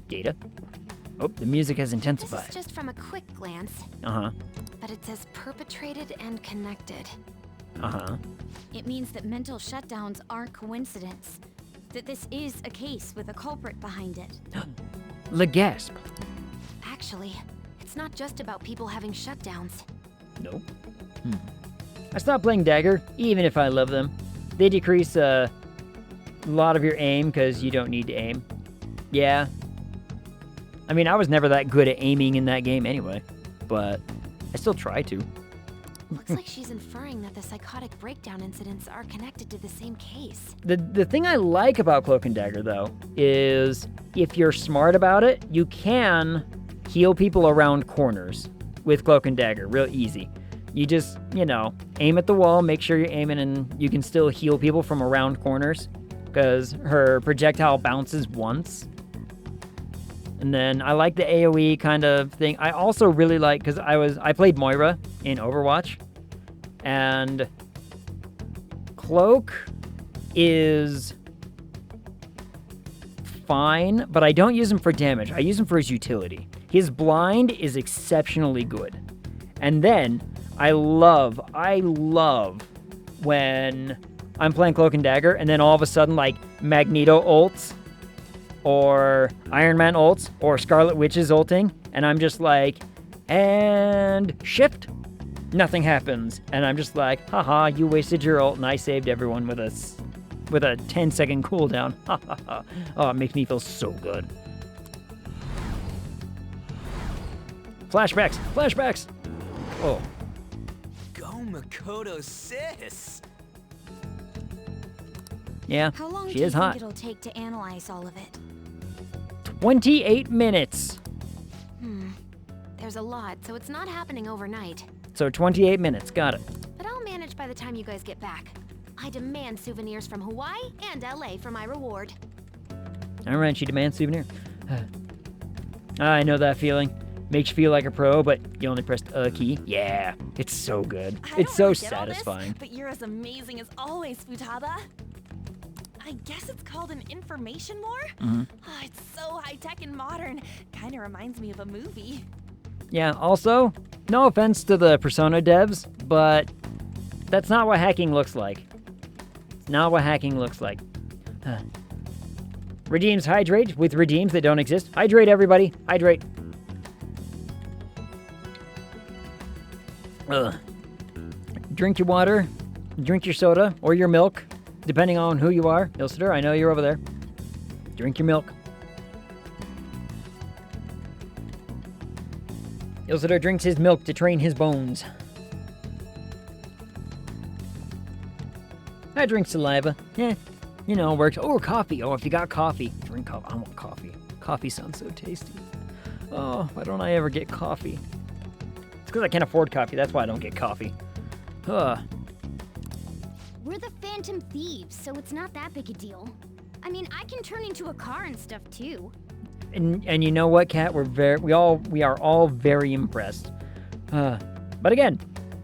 Data. Oh, the music has intensified. This is just from a quick glance. Uh-huh. But it says perpetrated and connected. Uh-huh. It means that mental shutdowns aren't coincidence. That this is a case with a culprit behind it. Le gasp. Actually, it's not just about people having shutdowns. Nope. I stopped playing Dagger, even if I love them. They decrease a lot of your aim because you don't need to aim. Yeah. I mean, I was never that good at aiming in that game anyway, but I still try to. Looks like she's inferring that the psychotic breakdown incidents are connected to the same case. The thing I like about Cloak and Dagger, though, is if you're smart about it, you can heal people around corners with Cloak and Dagger, real easy. You just, aim at the wall, make sure you're aiming, and you can still heal people from around corners, because her projectile bounces once. And then I like the AoE kind of thing. I also really like, because I played Moira in Overwatch, and Cloak is fine, but I don't use him for damage. I use him for his utility. His blind is exceptionally good. And then I love when I'm playing Cloak and Dagger, and then all of a sudden, like, Magneto ults, or Iron Man ults, or Scarlet Witch is ulting, and I'm just like, and shift, nothing happens, and I'm just like, haha, you wasted your ult, and I saved everyone with a 10-second cooldown. Ha ha ha. Oh, it makes me feel so good. Flashbacks. Oh. Go Makoto, sis. Yeah, How long she do you is think hot. it'll take to analyze all of it? 28 minutes. There's a lot, so it's not happening overnight. So 28 minutes, got it. But I'll manage by the time you guys get back. I demand souvenirs from Hawaii and LA for my reward. All right, she demands souvenir. I know that feeling. Makes you feel like a pro, but you only pressed a key. Yeah, it's so good. It's so satisfying. But you're as amazing as always, Futaba. I guess it's called an information war? Mm-hmm. Oh, it's so high-tech and modern. Kind of reminds me of a movie. Yeah, also, no offense to the Persona devs, but that's not what hacking looks like. It's not what hacking looks like. Redeems hydrate with redeems that don't exist. Hydrate, everybody. Hydrate. Drink your water, drink your soda, or your milk, depending on who you are. Ilsitor, I know you're over there. Drink your milk. Ilsitor drinks his milk to train his bones. I drink saliva. Works. Oh, coffee. Oh, if you got coffee, drink coffee. I want coffee. Coffee sounds so tasty. Oh, why don't I ever get coffee? It's because I can't afford coffee. That's why I don't get coffee. We're the Phantom Thieves, so it's not that big a deal. I mean, I can turn into a car and stuff too. And you know what, Kat? We are all very impressed. But again,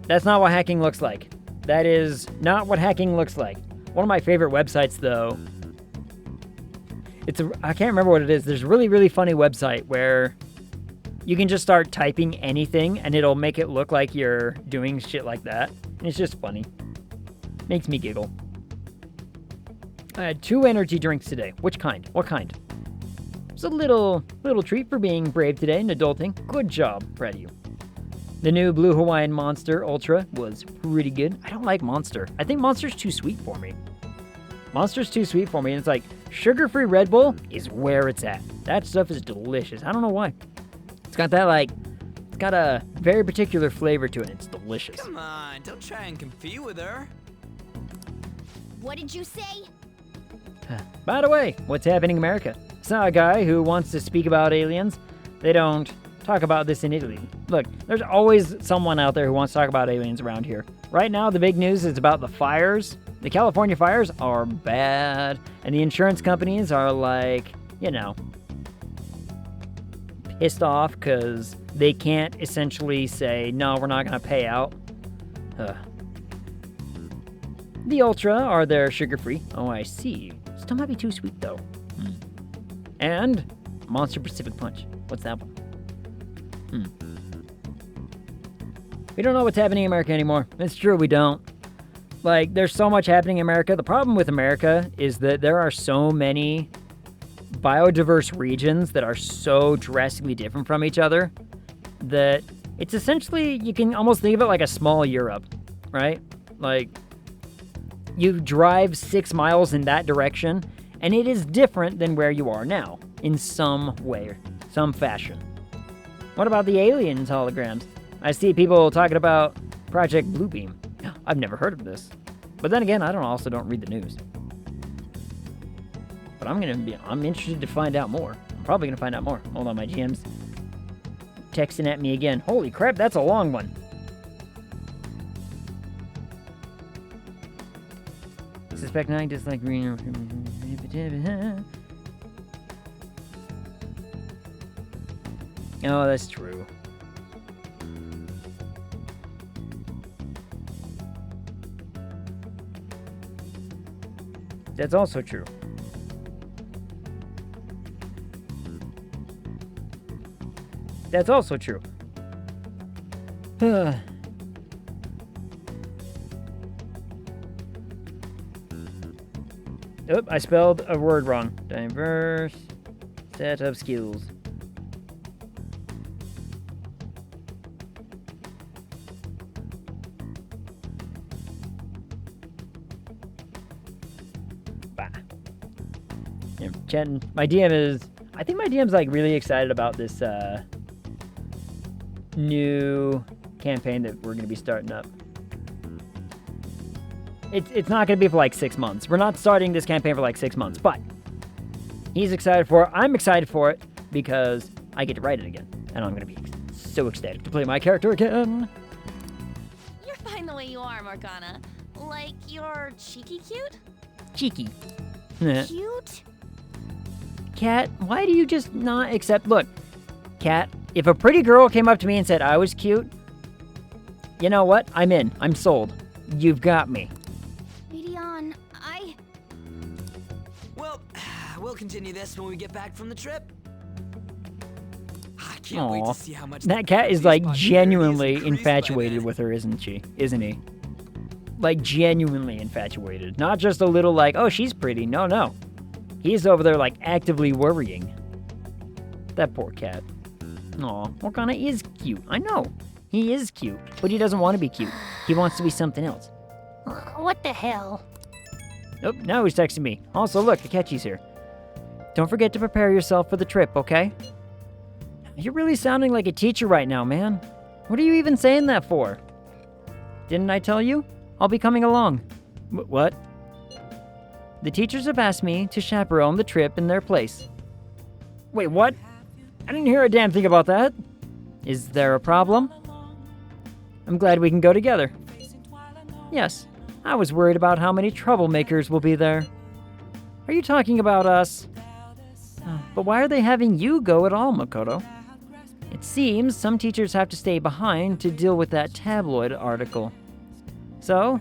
that's not what hacking looks like. That is not what hacking looks like. One of my favorite websites, though. I can't remember what it is. There's a really, really funny website where you can just start typing anything and it'll make it look like you're doing shit like that. And it's just funny. Makes me giggle. I had 2 energy drinks today. Which kind? What kind? It's a little treat for being brave today and adulting. Good job. Proud of you. The new Blue Hawaiian Monster Ultra was pretty good. I don't like Monster. I think Monster's too sweet for me. Monster's too sweet for me. And it's like, sugar-free Red Bull is where it's at. That stuff is delicious. I don't know why. It's got a very particular flavor to it. It's delicious. Come on, don't try and compete with her. What did you say? By the way, what's happening in America? Saw a guy who wants to speak about aliens. They don't talk about this in Italy. Look, there's always someone out there who wants to talk about aliens around here. Right now, the big news is about the fires. The California fires are bad, and the insurance companies are like, you know, pissed off because they can't essentially say, no, we're not going to pay out. The Ultra are their sugar-free. Oh, I see. Still might be too sweet, though. And Monster Pacific Punch. What's that one? We don't know what's happening in America anymore. It's true, we don't. Like, there's so much happening in America. The problem with America is that there are so many biodiverse regions that are so drastically different from each other that it's essentially, you can almost think of it like a small Europe, right? Like, you drive 6 miles in that direction, and it is different than where you are now, in some way, some fashion. What about the aliens holograms? I see people talking about Project Bluebeam. I've never heard of this. But then again, I also don't read the news. But I'm interested to find out more. I'm probably gonna find out more. Hold on, my GM's texting at me again. Holy crap, that's a long one. Suspect 9, dislike green. Oh, that's true. That's also true. That's also true. Oh, I spelled a word wrong. Diverse set of skills. Yeah, Chen, my DM is... I think my DM's like really excited about this new campaign that we're going to be starting up. It's not going to be for like 6 months. We're not starting this campaign for like 6 months, but he's excited for it. I'm excited for it because I get to write it again, and I'm going to be so ecstatic to play my character again. You're fine the way you are, Morgana. Like, you're cheeky cute? Cheeky. Cute? Cat, why do you just not accept... Look, Cat, if a pretty girl came up to me and said I was cute, you know what? I'm in. I'm sold. You've got me. Well, we'll continue this when we get back from the trip. I can't wait to see how much... That cat is like genuinely infatuated with her, isn't she? Isn't he? Like genuinely infatuated. Not just a little like, oh, she's pretty. No, no. He's over there like actively worrying. That poor cat. Aw, Morgana is cute. I know. He is cute, but he doesn't want to be cute. He wants to be something else. What the hell? Oh, now he's texting me. Also, look, Akechi's here. Don't forget to prepare yourself for the trip, okay? You're really sounding like a teacher right now, man. What are you even saying that for? Didn't I tell you? I'll be coming along. What? The teachers have asked me to chaperone the trip in their place. Wait, what? I didn't hear a damn thing about that. Is there a problem? I'm glad we can go together. Yes, I was worried about how many troublemakers will be there. Are you talking about us? But why are they having you go at all, Makoto? It seems some teachers have to stay behind to deal with that tabloid article. So,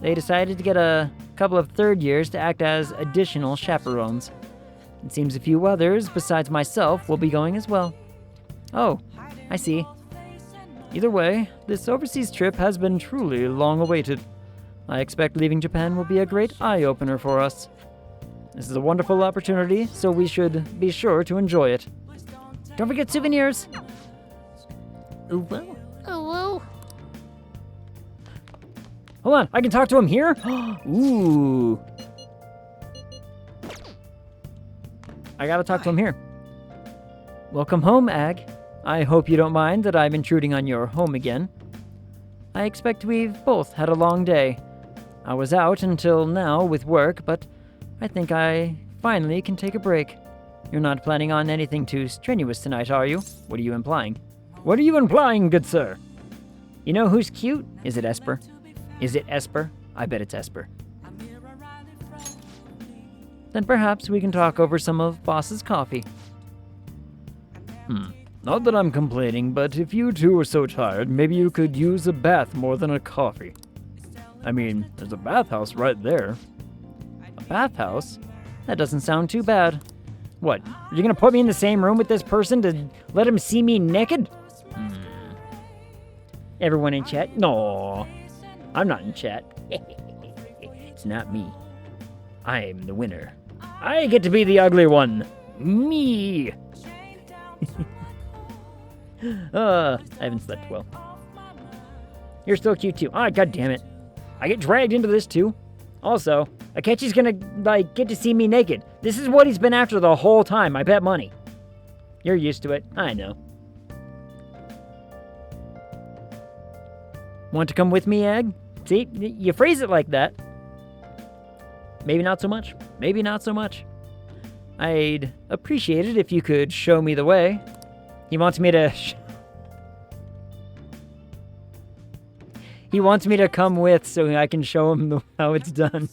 they decided to get a couple of third years to act as additional chaperones. It seems a few others, besides myself, will be going as well. Oh, I see. Either way, this overseas trip has been truly long awaited. I expect leaving Japan will be a great eye-opener for us. This is a wonderful opportunity, so we should be sure to enjoy it. Don't forget souvenirs! Ooh, well. Oh, well. Hold on, I can talk to him here? Ooh. I gotta talk to him here. Welcome home, Ag. I hope you don't mind that I'm intruding on your home again. I expect we've both had a long day. I was out until now with work, but I think I finally can take a break. You're not planning on anything too strenuous tonight, are you? What are you implying? What are you implying, good sir? You know who's cute? Is it Esper? Is it Esper? I bet it's Esper. Then perhaps we can talk over some of Boss's coffee. Not that I'm complaining, but if you two are so tired, maybe you could use a bath more than a coffee. I mean, there's a bathhouse right there. A bathhouse? That doesn't sound too bad. What, you're gonna put me in the same room with this person to let him see me naked? Everyone in chat? No, I'm not in chat. It's not me. I'm the winner. I get to be the ugly one. Me. I haven't slept well. You're still cute too. Ah, god damn it. I get dragged into this too. Also, Akechi's gonna, get to see me naked. This is what he's been after the whole time, I bet money. You're used to it, I know. Want to come with me, Egg? See, you phrase it like that. Maybe not so much. Maybe not so much. I'd appreciate it if you could show me the way. He wants me to... He wants me to come with so I can show him how it's done.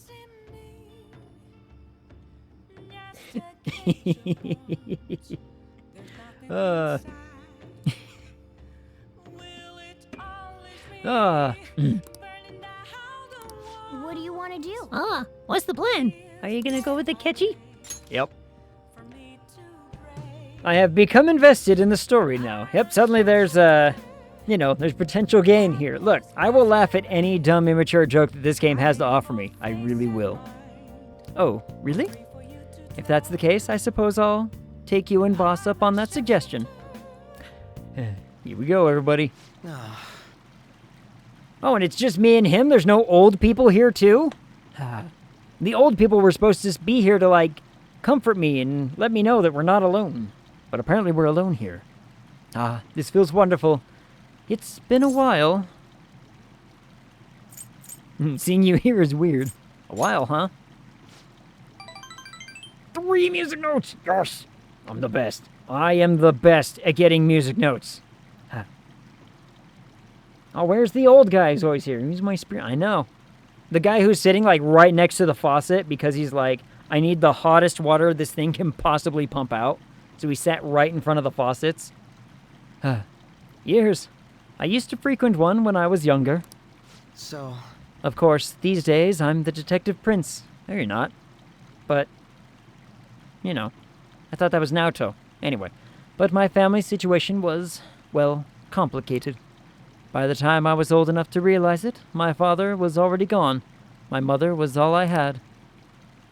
What do you want to do? What's the plan? Are you gonna go with Akechi? Yep. I have become invested in the story now. Yep, suddenly there's, there's potential gain here. Look, I will laugh at any dumb, immature joke that this game has to offer me. I really will. Oh, really? If that's the case, I suppose I'll take you and Boss up on that suggestion. Here we go, everybody. Oh, and it's just me and him? There's no old people here, too? The old people were supposed to be here to, comfort me and let me know that we're not alone. But apparently we're alone here. This feels wonderful. It's been a while. Seeing you here is weird. A while, huh? 3 music notes! Yes! I'm the best. I am the best at getting music notes. Oh, where's the old guy who's always here? He's my spirit. I know. The guy who's sitting, right next to the faucet because he's like, I need the hottest water this thing can possibly pump out. So he sat right in front of the faucets. Years. I used to frequent one when I was younger. So... Of course, these days, I'm the detective prince. No, you're not. But, I thought that was Naoto. Anyway, but my family situation was, well, complicated. By the time I was old enough to realize it, my father was already gone. My mother was all I had.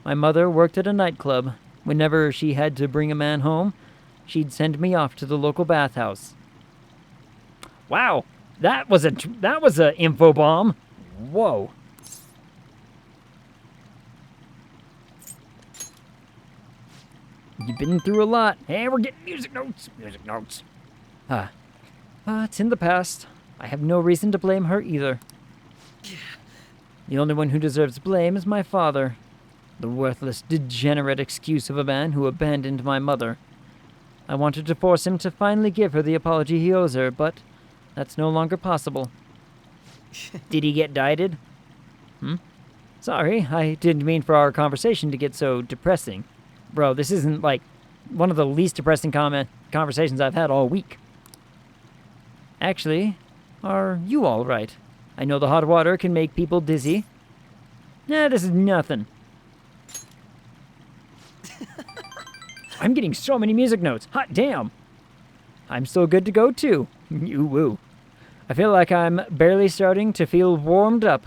My mother worked at a nightclub. Whenever she had to bring a man home, she'd send me off to the local bathhouse. Wow, that was a info bomb. Whoa. You've been through a lot. Hey, we're getting music notes. Music notes. It's in the past. I have no reason to blame her either. The only one who deserves blame is my father. The worthless, degenerate excuse of a man who abandoned my mother. I wanted to force him to finally give her the apology he owes her, but that's no longer possible. Did he get dieted? Sorry, I didn't mean for our conversation to get so depressing. Bro, this isn't, one of the least depressing conversations I've had all week. Actually, are you all right? I know the hot water can make people dizzy. Nah, this is nothing. I'm getting so many music notes. Hot damn. I'm still good to go, too. You woo. I feel like I'm barely starting to feel warmed up.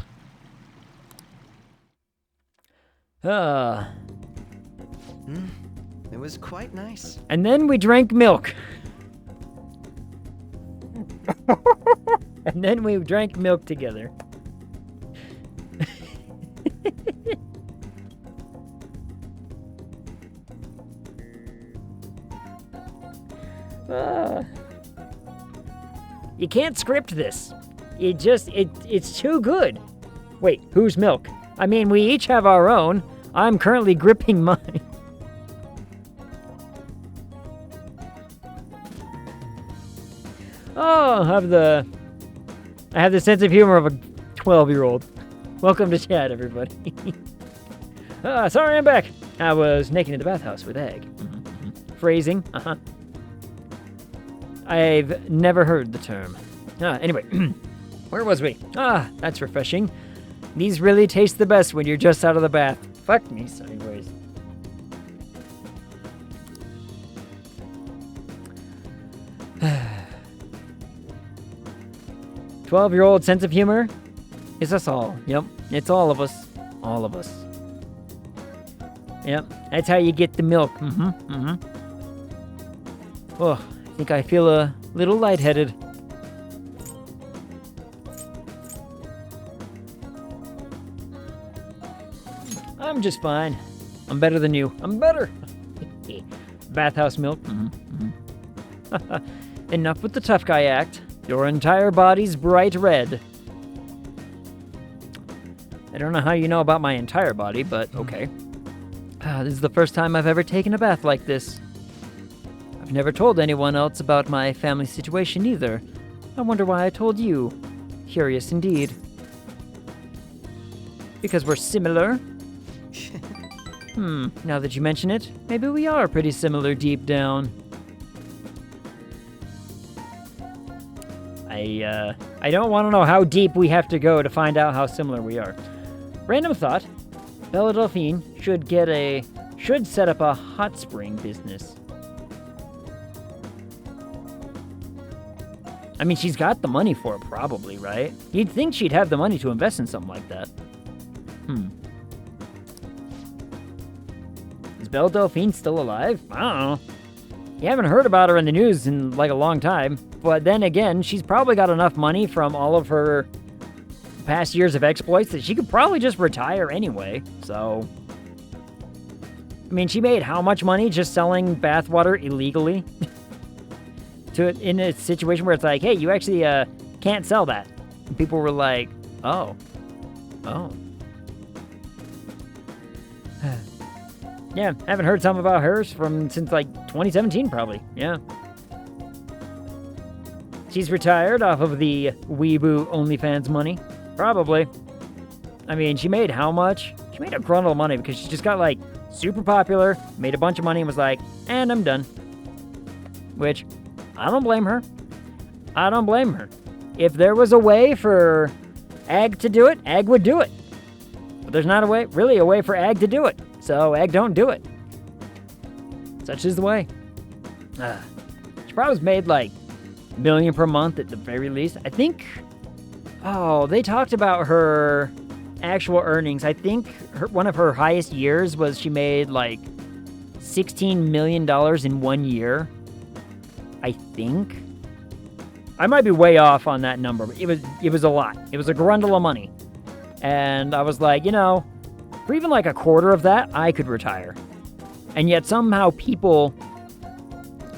It was quite nice. And then we drank milk. And then we drank milk together. You can't script this. It's too good. Wait, whose milk? I mean, we each have our own. I'm currently gripping mine. Oh, I have the sense of humor of a 12-year-old. Welcome to chat, everybody. Sorry, I'm back. I was naked in the bathhouse with Egg. Phrasing, I've never heard the term. Anyway, where was we? That's refreshing. These really taste the best when you're just out of the bath. Fuck me sideways. "12-year-old sense of humor is us all. Yep, it's all of us. All of us. Yep, that's how you get the milk. Oh, I think I feel a little lightheaded. I'm just fine. I'm better than you. I'm better. Bathhouse milk. Enough with the tough guy act. Your entire body's bright red. I don't know how you know about my entire body, but okay. This is the first time I've ever taken a bath like this. I've never told anyone else about my family situation either. I wonder why I told you. Curious indeed. Because we're similar? Now that you mention it, maybe we are pretty similar deep down. I don't want to know how deep we have to go to find out how similar we are. Random thought. Bella Delphine should set up a hot spring business. I mean, she's got the money for it, probably, right? You'd think she'd have the money to invest in something like that. Is Belle Delphine still alive? I don't know. You haven't heard about her in the news in, like, a long time. But then again, she's probably got enough money from all of her past years of exploits that she could probably just retire anyway, so... I mean, she made how much money just selling bathwater illegally? In a situation where it's like, hey, you actually can't sell that. And people were like, oh. Yeah, haven't heard something about hers since like 2017 probably, yeah. She's retired off of the Weeboo OnlyFans money. Probably. I mean, she made how much? She made a grundle of money because she just got, like, super popular, made a bunch of money, and was like, and I'm done. Which, I don't blame her. I don't blame her. If there was a way for Ag to do it, Ag would do it. But there's not really a way for Ag to do it. So, Ag don't do it. Such is the way. She probably made, like, $1 million per month at the very least. I think... Oh, they talked about her actual earnings. I think one of her highest years was she made like $16 million in 1 year. I think. I might be way off on that number, but it was a lot. It was a grundle of money. And I was like, you know, for even like a quarter of that, I could retire. And yet somehow people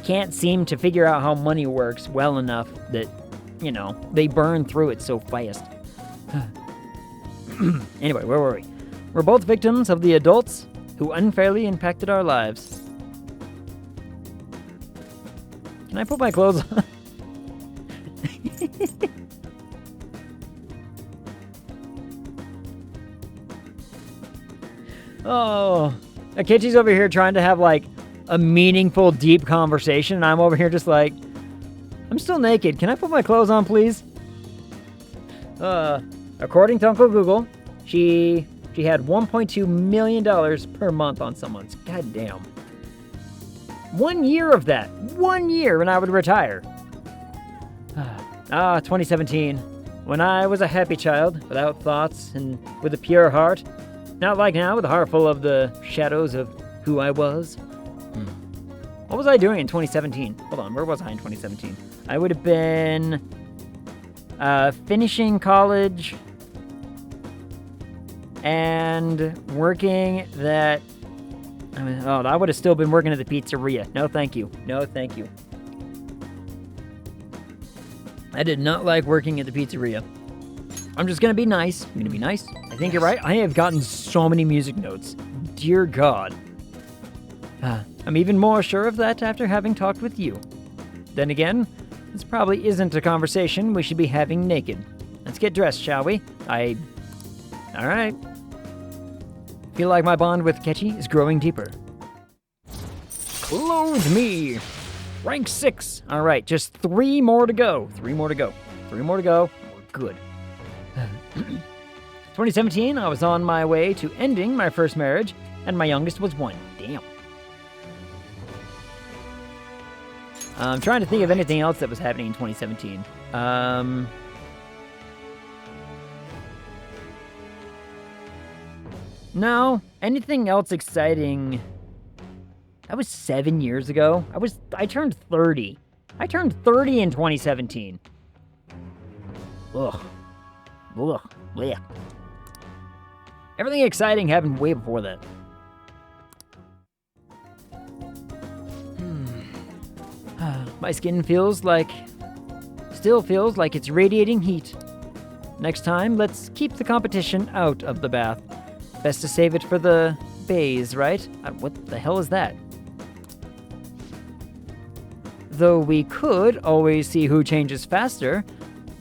can't seem to figure out how money works well enough that, you know, they burn through it so fast. Anyway, where were we? We're both victims of the adults who unfairly impacted our lives. Can I put my clothes on? Oh, Akechi's over here trying to have, like, a meaningful, deep conversation, and I'm over here just like, I'm still naked. Can I put my clothes on, please? According to Uncle Google, she had $1.2 million per month on someone's. God damn. 1 year of that. 1 year, and I would retire. 2017. When I was a happy child, without thoughts and with a pure heart. Not like now, with a heart full of the shadows of who I was. What was I doing in 2017? Hold on, where was I in 2017? I would have been finishing college and working that... I would have still been working at the pizzeria. No, thank you. No, thank you. I did not like working at the pizzeria. I'm just gonna be nice. I'm gonna be nice. I think you're right. I have gotten so many music notes. Dear God. I'm even more sure of that after having talked with you. Then again, This probably isn't a conversation we should be having naked. Let's get dressed, shall we? Alright. Feel like my bond with Ketchy is growing deeper. Clothe me! Rank 6. Alright, just 3 more to go. 3 more to go. 3 more to go. We're good. 2017, I was on my way to ending my first marriage, and my youngest was 1. Damn. I'm trying to think of anything else that was happening in 2017. No, anything else exciting? That was 7 years ago. I turned 30. I turned 30 in 2017. Ugh. Blech. Everything exciting happened way before that. My skin still feels like it's radiating heat. Next time, let's keep the competition out of the bath. Best to save it for the bays, right? What the hell is that? Though we could always see who changes faster.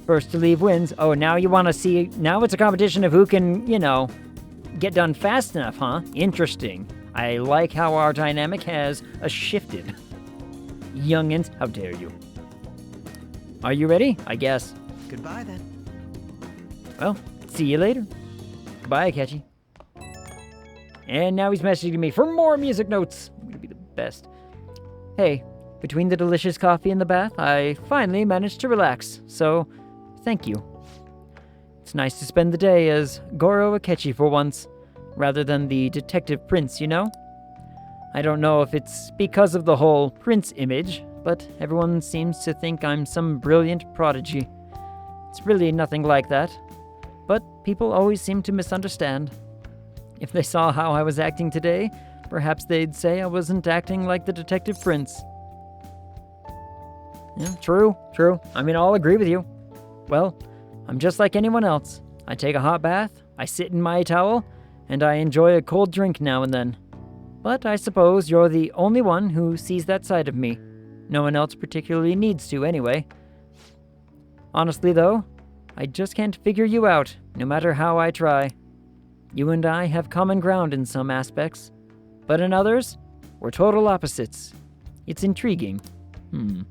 First to leave wins. Oh, now you want to see... Now it's a competition of who can, get done fast enough, huh? Interesting. I like how our dynamic has shifted. Youngins, how dare you? Are you ready? I guess. Goodbye, then. Well, see you later. Goodbye, Akechi. And now he's messaging me for more music notes. I'm gonna be the best. Hey, between the delicious coffee and the bath, I finally managed to relax, so thank you. It's nice to spend the day as Goro Akechi for once, rather than the detective prince, I don't know if it's because of the whole prince image, but everyone seems to think I'm some brilliant prodigy. It's really nothing like that, but people always seem to misunderstand. If they saw how I was acting today, perhaps they'd say I wasn't acting like the detective prince. Yeah, true. I'll agree with you. Well, I'm just like anyone else. I take a hot bath, I sit in my towel, and I enjoy a cold drink now and then. But I suppose you're the only one who sees that side of me. No one else particularly needs to, anyway. Honestly, though, I just can't figure you out, no matter how I try. You and I have common ground in some aspects, but in others, we're total opposites. It's intriguing. The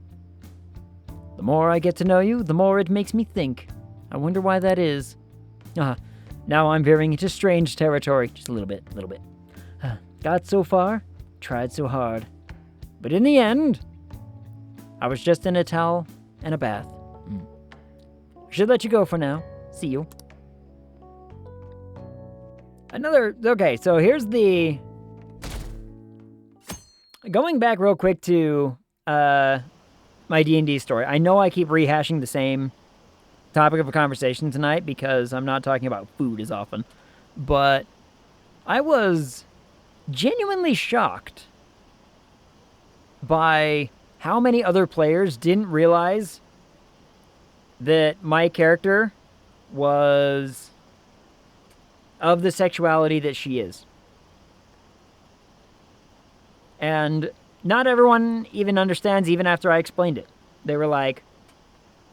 more I get to know you, the more it makes me think. I wonder why that is. Now I'm veering into strange territory. Just a little bit. Got so far, tried so hard. But in the end, I was just in a towel and a bath. Should let you go for now. See you. Okay, so here's the... Going back real quick to my D&D story. I know I keep rehashing the same topic of a conversation tonight because I'm not talking about food as often. But I was genuinely shocked by how many other players didn't realize that my character was of the sexuality that she is. And not everyone even understands even after I explained it. They were like,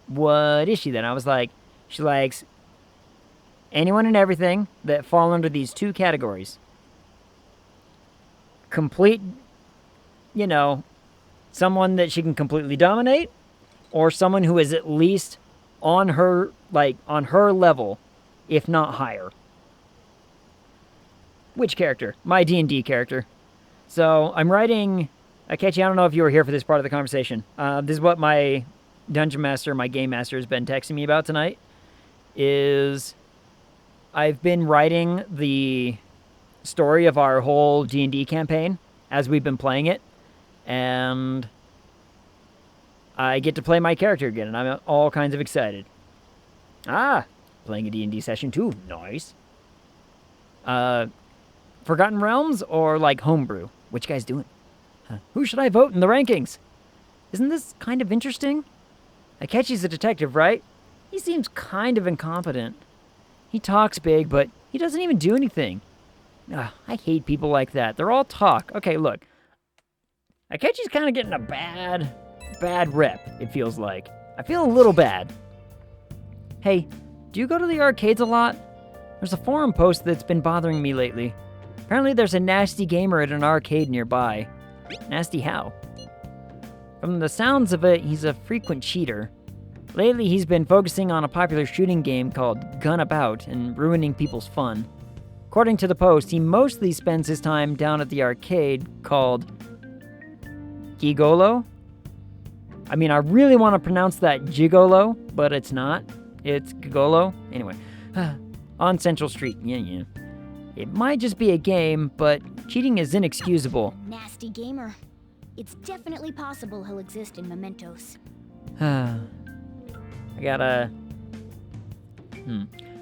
what is she then? I was like, she likes anyone and everything that fall under these 2 categories. Complete, someone that she can completely dominate, or someone who is at least on her level, if not higher. Which character? My D&D character. So, I'm writing... Akechi, I don't know if you were here for this part of the conversation. This is what my Dungeon Master, my Game Master, has been texting me about tonight. I've been writing the story of our whole D&D campaign as we've been playing it. And I get to play my character again, and I'm all kinds of excited. Playing a D&D session too. Nice. Forgotten Realms or Homebrew? Which guy's doing? Who should I vote in the rankings? Isn't this kind of interesting? Akechi's a detective, right? He seems kind of incompetent. He talks big, but he doesn't even do anything. I hate people like that. They're all talk. Okay, look. Akechi's kind of getting a bad rep, it feels like. I feel a little bad. Hey, do you go to the arcades a lot? There's a forum post that's been bothering me lately. Apparently there's a nasty gamer at an arcade nearby. Nasty how? From the sounds of it, he's a frequent cheater. Lately, he's been focusing on a popular shooting game called Gun About and ruining people's fun. According to the post, he mostly spends his time down at the arcade called Gigolo? I mean, I really want to pronounce that Gigolo, but it's not. It's Gigolo. Anyway, on Central Street. Yeah. It might just be a game, but cheating is inexcusable. Nasty gamer. It's definitely possible he'll exist in Mementos. I gotta...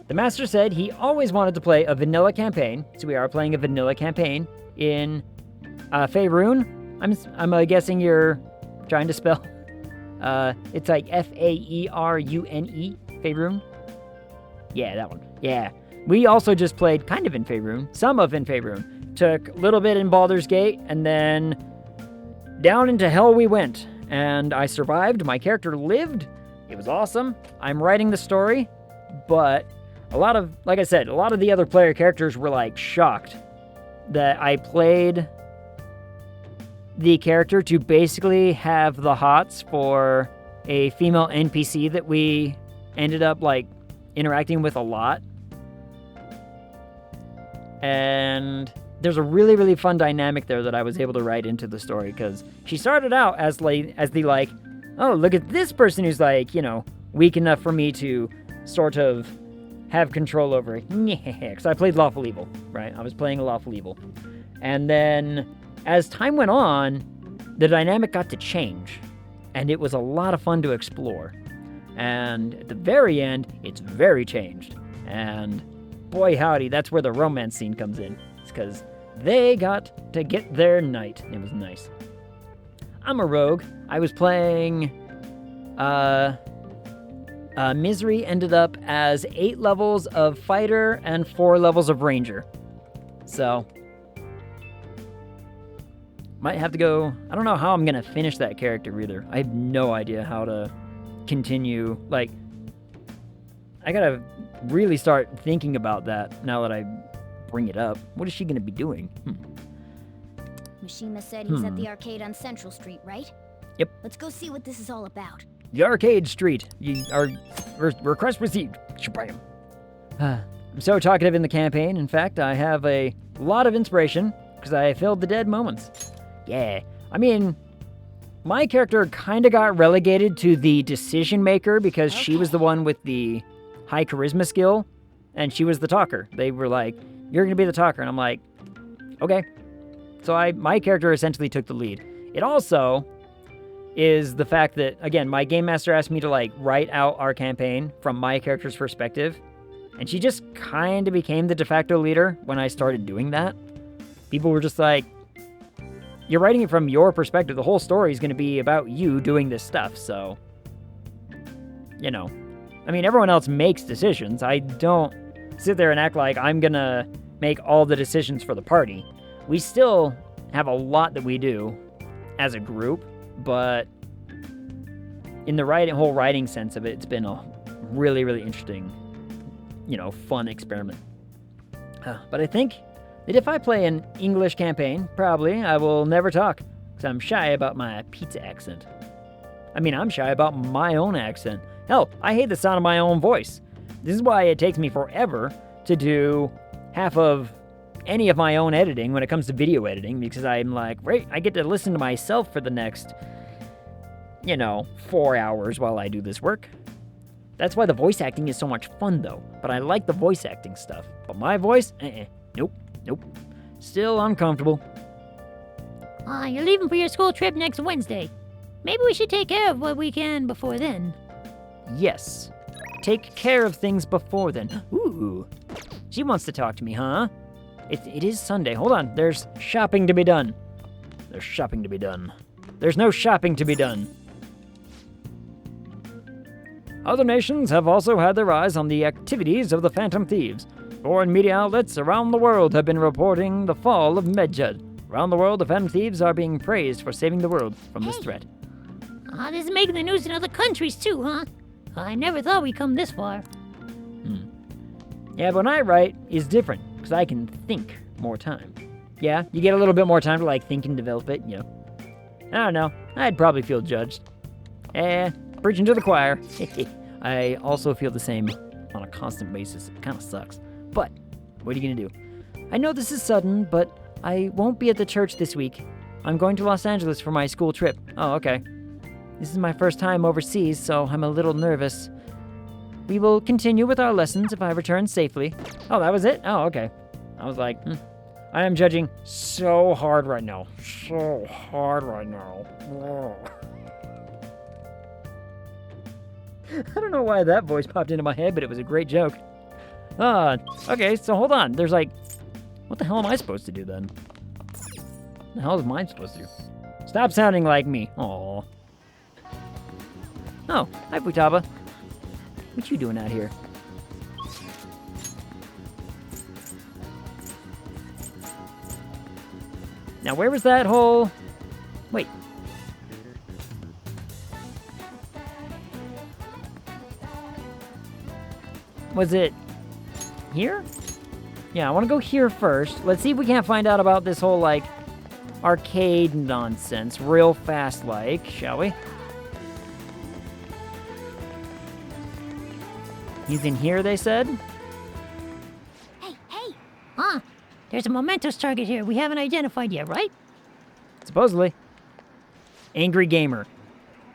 The master said he always wanted to play a vanilla campaign, so we are playing a vanilla campaign in Faerun. I'm guessing you're trying to spell. It's like Faerune, Faerun. Yeah, that one. Yeah. We also just played kind of in Faerun, some of in Faerun. Took a little bit in Baldur's Gate, and then down into hell we went. And I survived, my character lived. It was awesome. I'm writing the story, but like I said, a lot of the other player characters were like shocked that I played the character to basically have the hots for a female NPC that we ended up like interacting with a lot. And there's a really, really fun dynamic there that I was able to write into the story, because she started out as the oh, look at this person who's like, weak enough for me to sort of have control over. Because I played Lawful Evil, right? I was playing a Lawful Evil. And then as time went on, the dynamic got to change. And it was a lot of fun to explore. And at the very end, it's very changed. And boy howdy, that's where the romance scene comes in. It's because they got to get their night. It was nice. I'm a rogue. I was playing... Misery ended up as 8 levels of fighter and 4 levels of ranger. So, might have to go... I don't know how I'm going to finish that character either. I have no idea how to continue. Like, I gotta really start thinking about that now that I bring it up. What is she going to be doing? Mishima said he's at the arcade on Central Street, right? Yep. Let's go see what this is all about. The arcade street. Request received. Shabam. I'm so talkative in the campaign. In fact, I have a lot of inspiration because I filled the dead moments. Yeah. I mean, my character kind of got relegated to the decision maker because she was the one with the high charisma skill and she was the talker. They were like, you're going to be the talker. And I'm like, okay. So my character essentially took the lead. It also is the fact that, again, my game master asked me to like write out our campaign from my character's perspective, and she just kind of became the de facto leader when I started doing that. People were just like, you're writing it from your perspective. The whole story is going to be about you doing this stuff, so, I mean, everyone else makes decisions. I don't sit there and act like I'm going to make all the decisions for the party. We still have a lot that we do as a group, but in the whole writing sense of it, it's been a really, really interesting, fun experiment. But I think that if I play an English campaign, probably I will never talk, because I'm shy about my pizza accent. I mean, I'm shy about my own accent. Hell, I hate the sound of my own voice. This is why it takes me forever to do half of any of my own editing when it comes to video editing, because I'm like, right, I get to listen to myself for the next, 4 hours while I do this work. That's why the voice acting is so much fun, though. But I like the voice acting stuff. But my voice, nope. Still uncomfortable. You're leaving for your school trip next Wednesday. Maybe we should take care of what we can before then. Yes. Take care of things before then. Ooh. She wants to talk to me, huh? It is Sunday. Hold on. There's shopping to be done. There's shopping to be done. There's no shopping to be done. Other nations have also had their eyes on the activities of the Phantom Thieves. Foreign media outlets around the world have been reporting the fall of Medjed. Around the world, the Phantom Thieves are being praised for saving the world from this threat. This is making the news in other countries too, huh? I never thought we'd come this far. Yeah, but when I write, it's different, because I can think more time. Yeah, you get a little bit more time to, like, think and develop it, you know. I don't know. I'd probably feel judged. Preaching to the choir. I also feel the same on a constant basis. It kind of sucks. But, what are you gonna do? I know this is sudden, but I won't be at the church this week. I'm going to Los Angeles for my school trip. Oh, okay. This is my first time overseas, so I'm a little nervous. We will continue with our lessons if I return safely. Oh, that was it? Oh, okay. I was like, I am judging so hard right now. So hard right now. I don't know why that voice popped into my head, but it was a great joke. Okay, so hold on. There's like, what the hell am I supposed to do then? What the hell is mine supposed to do? Stop sounding like me. Aww. Oh, hi Futaba. What you doing out here? Now where was that whole... Wait. Was it here? Yeah, I want to go here first. Let's see if we can't find out about this whole, like, arcade nonsense real fast, like, shall we? He's in here, they said? Hey! There's a mementos target here we haven't identified yet, right? Supposedly. Angry Gamer.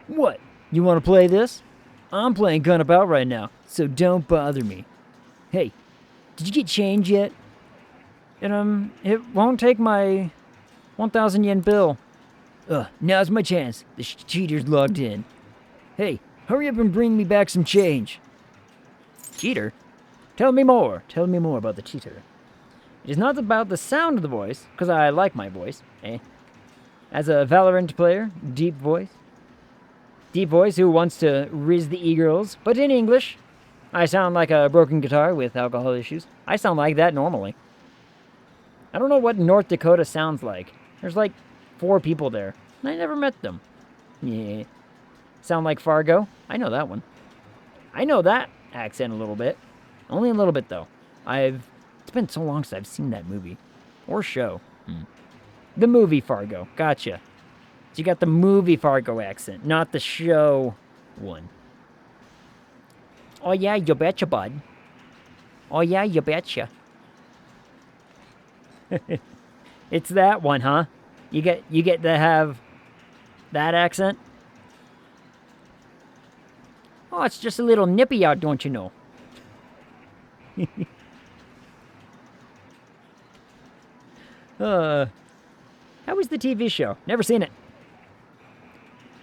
What? You want to play this? I'm playing Gun About right now, so don't bother me. Hey, did you get change yet? And, it won't take my 1,000 yen bill. Now's my chance. The cheater's logged in. Hey, hurry up and bring me back some change. Cheater? Tell me more. Tell me more about the cheater. It is not about the sound of the voice, because I like my voice, As a Valorant player, deep voice. Deep voice who wants to riz the e-girls, but in English. I sound like a broken guitar with alcohol issues. I sound like that normally. I don't know what North Dakota sounds like. There's like 4 people there, and I never met them. Yeah. Sound like Fargo? I know that one. I know that accent a little bit. Only a little bit, though. It's been so long since I've seen that movie. Or show. The movie Fargo. Gotcha. So you got the movie Fargo accent, not the show one. Oh yeah, you betcha, bud. Oh yeah, you betcha. It's that one, huh? You get to have that accent? Oh, it's just a little nippy out, don't you know? How was the TV show? Never seen it.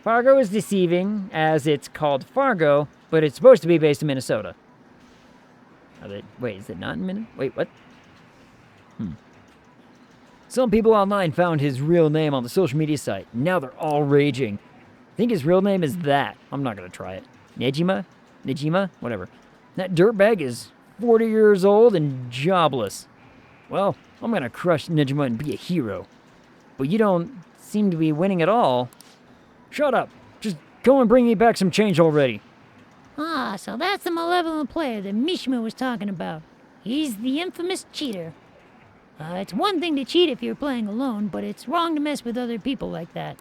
Fargo is deceiving, as it's called Fargo, but it's supposed to be based in Minnesota. Wait, is it not in Minnesota? Wait, what? Some people online found his real name on the social media site. Now they're all raging. I think his real name is that. I'm not going to try it. Nejima? Whatever. That dirtbag is 40 years old and jobless. Well, I'm going to crush Nejima and be a hero. But you don't seem to be winning at all. Shut up. Just go and bring me back some change already. So that's the malevolent player that Mishima was talking about. He's the infamous cheater. It's one thing to cheat if you're playing alone, but it's wrong to mess with other people like that.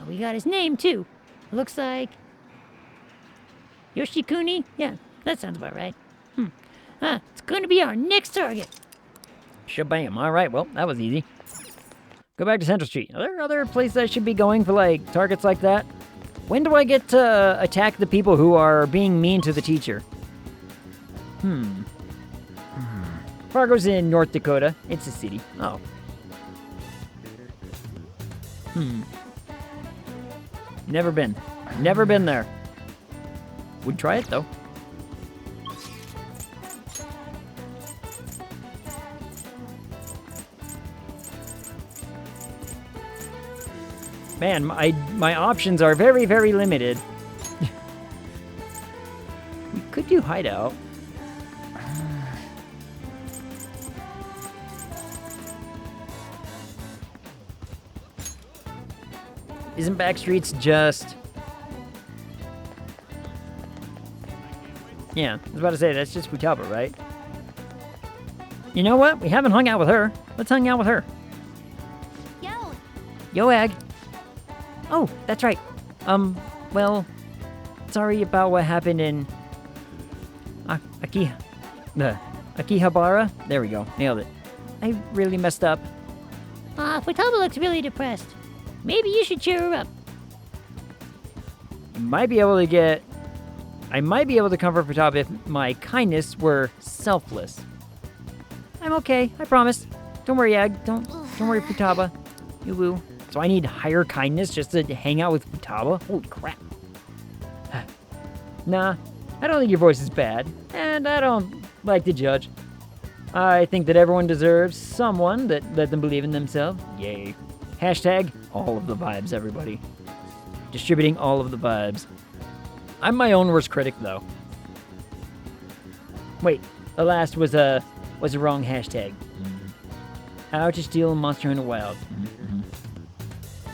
We got his name, too. Looks like... Yoshikuni? Yeah, that sounds about right. It's going to be our next target. Shabam. All right, well, that was easy. Go back to Central Street. Are there other places I should be going for, like, targets like that? When do I get to attack the people who are being mean to the teacher? Fargo's in North Dakota. It's a city. Oh. Never been. Never been there. Would try it, though. Man, my options are very, very limited. We could do hideout. Isn't Backstreets just... Yeah, I was about to say, that's just Futaba, right? You know what? We haven't hung out with her. Let's hang out with her. Yo, Ag. Oh, that's right. Well, sorry about what happened in... Akihabara? There we go. Nailed it. I really messed up. Futaba looks really depressed. Maybe you should cheer her up. I might be able to comfort Futaba if my kindness were selfless. I'm okay, I promise. Don't worry, Ag. Don't worry, Futaba. You woo. So I need higher kindness just to hang out with Futaba? Holy crap. Nah, I don't think your voice is bad, and I don't like to judge. I think that everyone deserves someone that let them believe in themselves. Yay. Hashtag all of the vibes, everybody. Distributing all of the vibes. I'm my own worst critic, though. Wait, the last was a wrong hashtag. How to steal a monster in the wild.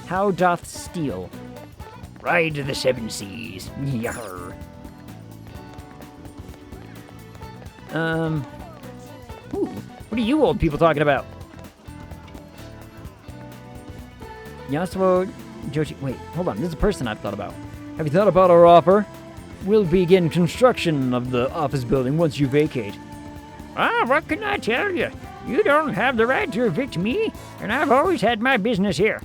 How doth steal? Ride to the seven seas. Yarr. Ooh, what are you old people talking about? Yasuo Joshi. Wait, hold on. This is a person I've thought about. Have you thought about our offer? We'll begin construction of the office building once you vacate. What can I tell you? You don't have the right to evict me, and I've always had my business here.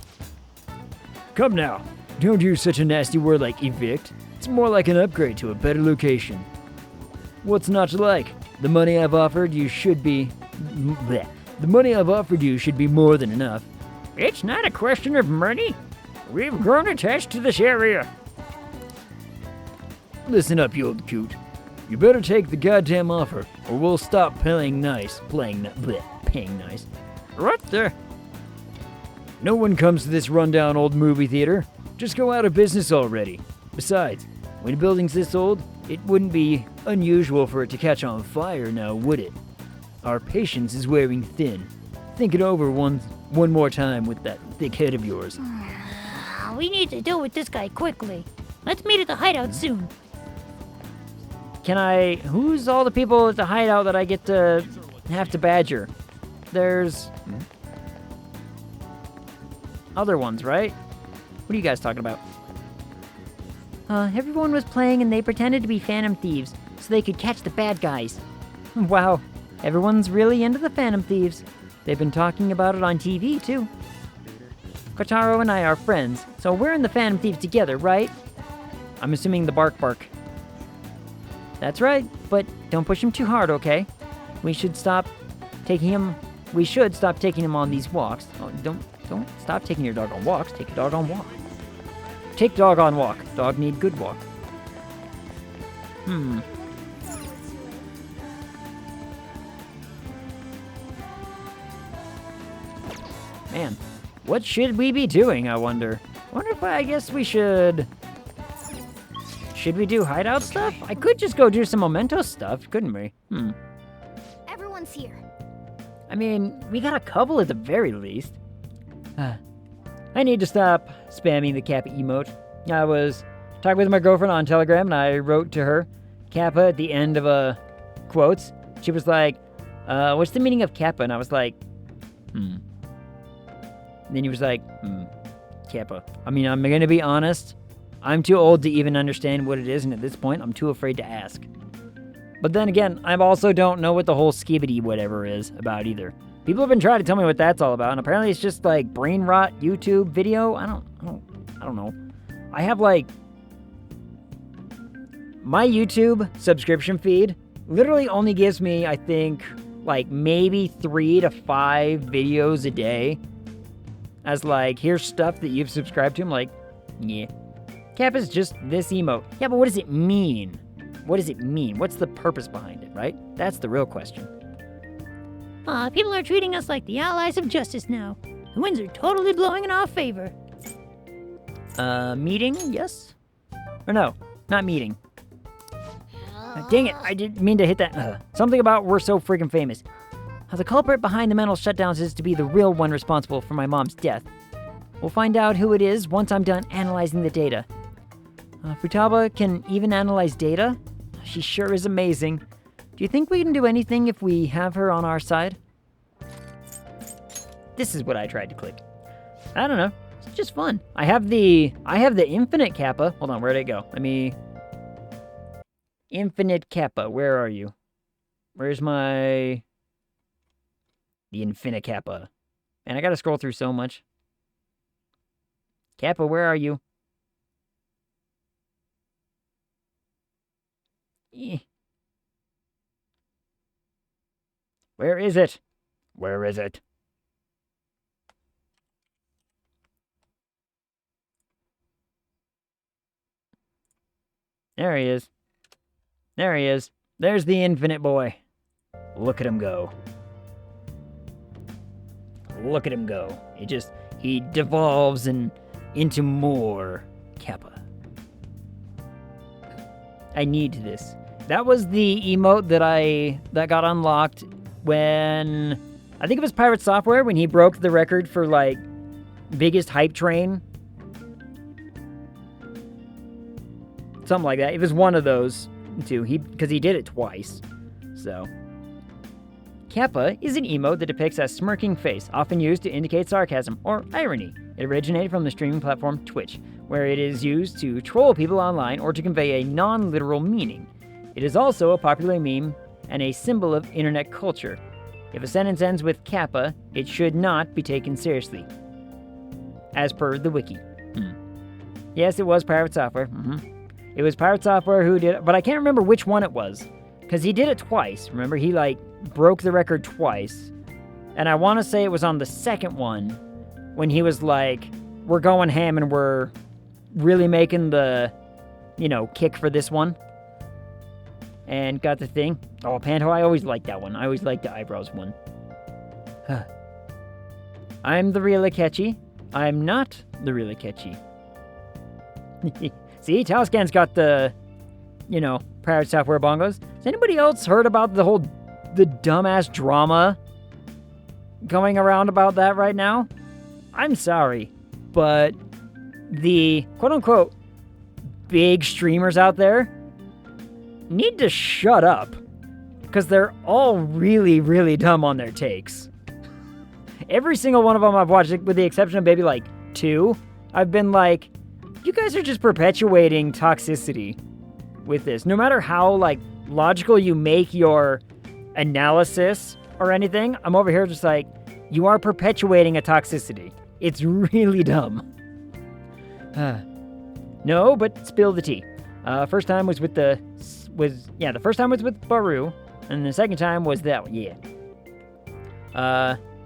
Come now. Don't use such a nasty word like evict. It's more like an upgrade to a better location. What's not to like? The money I've offered you should be... Bleh. The money I've offered you should be more than enough. It's not a question of money. We've grown attached to this area. Listen up, you old coot. You better take the goddamn offer, or we'll stop paying nice. Paying nice. What the? No one comes to this rundown old movie theater. Just go out of business already. Besides, when a building's this old, it wouldn't be unusual for it to catch on fire now, would it? Our patience is wearing thin. Think it over one more time with that thick head of yours. We need to deal with this guy quickly. Let's meet at the hideout soon. Who's all the people at the hideout that I get to have to badger? There's other ones, right? What are you guys talking about? Everyone was playing and they pretended to be Phantom Thieves so they could catch the bad guys. Wow, everyone's really into the Phantom Thieves. They've been talking about it on TV, too. Kotaro and I are friends, so we're in the Phantom Thieves together, right? I'm assuming the bark. That's right, but don't push him too hard, okay? We should stop taking him on these walks. Oh, don't stop taking your dog on walks. Take your dog on walk. Take dog on walk. Dog need good walk. Man, what should we be doing, I wonder? I guess we should... Should we do hideout stuff? I could just go do some memento stuff, couldn't we? Everyone's here. I mean, we got a couple at the very least. I need to stop spamming the Kappa emote. I was talking with my girlfriend on Telegram, and I wrote to her Kappa at the end of quotes. She was like, what's the meaning of Kappa? And I was like, And then he was like, Kappa. I mean, I'm going to be honest. I'm too old to even understand what it is, and at this point, I'm too afraid to ask. But then again, I also don't know what the whole skibidi whatever is about either. People have been trying to tell me what that's all about, and apparently it's just like brain rot YouTube video. I don't know. I have like my YouTube subscription feed literally only gives me, I think, like maybe 3 to 5 videos a day as like, here's stuff that you've subscribed to. I'm like, yeah. Kappa's just this emote. Yeah, but what does it mean? What does it mean? What's the purpose behind it, right? That's the real question. People are treating us like the allies of justice now. The winds are totally blowing in our favor. Meeting? Yes? Or no, not meeting. Dang it, I didn't mean to hit that. Something about we're so freaking famous. The culprit behind the mental shutdowns is to be the real one responsible for my mom's death. We'll find out who it is once I'm done analyzing the data. Futaba can even analyze data? She sure is amazing. Do you think we can do anything if we have her on our side? This is what I tried to click. I don't know. It's just fun. I have the infinite kappa. Hold on, where'd it go? Infinite kappa, where are you? Where's the infinite kappa? Man, I gotta scroll through so much. Kappa, where are you? Where is it? Where is it? There he is. There he is. There's the infinite boy. Look at him go. Look at him go. He devolves into more kappa. I need this. That was the emote that got unlocked when, I think it was Pirate Software, when he broke the record for, like, biggest hype train. Something like that. It was one of those, too, because he did it twice. So, kappa is an emote that depicts a smirking face, often used to indicate sarcasm or irony. It originated from the streaming platform Twitch, where it is used to troll people online or to convey a non-literal meaning. It is also a popular meme and a symbol of internet culture. If a sentence ends with kappa, it should not be taken seriously, as per the wiki. Yes, it was Pirate Software. It was Pirate Software who did it, but I can't remember which one it was, because he did it twice. Remember, he, like, broke the record twice, and I want to say it was on the second one, when he was like, we're going ham and we're really making the, kick for this one. And got the thing. Oh, Panto, I always liked that one. I always liked the eyebrows one. I'm the real Akechi. I'm not the real Akechi. See, Taoscan's got the, Pirate Software bongos. Has anybody else heard about the dumbass drama going around about that right now? I'm sorry, but the quote-unquote big streamers out there need to shut up, because they're all really, really dumb on their takes. Every single one of them I've watched, with the exception of maybe, like, 2, I've been like, you guys are just perpetuating toxicity with this. No matter how, like, logical you make your analysis or anything, I'm over here just like, you are perpetuating a toxicity. It's really dumb. No, but spill the tea. First time was with the first time was with Baru, and the second time was that one.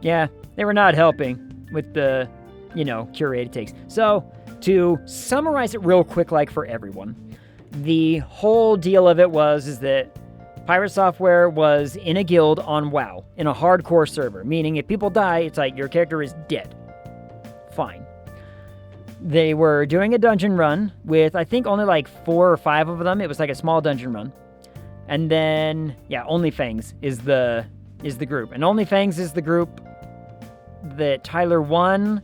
Yeah, they were not helping with the, curated takes. So, to summarize it real quick, like for everyone, the whole deal of it is that Pirate Software was in a guild on WoW, in a hardcore server, meaning if people die, it's like your character is dead. Fine. They were doing a dungeon run with, I think, only like 4 or 5 of them. It was like a small dungeon run. And then, Only Fangs is the group. And Only Fangs is the group that Tyler 1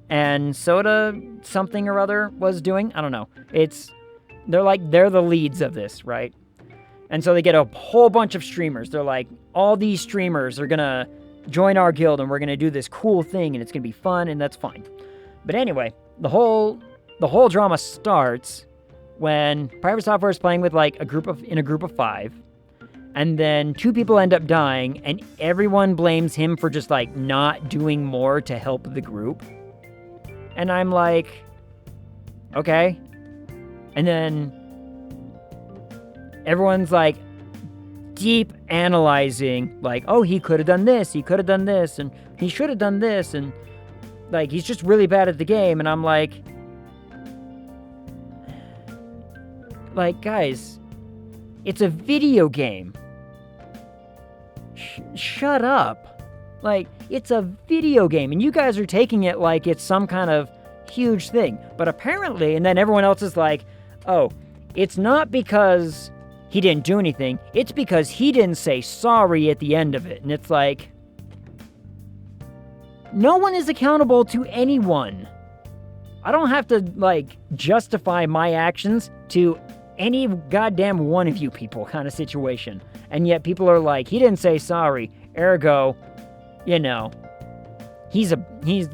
and Soda something or other was doing. I don't know. They're the leads of this, right? And so they get a whole bunch of streamers. They're like, all these streamers are gonna join our guild and we're gonna do this cool thing and it's gonna be fun, and that's fine. But anyway, the whole drama starts when Pirate Software is playing with like a group of 5, and then 2 people end up dying, and everyone blames him for just like not doing more to help the group. And I'm like, okay. And then everyone's like deep analyzing, like, oh, he could have done this, and he should have done this, and like, he's just really bad at the game. And I'm like, guys, it's a video game. Shut up. Like, it's a video game, and you guys are taking it like it's some kind of huge thing. But apparently, and then everyone else is like, oh, it's not because he didn't do anything, it's because he didn't say sorry at the end of it. And it's like, No one is accountable to anyone. I don't have to, like, justify my actions to any goddamn one of you people kind of situation. And yet people are like, he didn't say sorry, ergo, you know, he's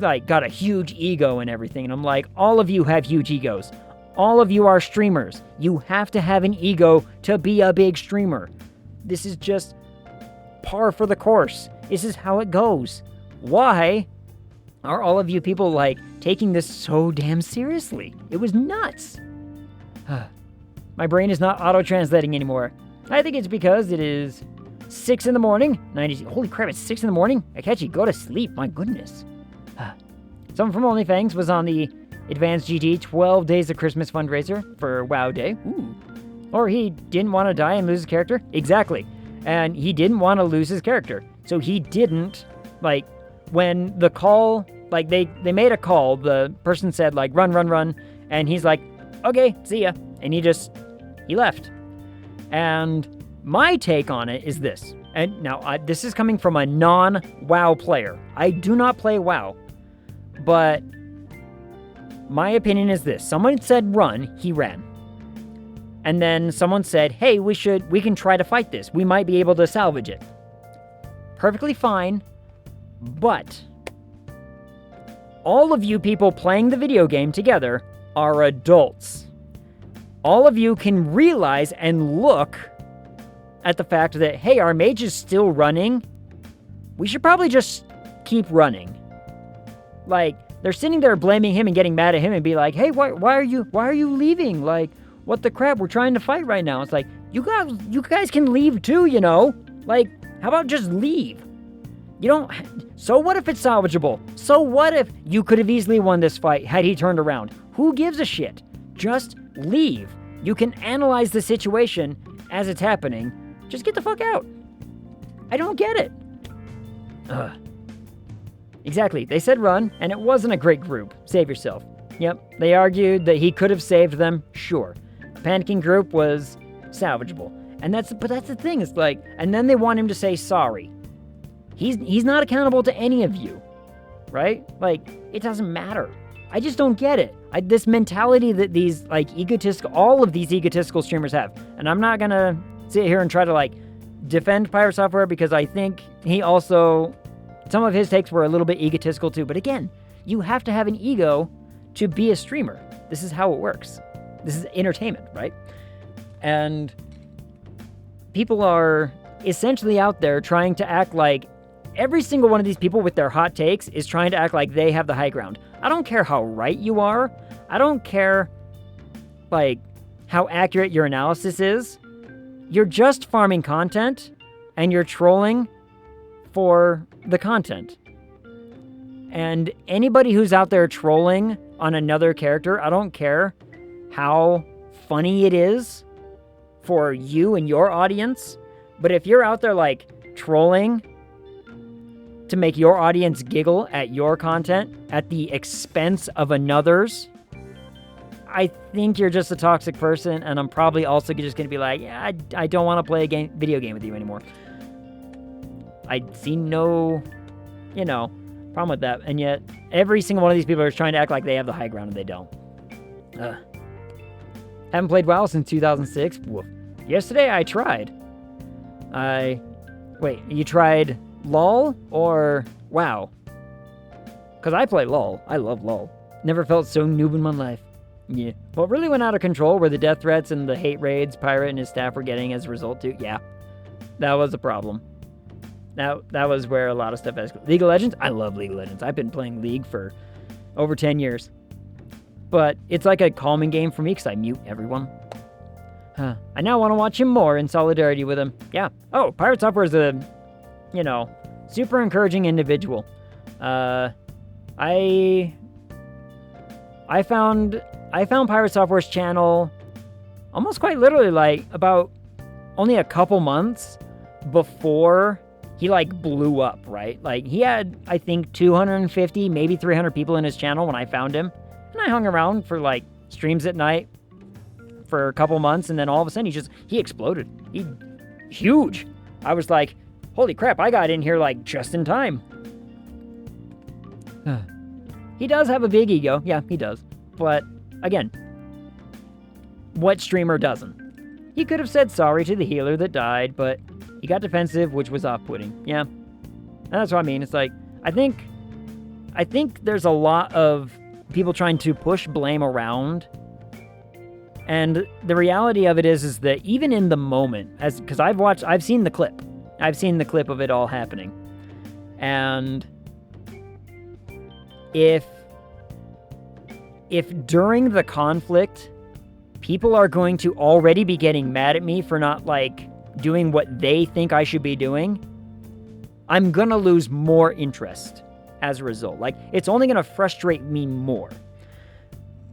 like got a huge ego and everything. And I'm like, all of you have huge egos. All of you are streamers. You have to have an ego to be a big streamer. This is just par for the course. This is how it goes. Why are all of you people, like, taking this so damn seriously? It was nuts. My brain is not auto-translating anymore. I think it's because it is 6 in the morning. Holy crap, it's 6 in the morning? Akechi, go to sleep. My goodness. Someone from OnlyFans was on the Advanced GT 12 Days of Christmas fundraiser for WoW Day. Ooh. Or he didn't want to die and lose his character. Exactly. And he didn't want to lose his character. So he didn't, like, when the call, like, they made a call, the person said, like, run, and he's like, okay, see ya. And he left. And my take on it is this. And now, this is coming from a non-WoW player. I do not play WoW. But my opinion is this. Someone said run, he ran. And then someone said, hey, we can try to fight this. We might be able to salvage it. Perfectly fine. But all of you people playing the video game together are adults. All of you can realize and look at the fact that, hey, our mage is still running. We should probably just keep running. Like, they're sitting there blaming him and getting mad at him and be like, hey, why are you leaving? Like, what the crap? We're trying to fight right now. It's like, you guys can leave too, you know? Like, how about just leave? You don't... So what if it's salvageable? So what if you could have easily won this fight had he turned around? Who gives a shit? Just leave. You can analyze the situation as it's happening. Just get the fuck out. I don't get it. Ugh. Exactly. They said run, and it wasn't a great group. Save yourself. Yep. They argued that he could have saved them. Sure. A panicking group was salvageable. But that's the thing. It's like, and then they want him to say sorry. He's not accountable to any of you, right? Like, it doesn't matter. I just don't get it. This mentality that these, like, all of these egotistical streamers have. And I'm not gonna sit here and try to, like, defend Pirate Software because I think he also, some of his takes were a little bit egotistical too. But again, you have to have an ego to be a streamer. This is how it works. This is entertainment, right? And people are essentially out there trying to act like every single one of these people with their hot takes is trying to act like they have the high ground. I don't care how right you are. I don't care, like, how accurate your analysis is. You're just farming content, and you're trolling for the content. And anybody who's out there trolling on another character, I don't care how funny it is for you and your audience, but if you're out there, like, trolling to make your audience giggle at your content at the expense of another's, I think you're just a toxic person, and I'm probably also just going to be like, yeah, I don't want to play a video game with you anymore. I see no, problem with that, and yet every single one of these people is trying to act like they have the high ground, and they don't. Haven't played WoW since 2006. Woof. Yesterday I tried. Wait, you tried LOL or WoW? Because I play LOL. I love LOL. Never felt so noob in my life. Yeah. What really went out of control were the death threats and the hate raids Pirate and his staff were getting as a result too. Yeah. That was a problem. That was where a lot of stuff escalated. League of Legends? I love League of Legends. I've been playing League for over 10 years. But it's like a calming game for me because I mute everyone. I now want to watch him more in solidarity with him. Yeah. Oh, Pirate Software is a, super encouraging individual. I found Pirate Software's channel almost quite literally, like, about only a couple months before he, like, blew up, right? Like, he had, I think, 250, maybe 300 people in his channel when I found him. And I hung around for, like, streams at night for a couple months, and then all of a sudden he exploded. Huge. I was like, holy crap, I got in here, like, just in time. He does have a big ego. Yeah, he does. But, again, what streamer doesn't? He could have said sorry to the healer that died, but he got defensive, which was off-putting. Yeah. And that's what I mean. It's like, I think there's a lot of people trying to push blame around. And the reality of it is that even in the moment, because I've seen the clip. I've seen the clip of it all happening. And if during the conflict, people are going to already be getting mad at me for not, like, doing what they think I should be doing, I'm gonna lose more interest as a result. Like, it's only gonna frustrate me more.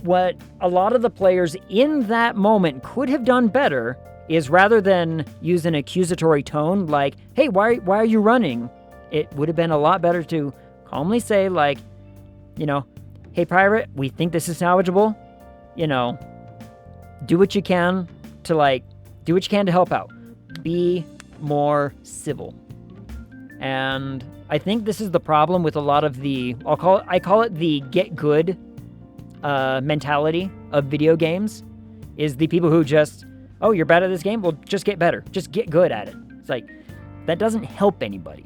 What a lot of the players in that moment could have done better is, rather than use an accusatory tone like, hey, why are you running? It would have been a lot better to calmly say, like, you know, hey, pirate, we think this is salvageable. You know, do what you can to help out. Be more civil. And I think this is the problem with a lot of the, I call it the get good mentality of video games, is the people who just, oh, you're bad at this game? Well, just get better. Just get good at it. It's like, that doesn't help anybody.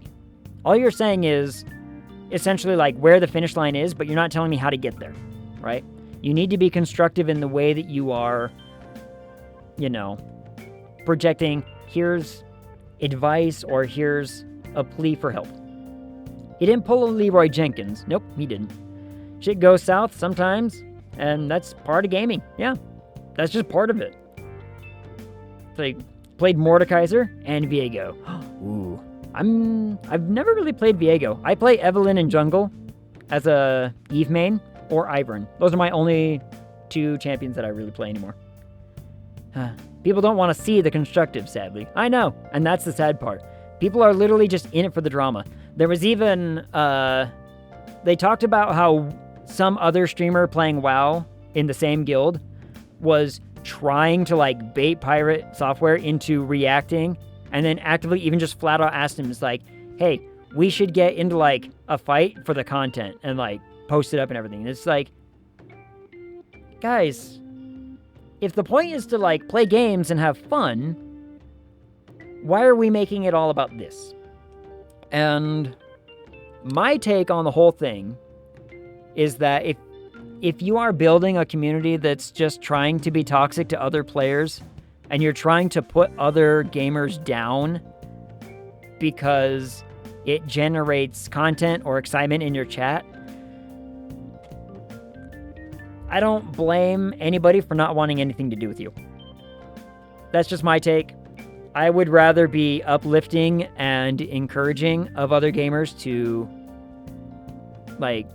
All you're saying is essentially like where the finish line is, but you're not telling me how to get there, right? You need to be constructive in the way that you are, you know, projecting, here's advice or here's a plea for help. He didn't pull a Leroy Jenkins. Nope, he didn't. Shit goes south sometimes, and that's part of gaming. Yeah, that's just part of it. It's like, played Mordekaiser and Viego. Ooh, I've never really played Viego. I play Evelyn in jungle as a Eve main or Ivern. Those are my only two champions that I really play anymore. People don't want to see the constructive, sadly. I know, and that's the sad part. People are literally just in it for the drama. There was even, they talked about how some other streamer playing WoW in the same guild was trying to, like, bait Pirate Software into reacting, and then actively even just flat out asked him, it's like, hey, we should get into, like, a fight for the content, and, like, post it up and everything. And it's like, guys, if the point is to, like, play games and have fun, why are we making it all about this? And my take on the whole thing is that if you are building a community that's just trying to be toxic to other players, and you're trying to put other gamers down because it generates content or excitement in your chat, I don't blame anybody for not wanting anything to do with you. That's just my take. I would rather be uplifting and encouraging of other gamers to, like,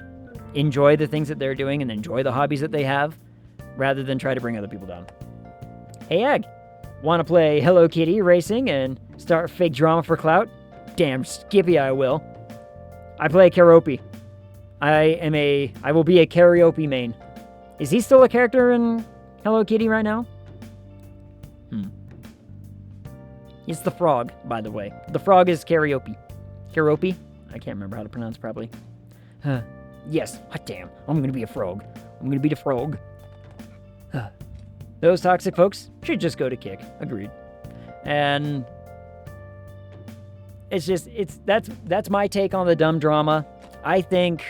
enjoy the things that they're doing and enjoy the hobbies that they have, rather than try to bring other people down. Hey, Egg, want to play Hello Kitty racing and start fake drama for clout? Damn Skippy, I will. I play Karaoke. I will be a Karaoke main. Is he still a character in Hello Kitty right now? He's the frog, by the way. The frog is Karaoke. Karaoke? I can't remember how to pronounce it properly. Yes. Hot damn. I'm gonna be a frog. I'm gonna be the frog. Those toxic folks should just go to kick. Agreed. And it's just, that's my take on the dumb drama. I think,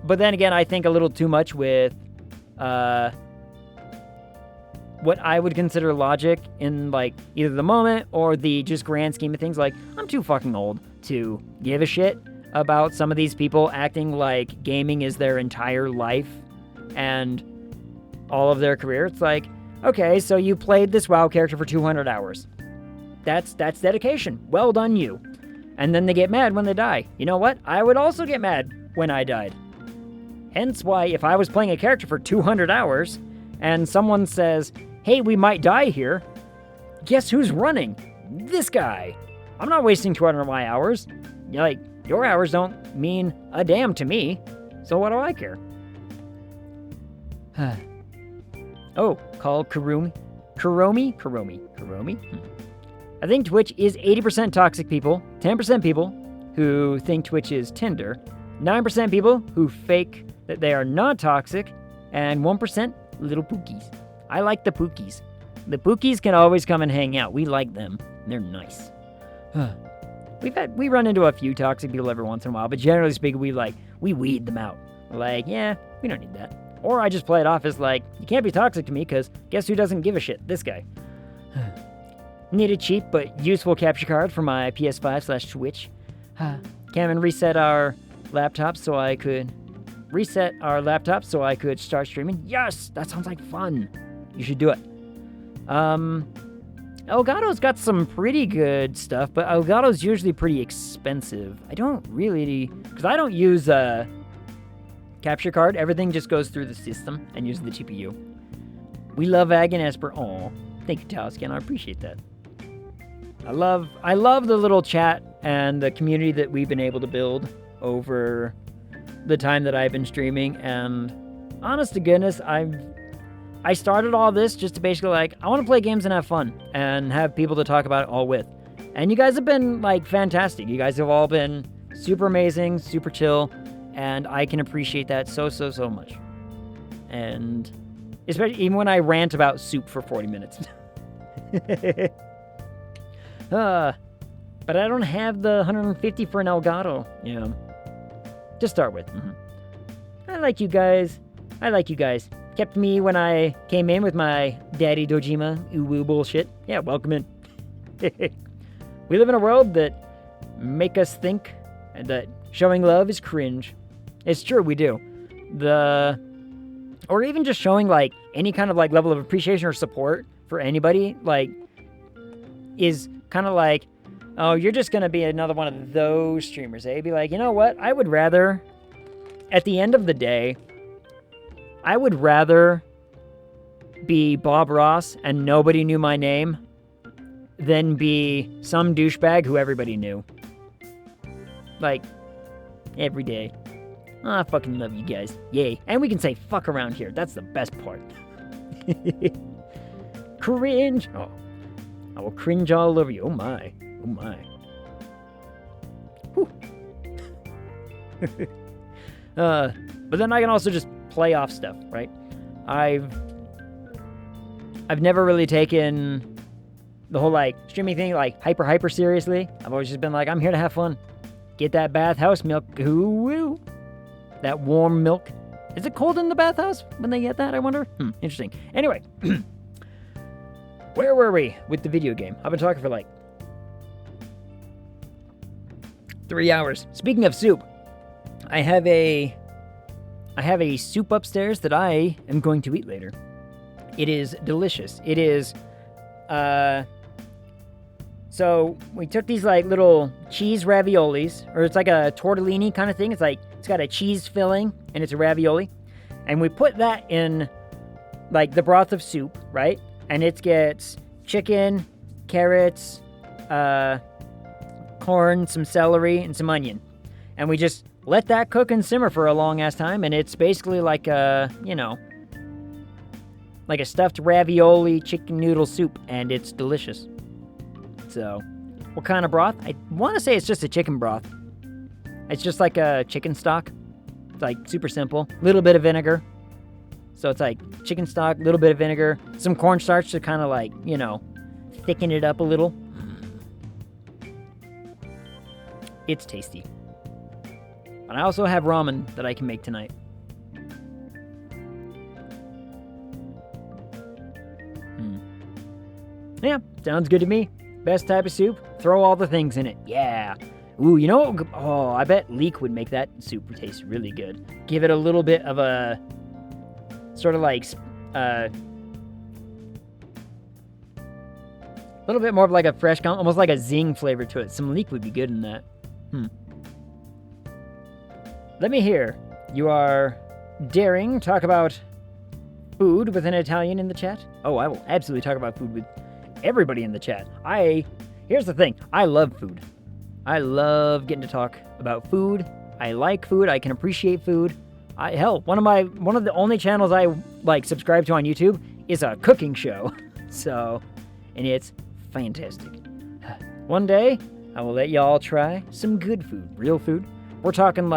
but then again, I think a little too much with, what I would consider logic in, like, either the moment or the just grand scheme of things. Like, I'm too fucking old to give a shit about some of these people acting like gaming is their entire life and all of their career. It's like, okay, so you played this WoW character for 200 hours. That's dedication. Well done, you. And then they get mad when they die. You know what? I would also get mad when I died. Hence why, if I was playing a character for 200 hours and someone says, hey, we might die here, guess who's running? This guy. I'm not wasting 200 of my hours. Like, your hours don't mean a damn to me, so what do I care? Oh, call Kuromi. I think Twitch is 80% toxic people, 10% people who think Twitch is Tinder, 9% people who fake that they are not toxic, and 1% little pookies. I like the pookies. The pookies can always come and hang out. We like them. They're nice. We run into a few toxic people every once in a while, but generally speaking, we weed them out. We're like, yeah, we don't need that. Or I just play it off as like, you can't be toxic to me because guess who doesn't give a shit? This guy. Need a cheap but useful capture card for my PS5/Switch. Cameron reset our laptops so I could start streaming. Yes, that sounds like fun. You should do it. Elgato's got some pretty good stuff, but Elgato's usually pretty expensive. I don't really, because I don't use a capture card. Everything just goes through the system and uses the GPU. We love Ag and Esper. Aw, thank you, Taoscan. I appreciate that. I love the little chat and the community that we've been able to build over the time that I've been streaming. And honest to goodness, I started all this just to basically I want to play games and have fun and have people to talk about it all with. And you guys have been fantastic. You guys have all been super amazing, super chill, and I can appreciate that so much. And especially even when I rant about soup for 40 minutes. But I don't have the 150 for an Elgato. Yeah. To start with. I like you guys. Kept me when I came in with my Daddy Dojima uwu bullshit. Yeah, welcome in. We live in a world that make us think that showing love is cringe. It's true, we do. Or even just showing any kind of level of appreciation or support for anybody is kind of oh, you're just gonna be another one of those streamers, eh? Be like, you know what? I would rather, at the end of the day, I would rather be Bob Ross and nobody knew my name than be some douchebag who everybody knew. Every day. I fucking love you guys. Yay. And we can say fuck around here. That's the best part. Cringe. Oh. I will cringe all over you. Oh my. Oh my. Whew. But then I can also just play off stuff, right? I've never really taken the whole streaming thing hyper seriously. I've always just been I'm here to have fun. Get that bathhouse milk. Ooh. That warm milk. Is it cold in the bathhouse when they get that, I wonder? Interesting. Anyway. Where were we with the video game? I've been talking for 3 hours. Speaking of soup, I have a soup upstairs that I am going to eat later. It is delicious. It is, so we took these little cheese raviolis, or it's like a tortellini kind of thing. It's it's got a cheese filling and it's a ravioli. And we put that in the broth of soup, right? And it gets chicken, carrots, corn, some celery, and some onion. And we just let that cook and simmer for a long ass time, and it's basically like a stuffed ravioli chicken noodle soup, and it's delicious. So, what kind of broth? I want to say it's just a chicken broth. It's just like a chicken stock. It's super simple. Little bit of vinegar. So it's chicken stock, little bit of vinegar, some cornstarch to kind of thicken it up a little. It's tasty. And I also have ramen that I can make tonight. Yeah, sounds good to me. Best type of soup, throw all the things in it. Yeah. Ooh, you know what? Oh, I bet leek would make that soup taste really good. Give it a little bit of a sort of a little bit more of a fresh, almost like a zing flavor to it. Some leek would be good in that. Let me hear. You are daring talk about food with an Italian in the chat? Oh, I will absolutely talk about food with everybody in the chat. Here's the thing. I love food. I love getting to talk about food. I like food. I can appreciate food. One of the only channels I subscribe to on YouTube is a cooking show. So, and it's fantastic. One day, I will let y'all try some good food, real food. We're talking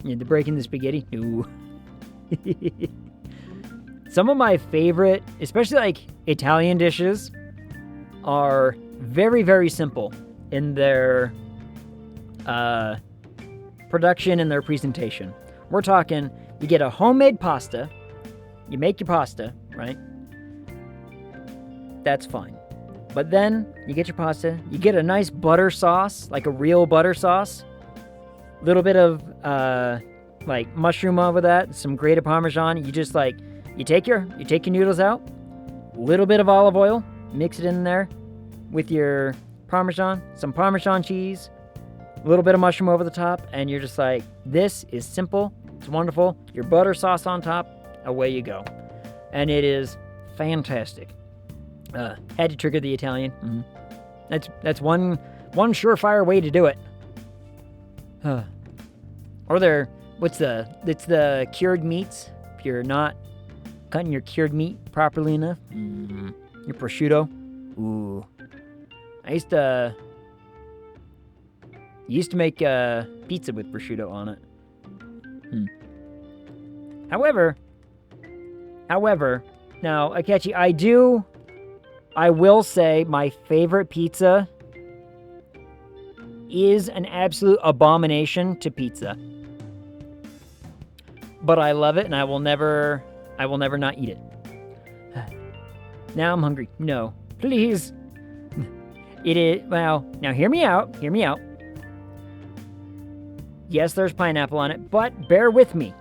Yeah, the breaking the spaghetti? No. Some of my favorite, especially like Italian dishes, are very, very simple in their production and their presentation. We're talking, you get a homemade pasta, you make your pasta, right? That's fine. But then you get your pasta, you get a nice butter sauce, like a real butter sauce, a little bit of like mushroom over that, some grated Parmesan. You just like, you take your noodles out, a little bit of olive oil, mix it in there with your Parmesan, some Parmesan cheese, a little bit of mushroom over the top, and you're just like, this is simple, it's wonderful. Your butter sauce on top, away you go. And it is fantastic. Had to trigger the Italian. Mm-hmm. That's one surefire way to do it. Or it's the cured meats. If you're not cutting your cured meat properly enough. Your prosciutto. Ooh. I used to make pizza with prosciutto on it. However, now, Akechi, I will say my favorite pizza is an absolute abomination to pizza. But I love it, and I will never not eat it. Now I'm hungry. No, please. It is, well, now hear me out. Yes, there's pineapple on it, but bear with me.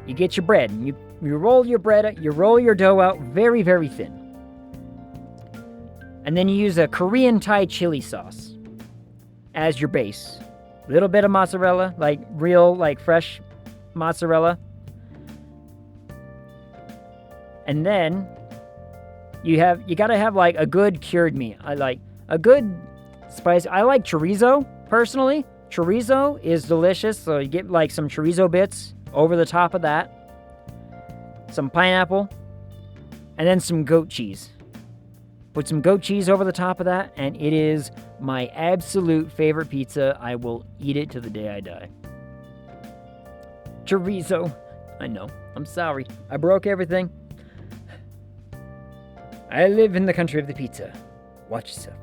You get your bread, and you roll your bread, you roll your dough out very, very thin. And then you use a Korean Thai chili sauce as your base. A little bit of mozzarella, like real, like fresh mozzarella. And then you gotta have like a good cured meat. I like a good spice. I like chorizo, personally. Chorizo is delicious, so you get like some chorizo bits over the top of that. Some pineapple, and then some goat cheese. Put some goat cheese over the top of that, and it is my absolute favorite pizza. I will eat it to the day I die. Chorizo. I know. I'm sorry. I broke everything. I live in the country of the pizza. Watch yourself.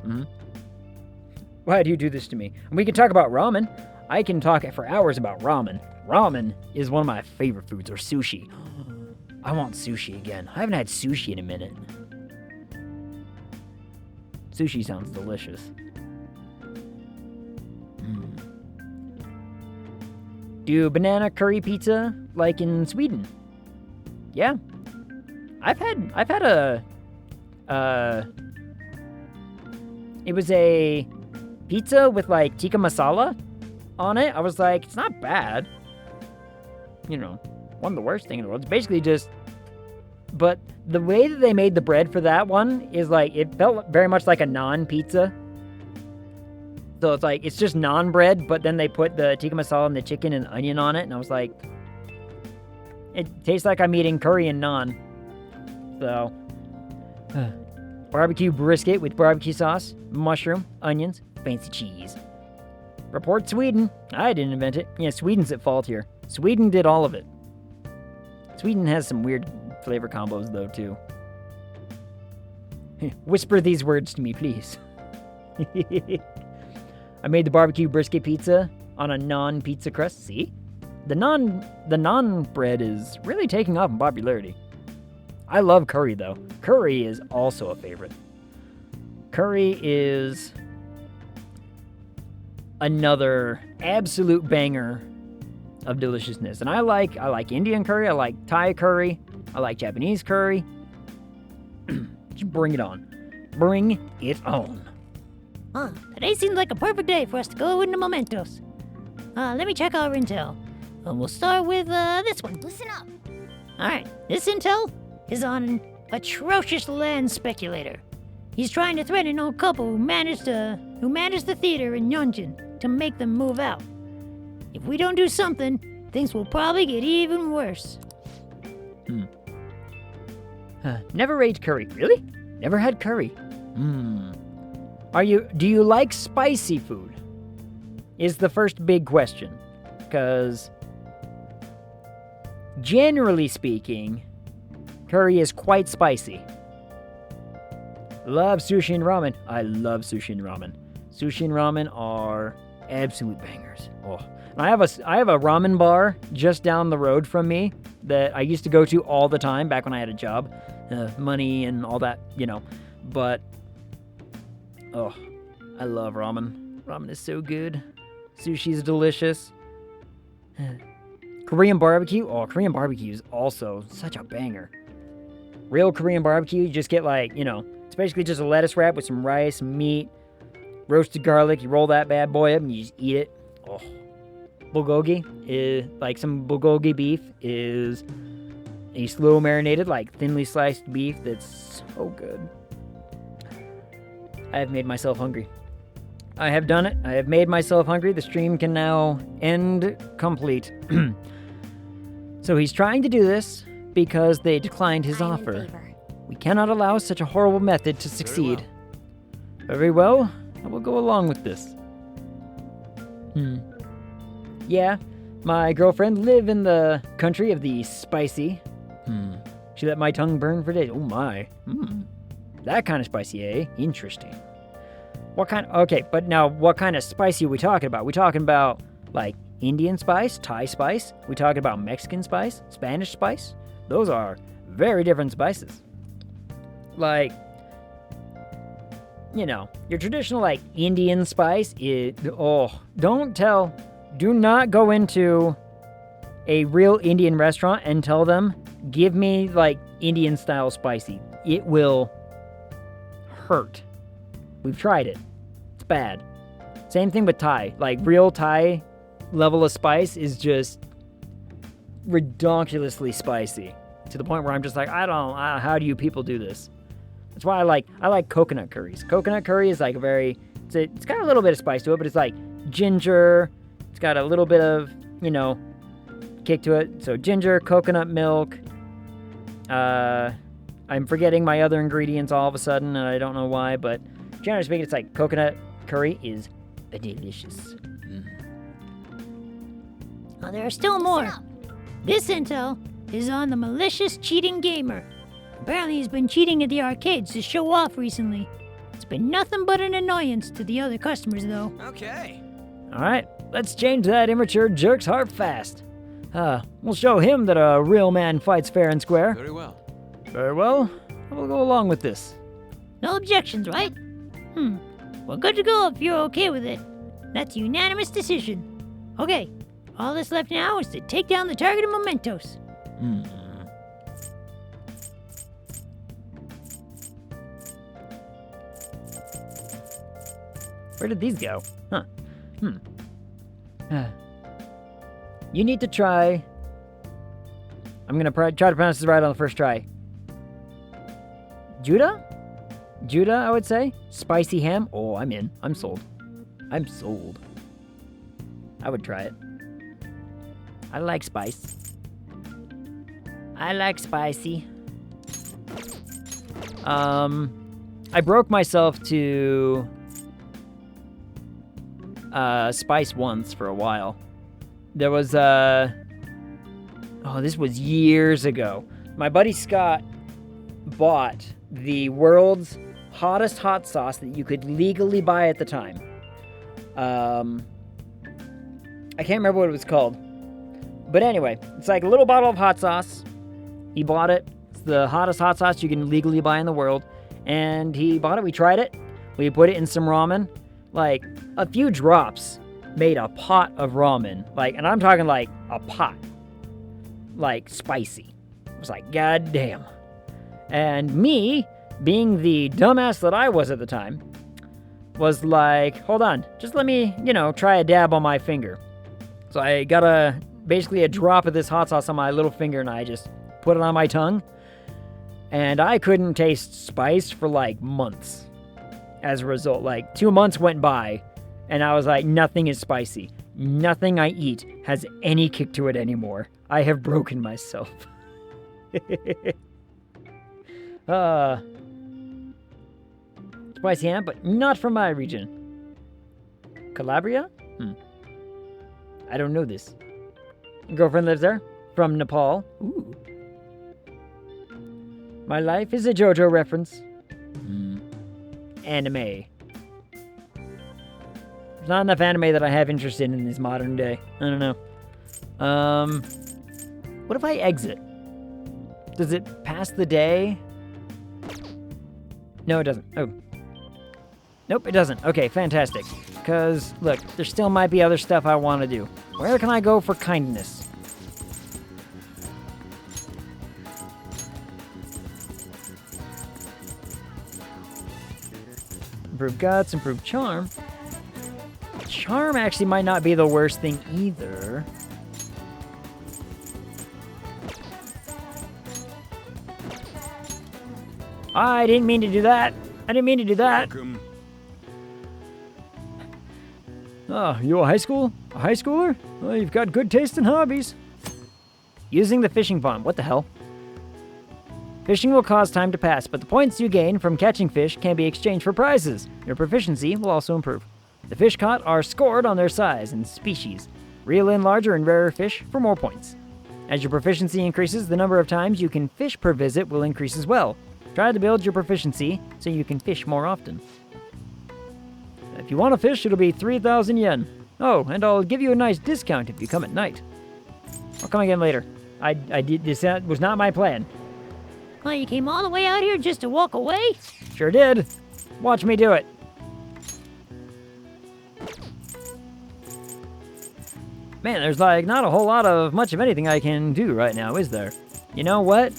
Why do you do this to me? And we can talk about ramen. I can talk for hours about ramen. Ramen is one of my favorite foods, or sushi. I want sushi again. I haven't had sushi in a minute. Sushi sounds delicious. Do banana curry pizza like in Sweden? Yeah. I've had a it was a pizza with like tikka masala on it. I was like, it's not bad. You know, one of the worst things in the world. It's basically just, but the way that they made the bread for that one is like, it felt very much like a naan pizza. So it's like, it's just naan bread, but then they put the tikka masala and the chicken and onion on it. And I was like, it tastes like I'm eating curry and naan. So, barbecue brisket with barbecue sauce, mushroom, onions, fancy cheese. Report Sweden. I didn't invent it. Yeah, Sweden's at fault here. Sweden did all of it. Sweden has some weird flavor combos, though, too. Whisper these words to me, please. I made the barbecue brisket pizza on a non-pizza crust. See? The non bread is really taking off in popularity. I love curry, though. Curry is also a favorite. Curry is another absolute banger of deliciousness. And I like Indian curry, I like Thai curry, I like Japanese curry. Just bring it on. Bring it on. Today seems like a perfect day for us to go into mementos. Let me check our intel. We'll start with this one. Listen up. Alright, this intel is on an atrocious land speculator. He's trying to threaten an old couple who managed the theater in Yonjin to make them move out. If we don't do something, things will probably get even worse. Never ate curry. Really? Never had curry. Do you like spicy food? is the first big question. Because, generally speaking, curry is quite spicy. Love sushi and ramen. I love sushi and ramen. Sushi and ramen are absolute bangers. Oh, and I have a ramen bar just down the road from me that I used to go to all the time back when I had a job, money and all that, you know. But oh, I love ramen. Ramen is so good. Sushi is delicious. Korean barbecue. Oh, Korean barbecue is also such a banger. Real Korean barbecue, you just get like, you know, it's basically just a lettuce wrap with some rice, meat, roasted garlic. You roll that bad boy up and you just eat it. Oh. Bulgogi is like some bulgogi beef is a slow marinated, like thinly sliced beef that's so good. I have made myself hungry. I have done it. I have made myself hungry. The stream can now end complete. So he's trying to do this because they declined his offer. We cannot allow such a horrible method to succeed. Very well. I will go along with this. Yeah, my girlfriend live in the country of the spicy. She let my tongue burn for days. Oh my. That kind of spicy, eh? Interesting. What kind? Okay, but now what kind of spicy are we talking about? We talking about like Indian spice, Thai spice? We talking about Mexican spice, Spanish spice? Those are very different spices. Like, you know, your traditional like Indian spice is, do not go into a real Indian restaurant and tell them, give me like Indian style spicy. It will hurt. We've tried it. It's bad. Same thing with Thai. Like real Thai level of spice is just ridiculously spicy to the point where I'm just like, how do you people do this? That's why I like coconut curries. Coconut curry is like it's got a little bit of spice to it, but it's like ginger. It's got a little bit of, you know, kick to it. So ginger, coconut milk. I'm forgetting my other ingredients all of a sudden, and I don't know why, but generally speaking, it's like coconut curry is delicious. Well, there are still more. This intel is on the malicious cheating gamer. Apparently he's been cheating at the arcades to show off recently. It's been nothing but an annoyance to the other customers, though. Okay. All right, let's change that immature jerk's heart fast. We'll show him that a real man fights fair and square. Very well. Very well. I will go along with this. No objections, right? We're good to go if you're okay with it. That's a unanimous decision. Okay, all that's left now is to take down the targeted mementos. Where did these go? You need to try. I'm gonna try to pronounce this right on the first try. Judah, I would say. Spicy ham. Oh, I'm in. I'm sold. I would try it. I like spice. I like spicy. I broke myself to spice once for a while. There was this was years ago. My buddy Scott bought the world's hottest hot sauce that you could legally buy at the time. I can't remember what it was called. But anyway, it's like a little bottle of hot sauce. He bought it. It's the hottest hot sauce you can legally buy in the world. And he bought it. We tried it. We put it in some ramen. Like, a few drops made a pot of ramen. Like, and I'm talking like a pot. Like, spicy. I was like, God damn. And me, being the dumbass that I was at the time, was like, hold on, just let me, try a dab on my finger. So I got basically a drop of this hot sauce on my little finger, and I just put it on my tongue. And I couldn't taste spice for like months. As a result, like 2 months went by, and I was like, nothing is spicy. Nothing I eat has any kick to it anymore. I have broken myself. Spicy ham, but not from my region. Calabria? I don't know this. Girlfriend lives there? From Nepal? Ooh. My life is a JoJo reference. Anime. There's not enough anime that I have interest in this modern day. I don't know. What if I exit? Does it pass the day? No, it doesn't. Oh. Nope, it doesn't. Okay, fantastic. Because, look, there still might be other stuff I want to do. Where can I go for kindness? Improve guts, improve charm. Charm actually might not be the worst thing either. I didn't mean to do that. I didn't mean to do that. Welcome. Oh, you a high schooler? Well, you've got good taste in hobbies. Using the fishing pond. What the hell? Fishing will cause time to pass, but the points you gain from catching fish can be exchanged for prizes. Your proficiency will also improve. The fish caught are scored on their size and species. Reel in larger and rarer fish for more points. As your proficiency increases, the number of times you can fish per visit will increase as well. Try to build your proficiency so you can fish more often. If you want to fish, it'll be 3,000 yen. Oh, and I'll give you a nice discount if you come at night. I'll come again later. I did this. That was not my plan. Oh, you came all the way out here just to walk away? Sure did. Watch me do it. Man, there's like not a whole lot of much of anything I can do right now, is there? You know what?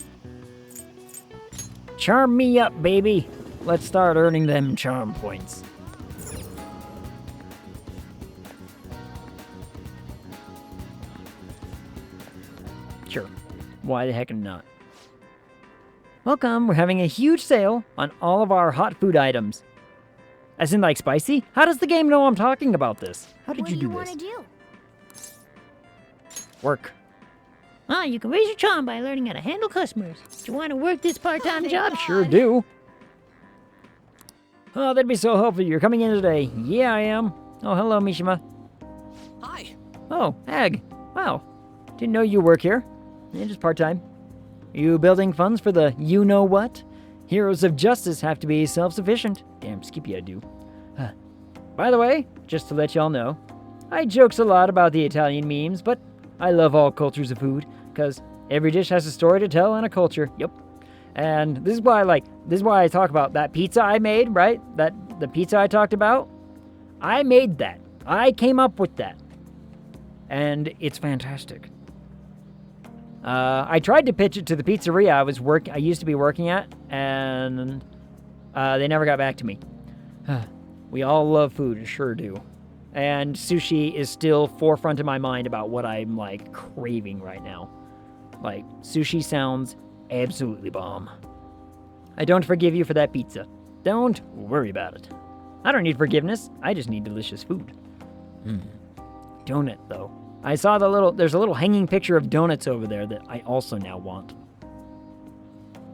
Charm me up, baby. Let's start earning them charm points. Sure. Why the heck not? Welcome, we're having a huge sale on all of our hot food items. As in like spicy? How does the game know I'm talking about this? How did you do this? What do you want to do? Work. Ah, you can raise your charm by learning how to handle customers. Do you want to work this part-time job? Sure do. Oh, that'd be so helpful. You're coming in today. Yeah, I am. Oh, hello, Mishima. Hi. Oh, Ag. Wow. Didn't know you work here. Yeah, just part-time. Are you building funds for the you-know-what? Heroes of justice have to be self-sufficient. Damn, Skippy I do. By the way, just to let y'all know, I jokes a lot about the Italian memes, but I love all cultures of food, because every dish has a story to tell and a culture. Yep. And this is why I talk about that pizza I made, right? The pizza I talked about. I made that. I came up with that. And it's fantastic. I tried to pitch it to the pizzeria I used to be working at, and they never got back to me. We all love food, sure do. And sushi is still forefront of my mind about what I'm like craving right now. Like, sushi sounds absolutely bomb. I don't forgive you for that pizza. Don't worry about it. I don't need forgiveness. I just need delicious food. Donut, though. I saw there's a little hanging picture of donuts over there that I also now want.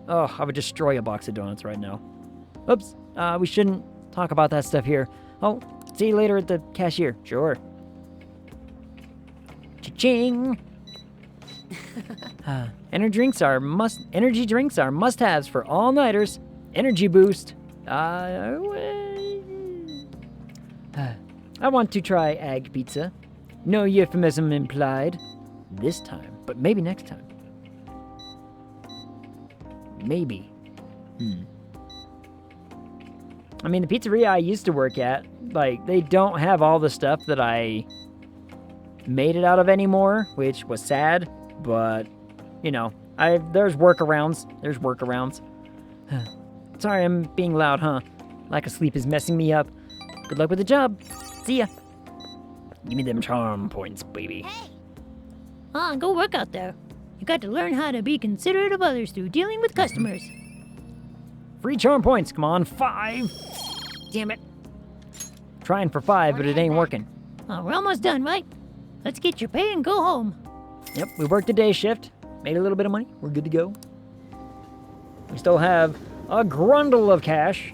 Oh, I would destroy a box of donuts right now. Oops, we shouldn't talk about that stuff here. Oh, see you later at the cashier. Sure. Cha-ching! Energy drinks are must-haves for all-nighters. Energy boost. I want to try Ag Pizza. No euphemism implied. This time, but maybe next time. Maybe. I mean, the pizzeria I used to work at, like, they don't have all the stuff that I made it out of anymore, which was sad, but, you know, there's workarounds. There's workarounds. Sorry, I'm being loud, huh? Lack of sleep is messing me up. Good luck with the job. See ya. Give me them charm points, baby. Hey! Go work out there. You got to learn how to be considerate of others through dealing with customers. Free charm points, come on, 5. Damn it. Trying for 5, but it ain't working. Oh, we're almost done, right? Let's get your pay and go home. Yep, we worked a day shift. Made a little bit of money. We're good to go. We still have a grundle of cash.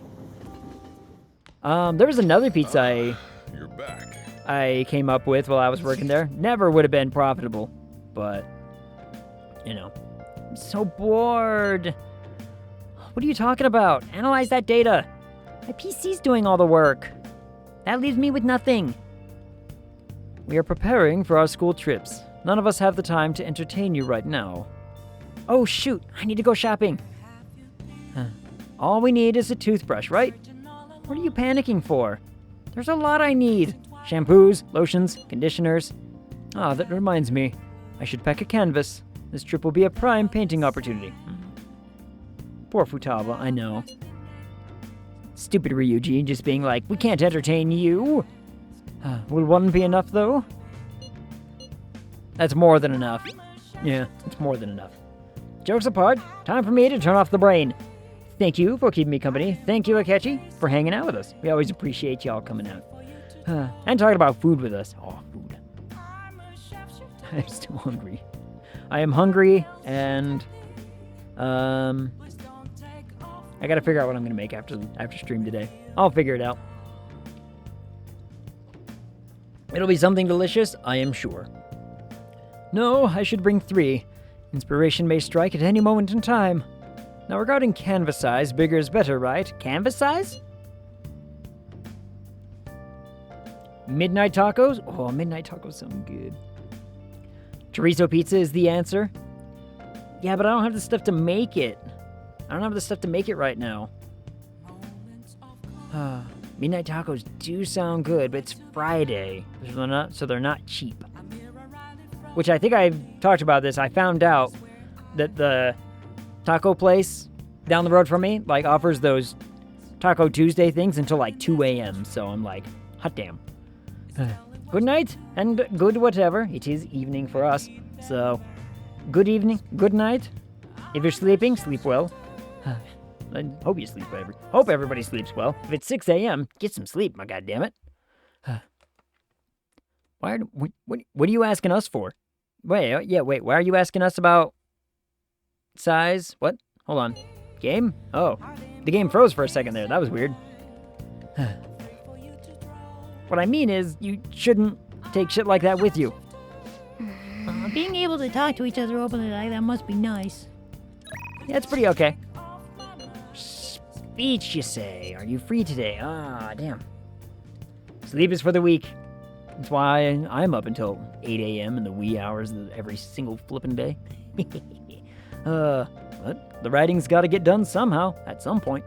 There was another pizza You're back. I came up with while I was working there never would have been profitable. But, you know, I'm so bored. What are you talking about? Analyze that data. My PC's doing all the work. That leaves me with nothing. We are preparing for our school trips. None of us have the time to entertain you right now. Oh, shoot. I need to go shopping. All we need is a toothbrush, right? What are you panicking for? There's a lot I need. Shampoos, lotions, conditioners. Ah, that reminds me. I should pack a canvas. This trip will be a prime painting opportunity. Poor Futaba, I know. Stupid Ryuji just being like, we can't entertain you. Will one be enough, though? That's more than enough. Yeah, it's more than enough. Jokes apart, time for me to turn off the brain. Thank you for keeping me company. Thank you, Akechi, for hanging out with us. We always appreciate y'all coming out. And talking about food with us. Oh, food. I'm still hungry. I am hungry, and I gotta figure out what I'm gonna make after stream today. I'll figure it out. It'll be something delicious, I am sure. No, I should bring 3. Inspiration may strike at any moment in time. Now regarding canvas size, bigger is better, right? Canvas size? Midnight tacos? Oh, midnight tacos sound good. Chorizo pizza is the answer. Yeah, but I don't have the stuff to make it. I don't have the stuff to make it right now. Midnight tacos do sound good, but it's Friday, so they're not cheap. Which I think I've talked about this. I found out that the taco place down the road from me, like, offers those Taco Tuesday things until, like, 2 a.m. So I'm like, hot damn. Good night, and good whatever. It is evening for us. So, good evening, good night. If you're sleeping, sleep well. I hope you sleep well. Hope everybody sleeps well. If it's 6 a.m., get some sleep, my goddammit. What are you asking us for? Wait, why are you asking us about size? What? Hold on. Game? Oh, the game froze for a second there. That was weird. What I mean is, you shouldn't take shit like that with you. Being able to talk to each other openly like that must be nice. Yeah, it's pretty okay. Speech, you say? Are you free today? Ah, damn. Sleep is for the weak. That's why I'm up until 8 a.m. in the wee hours of every single flippin' day. But the writing's gotta get done somehow, at some point.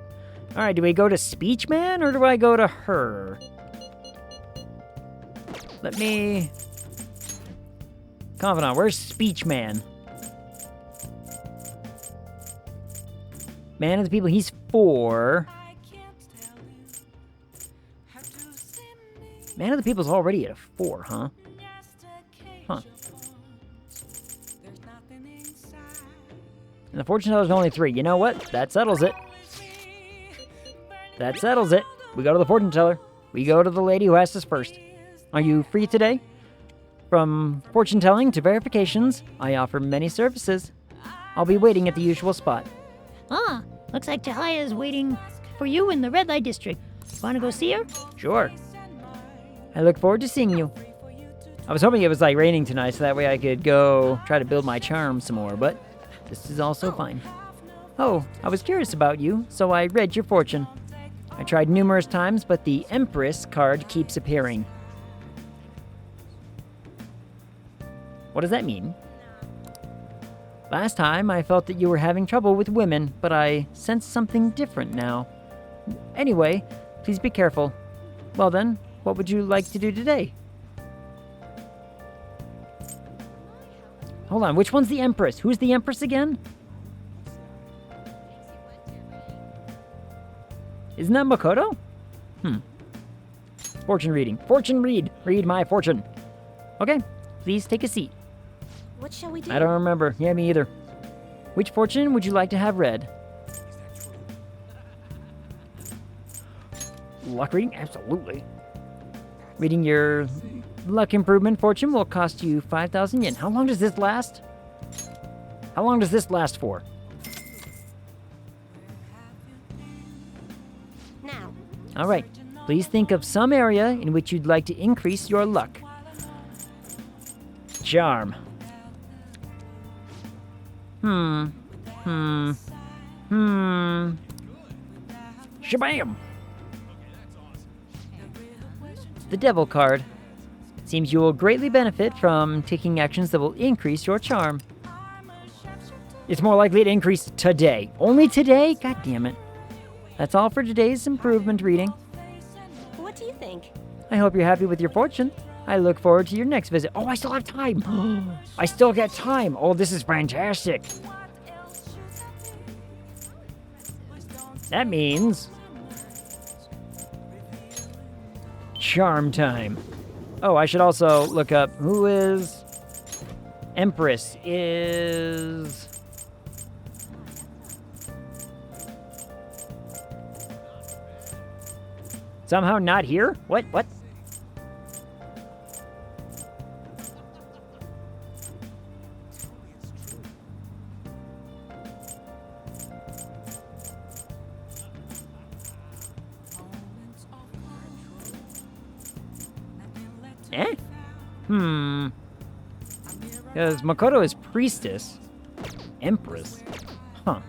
Alright, do we go to Speech Man, or do I go to her? Let me... Confidant, where's Speech Man? Man of the People, he's 4. Man of the People's already at a 4, huh? Huh. And the fortune teller's only 3. You know what? That settles it. That settles it. We go to the fortune teller. We go to the lady who asked us first. Are you free today? From fortune telling to verifications, I offer many services. I'll be waiting at the usual spot. Ah, looks like Chihaya is waiting for you in the red light district. Wanna go see her? Sure. I look forward to seeing you. I was hoping it was like raining tonight so that way I could go try to build my charm some more, but this is also fine. Oh, I was curious about you, so I read your fortune. I tried numerous times, but the Empress card keeps appearing. What does that mean? Last time, I felt that you were having trouble with women, but I sense something different now. Anyway, please be careful. Well then, what would you like to do today? Hold on, which one's the Empress? Who's the Empress again? Isn't that Makoto? Fortune reading. Fortune read. Read my fortune. Okay, please take a seat. What shall we do? I don't remember. Yeah, me either. Which fortune would you like to have read? Luck reading? Absolutely. Reading your luck improvement fortune will cost you 5,000 yen. How long does this last? How long does this last for? Now. All right. Please think of some area in which you'd like to increase your luck. Charm. Shabam! The Devil card. Seems you will greatly benefit from taking actions that will increase your charm. It's more likely to increase today. Only today? God damn it. That's all for today's improvement reading. What do you think? I hope you're happy with your fortune. I look forward to your next visit. Oh, I still have time. I still get time. Oh, this is fantastic. That means charm time. Oh, I should also look up who is Empress is somehow not here? What? Because Makoto is priestess. Empress. Huh.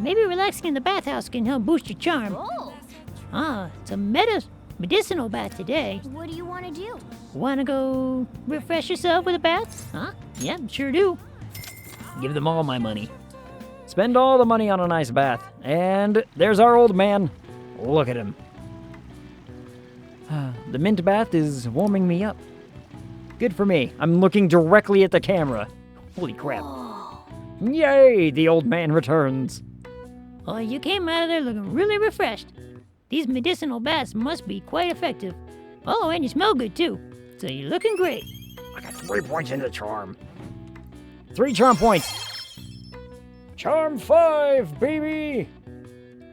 Maybe relaxing in the bathhouse can help boost your charm. Oh, It's a medicinal bath today. what do you want to do? Wanna go refresh yourself with a bath? Huh? Yeah, sure do. Give them all my money. Spend all the money on a nice bath. And there's our old man. Look at him. The mint bath is warming me up. Good for me. I'm looking directly at the camera. Holy crap. Yay! The old man returns. Oh, you came out of there looking really refreshed. These medicinal baths must be quite effective. Oh, and you smell good too. So you're looking great. I got 3 points in the charm. 3 charm points. Charm 5, baby!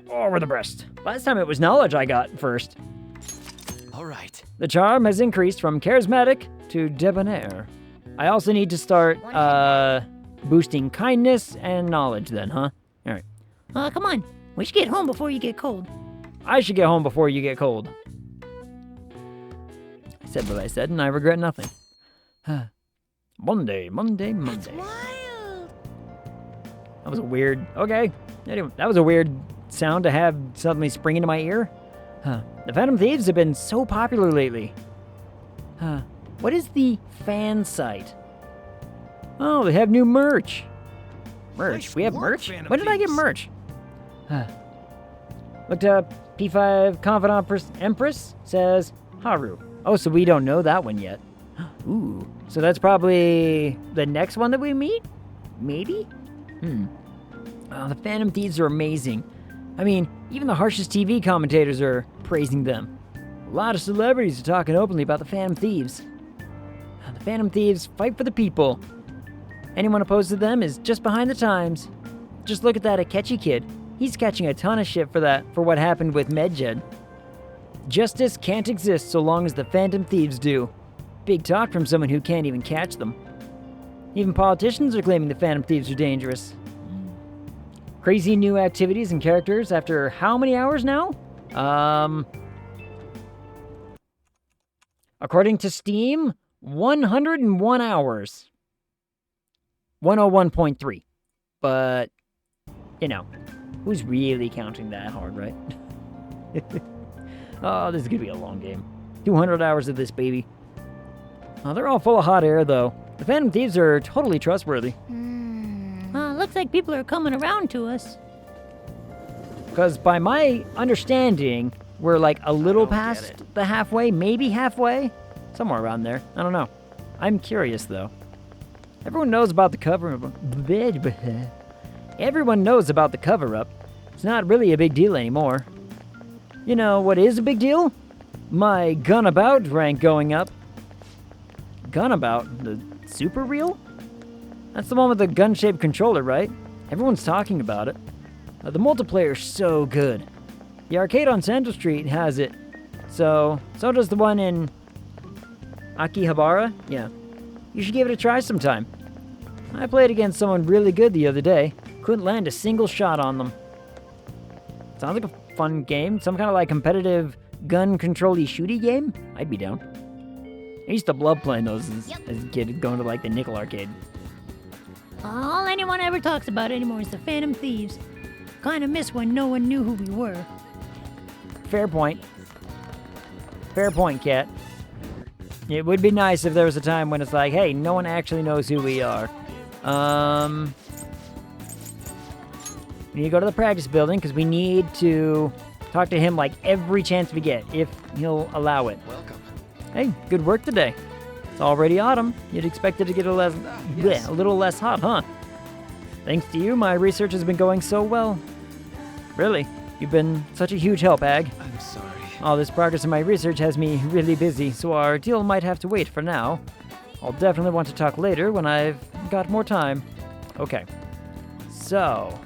Oh, we're the best. Last time it was knowledge I got first. All right. The charm has increased from charismatic to debonair. I also need to start, boosting kindness and knowledge then, huh? Alright. Come on. We should get home before you get cold. I should get home before you get cold. I said what I said, and I regret nothing. Monday. Wild. That was a weird... Okay. Anyway, that was a weird sound to have suddenly spring into my ear. The Phantom Thieves have been so popular lately. What is the fan site? Oh, they have new merch. Merch? We have merch? When did I get merch? Looked up P5 Confidant Empress says Haru. Oh, so we don't know that one yet. Ooh. So that's probably the next one that we meet? Maybe? Oh, the Phantom Thieves are amazing. I mean, even the harshest TV commentators are praising them. A lot of celebrities are talking openly about the Phantom Thieves. The Phantom Thieves fight for the people. Anyone opposed to them is just behind the times. Just look at that Akechi kid. He's catching a ton of shit for what happened with Medjed. Justice can't exist so long as the Phantom Thieves do. Big talk from someone who can't even catch them. Even politicians are claiming the Phantom Thieves are dangerous. Crazy new activities and characters after how many hours now? According to Steam, 101 hours. 101.3. But, you know, who's really counting that hard, right? Oh, this is gonna be a long game. 200 hours of this, baby. Oh, they're all full of hot air, though. The Phantom Thieves are totally trustworthy. Looks like people are coming around to us. Because by my understanding, we're like a little past the halfway, maybe halfway? Somewhere around there. I don't know. I'm curious, though. Everyone knows about the cover-up. Everyone knows about the cover-up. It's not really a big deal anymore. You know what is a big deal? My Gunabout rank going up. Gunabout? The super reel? That's the one with the gun-shaped controller, right? Everyone's talking about it. The multiplayer's so good. The arcade on Central Street has it. So does the one in Akihabara? Yeah. You should give it a try sometime. I played against someone really good the other day. Couldn't land a single shot on them. Sounds like a fun game. Some kind of like competitive gun control-y shooty game. I'd be down. I used to love playing those as a kid, going to like the nickel arcade. All anyone ever talks about anymore is the Phantom Thieves. Kinda miss when no one knew who we were. Fair point. Fair point, Cat. It would be nice if there was a time when it's like, hey, no one actually knows who we are. We need to go to the practice building because we need to talk to him like every chance we get, if he'll allow it. Welcome. Hey, good work today. It's already autumn. You'd expect it to get a little less hot, huh? Thanks to you, my research has been going so well. Really, you've been such a huge help, Ag. I'm sorry. All this progress in my research has me really busy, so our deal might have to wait for now. I'll definitely want to talk later when I've got more time. Okay. So,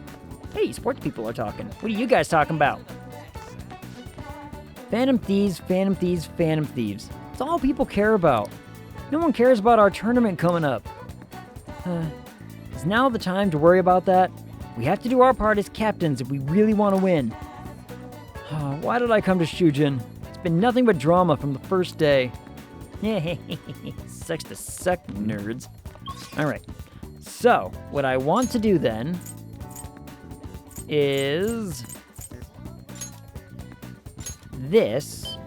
hey, sports people are talking. What are you guys talking about? Phantom Thieves, Phantom Thieves, Phantom Thieves. It's all people care about. No one cares about our tournament coming up. Is now the time to worry about that? We have to do our part as captains if we really want to win. Why did I come to Shujin? It's been nothing but drama from the first day. Sucks to suck, nerds. Alright. So, what I want to do then is this.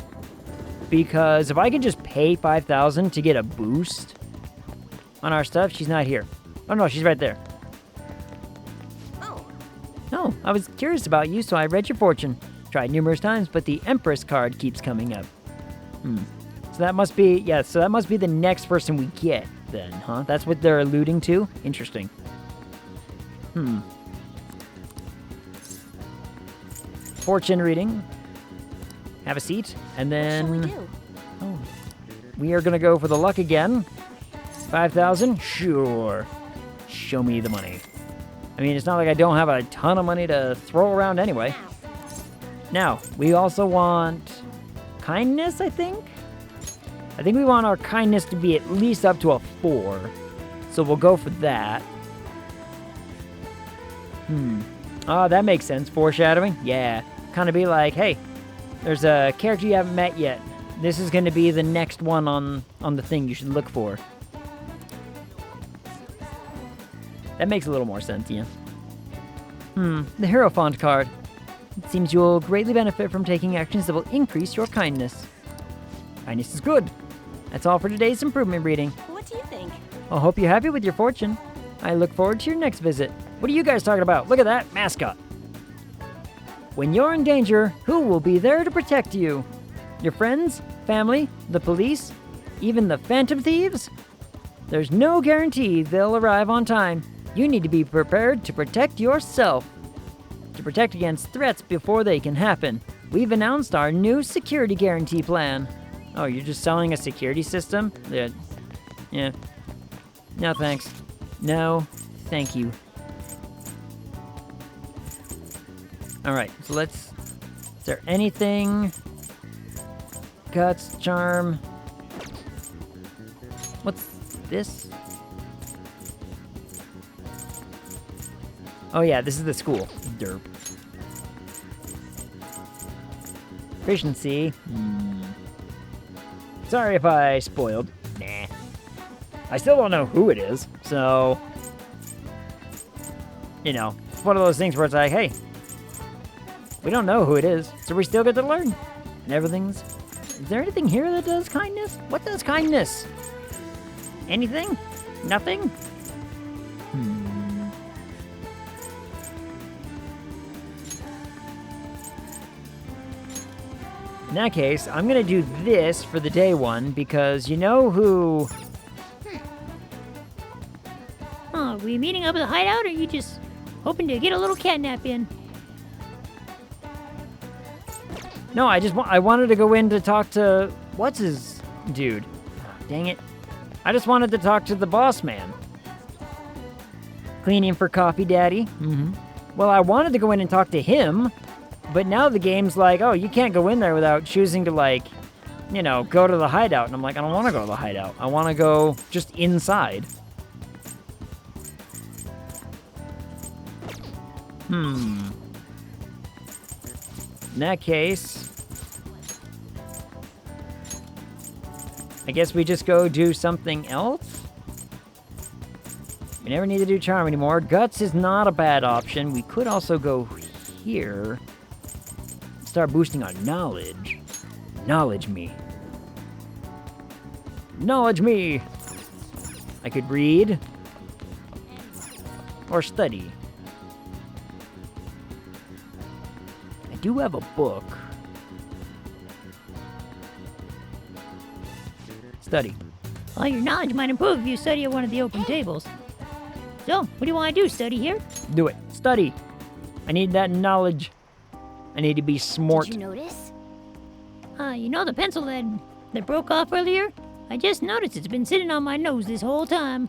Because if I can just pay 5,000 to get a boost on our stuff, she's not here. Oh no, she's right there. Oh, I was curious about you, so I read your fortune. Tried numerous times, but the Empress card keeps coming up. So that must be, so that must be the next person we get then, huh? That's what they're alluding to? Interesting. Fortune reading. Have a seat, and then... Oh, we are gonna go for the luck again. 5,000? Sure. Show me the money. I mean, it's not like I don't have a ton of money to throw around anyway. Now, we also want kindness, I think? I think we want our kindness to be at least up to a 4. So we'll go for that. Oh, that makes sense. Foreshadowing? Yeah. Kind of be like, hey, there's a character you haven't met yet. This is going to be the next one on the thing you should look for. That makes a little more sense, yeah. The Hero Font card. It seems you'll greatly benefit from taking actions that will increase your kindness. Kindness is good. That's all for today's improvement reading. What do you think? I hope you're happy with your fortune. I look forward to your next visit. What are you guys talking about? Look at that mascot. When you're in danger, who will be there to protect you? Your friends, family, the police, even the Phantom Thieves? There's no guarantee they'll arrive on time. You need to be prepared to protect yourself. To protect against threats before they can happen, we've announced our new security guarantee plan. Oh, you're just selling a security system? Yeah. No, thanks. No, thank you. Alright, so let's... Is there anything? Guts, charm... What's this? Oh yeah, this is the school. Derp. Efficiency. Sorry if I spoiled. Nah. I still don't know who it is, so... You know, it's one of those things where it's like, hey, we don't know who it is, so we still get to learn. And everything's... Is there anything here that does kindness? What does kindness? Anything? Nothing? In that case, I'm gonna do this for the day one, because you know who... Are we meeting up at the hideout, or are you just hoping to get a little catnap in? No, I wanted to go in to talk to... What's his dude? Oh, dang it. I just wanted to talk to the boss man. Cleaning for coffee, daddy. Well, I wanted to go in and talk to him, but now the game's like, oh, you can't go in there without choosing to, like, you know, go to the hideout. And I'm like, I don't want to go to the hideout. I want to go just inside. In that case, I guess we just go do something else? We never need to do charm anymore. Guts is not a bad option. We could also go here. Start boosting our knowledge. Knowledge me. Knowledge me! I could read. Or study. I do have a book. Study. Well, your knowledge might improve if you study at one of the open tables. So, what do you want to do? Study here? Do it. Study. I need that knowledge. I need to be smart. Did you notice? You know the pencil that broke off earlier? I just noticed it's been sitting on my nose this whole time.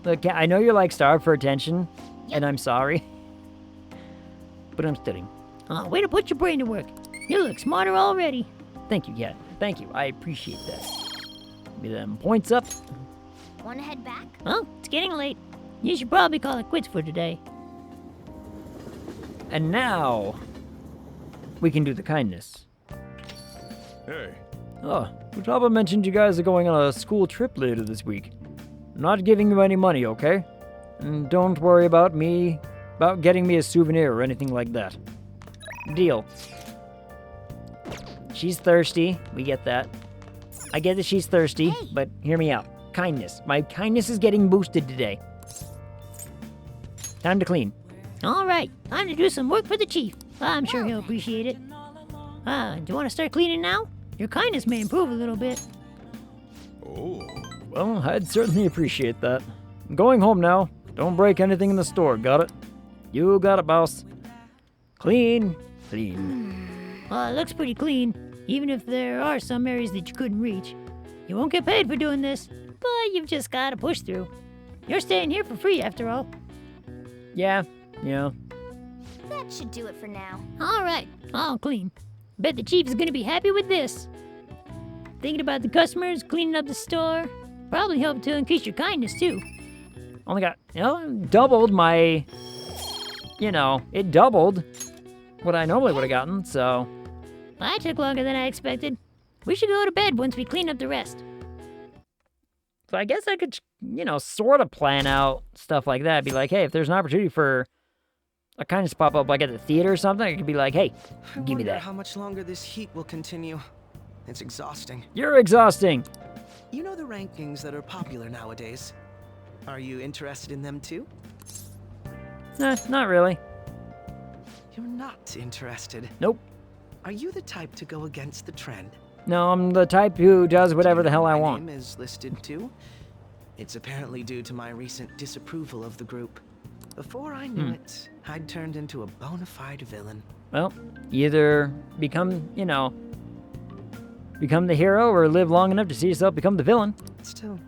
Look, I know you're like starved for attention, and I'm sorry. But I'm studying. Way to put your brain to work. You look smarter already. Thank you, Cat. Thank you. I appreciate that. Give me them points up. Wanna head back? Well, it's getting late. You should probably call it quits for today. And now, we can do the kindness. Hey. Oh, Futaba mentioned you guys are going on a school trip later this week. I'm not giving you any money, okay? And don't worry about getting me a souvenir or anything like that. Deal. She's thirsty. We get that. I get that she's thirsty, but hear me out. Kindness. My kindness is getting boosted today. Time to clean. All right, time to do some work for the chief. I'm sure he'll appreciate it. Do you want to start cleaning now? Your kindness may improve a little bit. Oh. Well, I'd certainly appreciate that. I'm going home now. Don't break anything in the store, got it? You got it, boss. Clean. Clean. Well, it looks pretty clean, even if there are some areas that you couldn't reach. You won't get paid for doing this, but you've just got to push through. You're staying here for free, after all. Yeah. That should do it for now. All right, all clean. Bet the chief is going to be happy with this. Thinking about the customers, cleaning up the store, probably helped to increase your kindness, too. Only got, doubled my, it doubled what I normally would have gotten, so. That took longer than I expected. We should go to bed once we clean up the rest. So I guess I could, sort of plan out stuff like that. Be like, hey, if there's an opportunity for a kindness pop up like at the theater or something, I could be like, hey, give me that. How much longer this heat will continue? It's exhausting. You're exhausting. You know the rankings that are popular nowadays? Are you interested in them too? Nah, not really. You're not interested. Nope. Are you the type to go against the trend? No, I'm the type who does whatever the hell I want. My name is listed too. It's apparently due to my recent disapproval of the group. Before I knew it, I'd turned into a bona fide villain. Well, either become the hero or live long enough to see yourself become the villain. Still,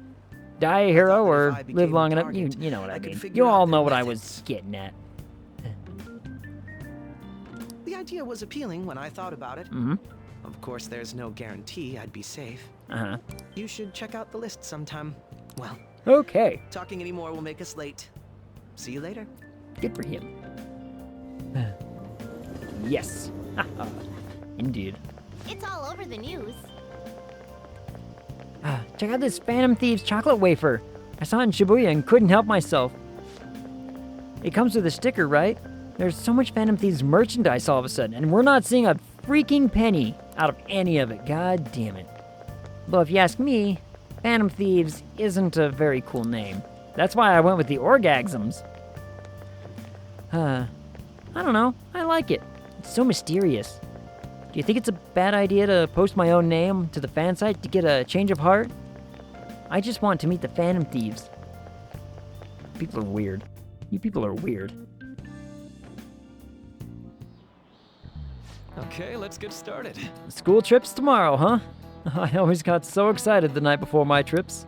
die a hero or live long enough. You know what I mean. You all know what I was getting at. The idea was appealing when I thought about it. Mm-hmm. Of course, there's no guarantee I'd be safe. Uh-huh. You should check out the list sometime. Well, okay. Talking anymore will make us late. See you later. Good for him. Yes. Indeed. It's all over the news. Check out this Phantom Thieves chocolate wafer. I saw it in Shibuya and couldn't help myself. It comes with a sticker, right? There's so much Phantom Thieves merchandise all of a sudden, and we're not seeing a freaking penny out of any of it. God damn it. Well, if you ask me, Phantom Thieves isn't a very cool name. That's why I went with the Orgasms. I don't know. I like it. It's so mysterious. Do you think it's a bad idea to post my own name to the fan site to get a change of heart? I just want to meet the Phantom Thieves. People are weird. You people are weird. Okay, let's get started. School trips tomorrow, huh? I always got so excited the night before my trips.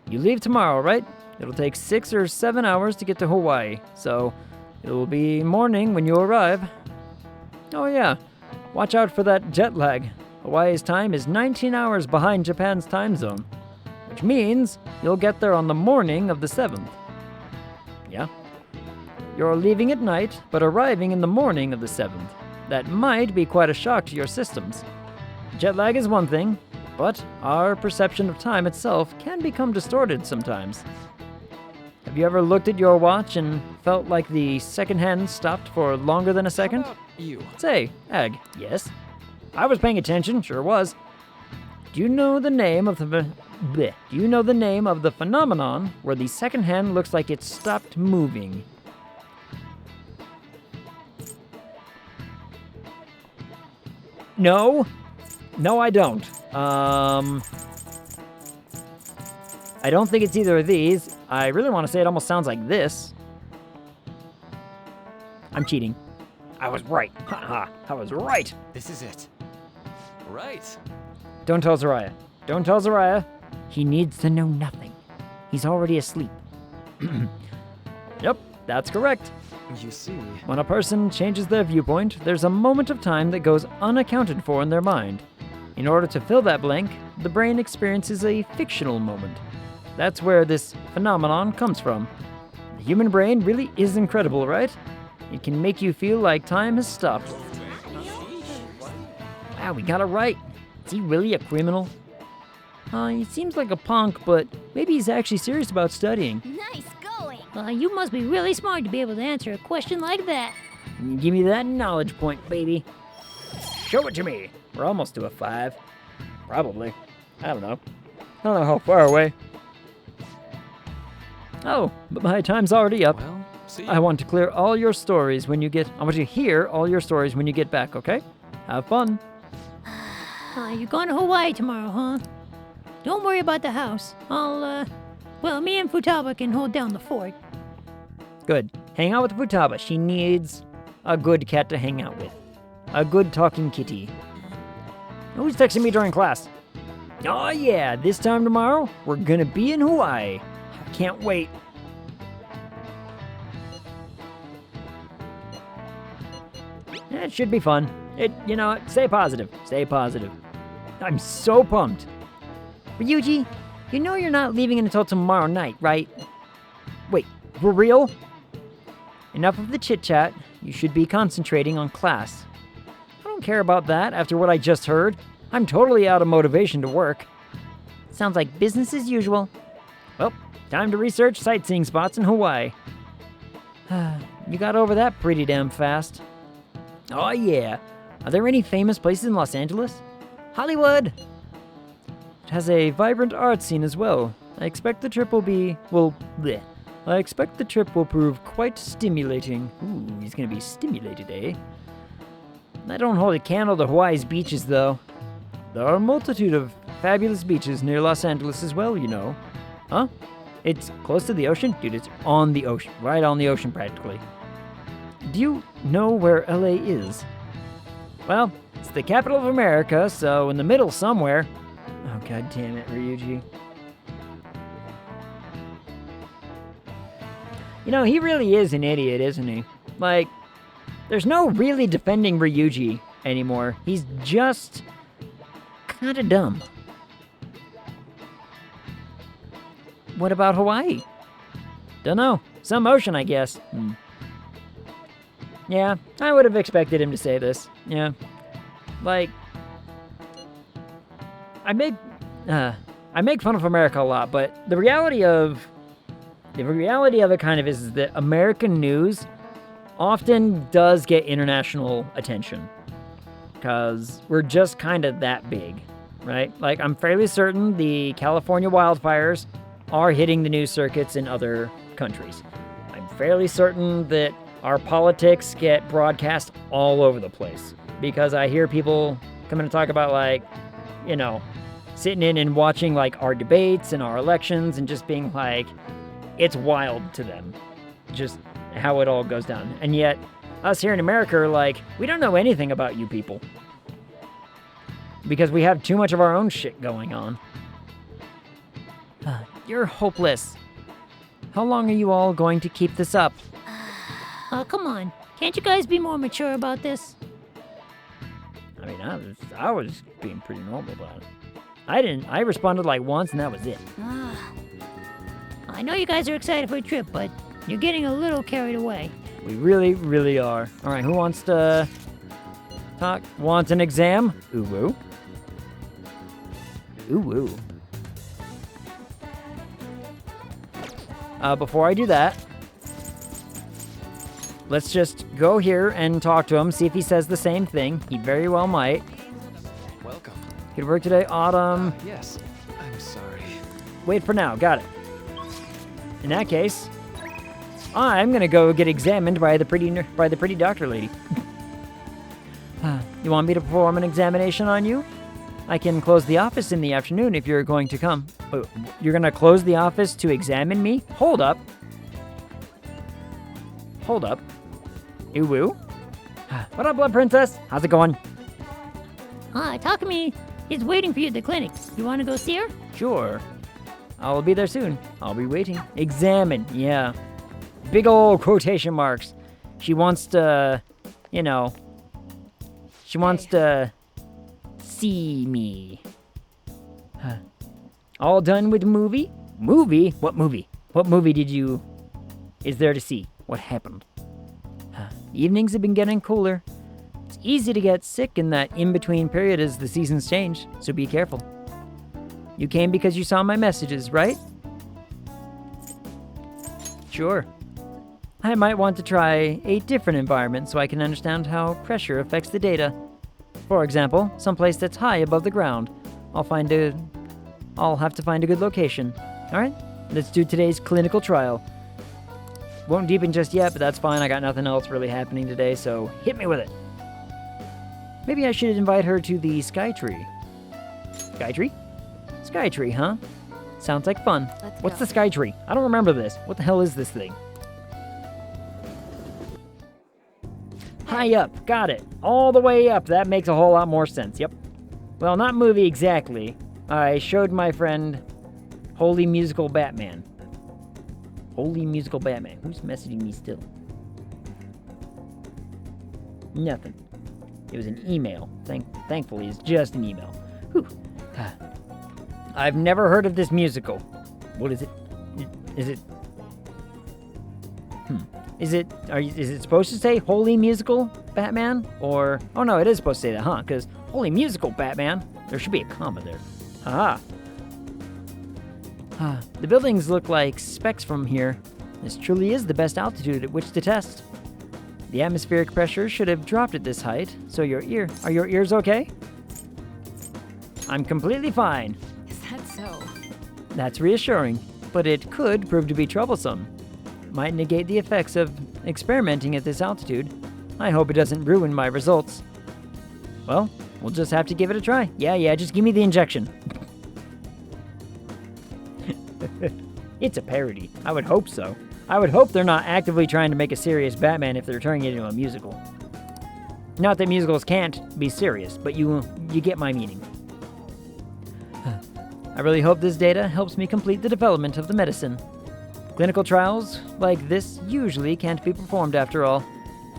You leave tomorrow, right? It'll take 6 or 7 hours to get to Hawaii, so it will be morning when you arrive. Oh yeah, watch out for that jet lag. Hawaii's time is 19 hours behind Japan's time zone, which means you'll get there on the morning of the 7th. Yeah? You're leaving at night, but arriving in the morning of the 7th. That might be quite a shock to your systems. Jet lag is one thing, but our perception of time itself can become distorted sometimes. Have you ever looked at your watch and felt like the second hand stopped for longer than a second? How about you? Say, Ag, yes? I was paying attention, sure was. Do you know the name of the phenomenon where the second hand looks like it stopped moving? No. No, I don't. I don't think it's either of these. I really want to say it almost sounds like this. I'm cheating. I was right. Haha, I was right. This is it. Right. Don't tell Zariah. Don't tell Zariah. He needs to know nothing. He's already asleep. Yep, that's correct. You see. When a person changes their viewpoint, there's a moment of time that goes unaccounted for in their mind. In order to fill that blank, the brain experiences a fictional moment. That's where this phenomenon comes from. The human brain really is incredible, right? It can make you feel like time has stopped. Wow, we got it right. Is he really a criminal? He seems like a punk, but maybe he's actually serious about studying. Nice going. You must be really smart to be able to answer a question like that. Give me that knowledge point, baby. Show it to me. We're almost to a 5. Probably. I don't know. I don't know how far away. Oh, but my time's already up. Well, see. I want to clear all your stories when you get... I want you to hear all your stories when you get back, okay? Have fun. You're going to Hawaii tomorrow, huh? Don't worry about the house. Me and Futaba can hold down the fort. Good. Hang out with Futaba. She needs a good cat to hang out with. A good talking kitty. Who's texting me during class? Oh yeah, this time tomorrow, we're gonna be in Hawaii. I can't wait. It should be fun. Stay positive. Stay positive. I'm so pumped. Ryuji, you know you're not leaving until tomorrow night, right? Wait, for real? Enough of the chit-chat. You should be concentrating on class. I don't care about that after what I just heard. I'm totally out of motivation to work. Sounds like business as usual. Well, time to research sightseeing spots in Hawaii. You got over that pretty damn fast. Oh yeah. Are there any famous places in Los Angeles? Hollywood! It has a vibrant art scene as well. I expect the trip will prove quite stimulating. Ooh, he's gonna be stimulated, eh? I don't hold a candle to Hawaii's beaches, though. There are a multitude of fabulous beaches near Los Angeles as well, you know. Huh? It's close to the ocean? Dude, it's on the ocean. Right on the ocean, practically. Do you know where LA is? Well, it's the capital of America, so in the middle somewhere. Oh, god damn it, Ryuji. He really is an idiot, isn't he? Like, there's no really defending Ryuji anymore. He's just kinda dumb. What about Hawaii? Dunno. Some ocean, I guess. Yeah, I would have expected him to say this. Yeah. Like, I make fun of America a lot, but the reality of it kind of is that American news often does get international attention. Because we're just kind of that big, right? Like, I'm fairly certain the California wildfires are hitting the news circuits in other countries. I'm fairly certain that our politics get broadcast all over the place. Because I hear people coming to talk about, like, sitting in and watching, like, our debates and our elections and just being like, it's wild to them. Just how it all goes down. And yet, us here in America are like, we don't know anything about you people. Because we have too much of our own shit going on. You're hopeless. How long are you all going to keep this up? Oh, come on. Can't you guys be more mature about this? I mean, I was being pretty normal about it. I responded like once and that was it. I know you guys are excited for a trip, but you're getting a little carried away. We really, really are. All right, who wants to talk? Want an exam? Ooh, woo. Ooh, woo. Before I do that, let's just go here and talk to him, see if he says the same thing. He very well might. Welcome. Good work today, Autumn. Yes. I'm sorry. Wait for now. Got it. In that case, I'm gonna go get examined by the pretty doctor lady. You want me to perform an examination on you? I can close the office in the afternoon if you're going to come. Oh, you're gonna close the office to examine me? Hold up. Hold up. Ooh woo. What up, Blood Princess? How's it going? Takumi is waiting for you at the clinic. You want to go see her? Sure. I'll be there soon. I'll be waiting. Examine, yeah. Big old quotation marks. She wants to, you know, she wants to see me. All done with the movie? Movie? What movie? What movie is there to see? What happened? Evenings have been getting cooler. It's easy to get sick in that in-between period as the seasons change, so be careful. You came because you saw my messages, right? Sure. I might want to try a different environment so I can understand how pressure affects the data. For example, someplace that's high above the ground. I'll have to find a good location. Alright, let's do today's clinical trial. Won't deepen just yet, but that's fine. I got nothing else really happening today, so hit me with it. Maybe I should invite her to the Skytree. Skytree? Skytree, huh? Sounds like fun. What's the Skytree? I don't remember this. What the hell is this thing? High up. Got it. All the way up. That makes a whole lot more sense. Yep. Well, not movie exactly. I showed my friend Holy Musical Batman. Holy Musical Batman. Who's messaging me still? Nothing. It was an email. Thankfully, it's just an email. Whew. I've never heard of this musical. What is it? Is it? Is it supposed to say Holy Musical Batman? Or, oh no, it is supposed to say that, huh? Because Holy Musical Batman, there should be a comma there. Haha. The buildings look like specks from here. This truly is the best altitude at which to test. The atmospheric pressure should have dropped at this height, so are your ears okay? I'm completely fine. Is that so? That's reassuring, but it could prove to be troublesome. Might negate the effects of experimenting at this altitude. I hope it doesn't ruin my results. Well, we'll just have to give it a try. Yeah, just give me the injection. It's a parody. I would hope so. I would hope they're not actively trying to make a serious Batman if they're turning it into a musical. Not that musicals can't be serious, but you get my meaning. I really hope this data helps me complete the development of the medicine. Clinical trials like this usually can't be performed after all.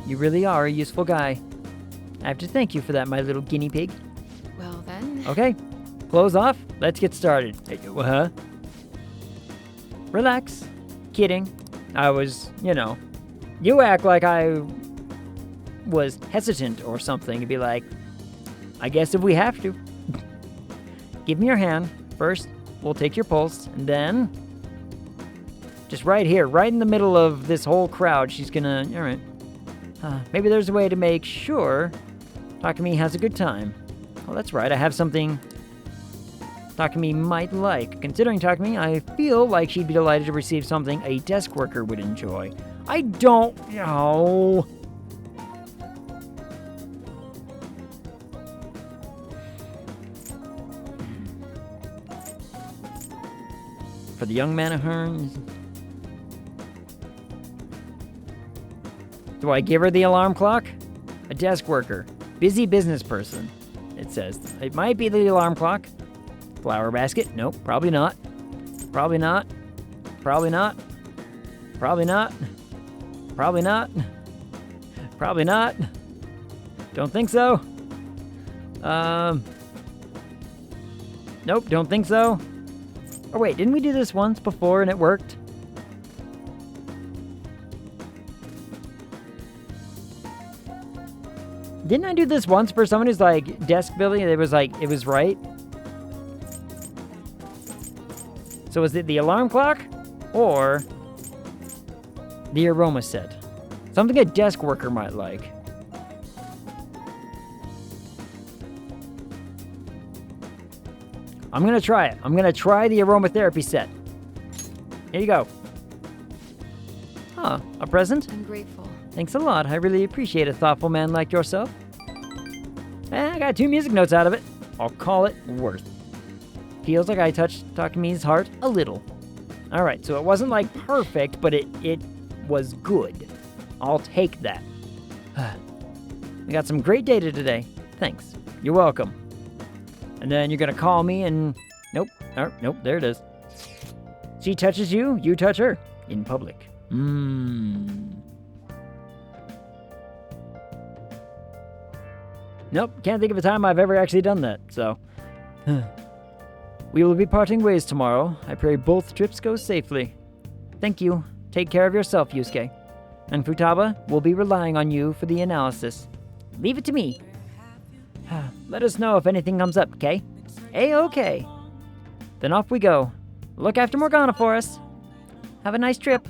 You really are a useful guy. I have to thank you for that, my little guinea pig. Well then. Okay, clothes off. Let's get started. Huh? Relax. Kidding. I was, you act like I was hesitant or something. You'd be like, I guess if we have to. Give me your hand. First, we'll take your pulse, and then just right here, right in the middle of this whole crowd, she's gonna, all right. Maybe there's a way to make sure Takumi has a good time. Oh, that's right, I have something Takumi might like. Considering Takumi, I feel like she'd be delighted to receive something a desk worker would enjoy. I don't know. For the young man of Hearns. Do I give her the alarm clock? A desk worker. Busy business person. It says. It might be the alarm clock. Flower basket. Nope, probably not. Probably not. Probably not. Probably not. Probably not. Probably not. Don't think so. Nope, don't think so. Oh wait, didn't we do this once before and it worked? Didn't I do this once for someone who's like desk building? It was right. So was it the alarm clock or the aroma set? Something a desk worker might like. I'm gonna try it. I'm gonna try the aromatherapy set. Here you go. Huh, a present? I'm grateful. Thanks a lot. I really appreciate a thoughtful man like yourself. I got 2 music notes out of it. I'll call it worth. Feels like I touched Takami's heart a little. Alright, so it wasn't like perfect, but it was good. I'll take that. We got some great data today. Thanks. You're welcome. And then you're gonna call me and... Nope. Oh, nope, there it is. She touches you, you touch her. In public. Nope, can't think of a time I've ever actually done that, so... We will be parting ways tomorrow. I pray both trips go safely. Thank you. Take care of yourself, Yusuke. And Futaba, we'll be relying on you for the analysis. Leave it to me. Let us know if anything comes up, okay? A-okay. Then off we go. Look after Morgana for us. Have a nice trip.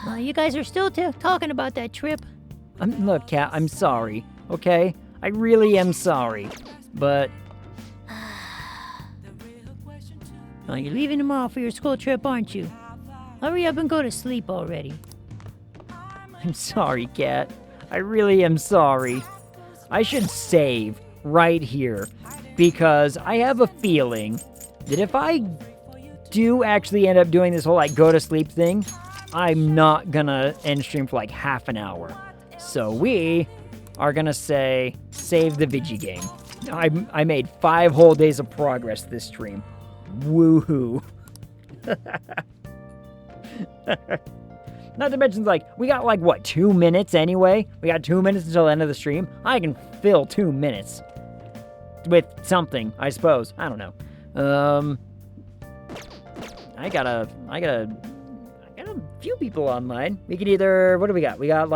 Well, you guys are still talking about that trip. Look, Kat, I'm sorry, okay? I really am sorry. But... Well, you're leaving tomorrow for your school trip, aren't you? Hurry up and go to sleep already. I'm sorry, Kat. I really am sorry. I should save right here, because I have a feeling that if I do actually end up doing this whole, like, go to sleep thing, I'm not gonna end stream for, like, half an hour. So we are gonna say, save the Vigi game. I made 5 whole days of progress this stream. Woohoo. Not to mention, like, we got, like, what, 2 minutes anyway? We got 2 minutes until the end of the stream. I can fill 2 minutes with something, I suppose. I don't know. I got a few people online. We can either, what do we got? We got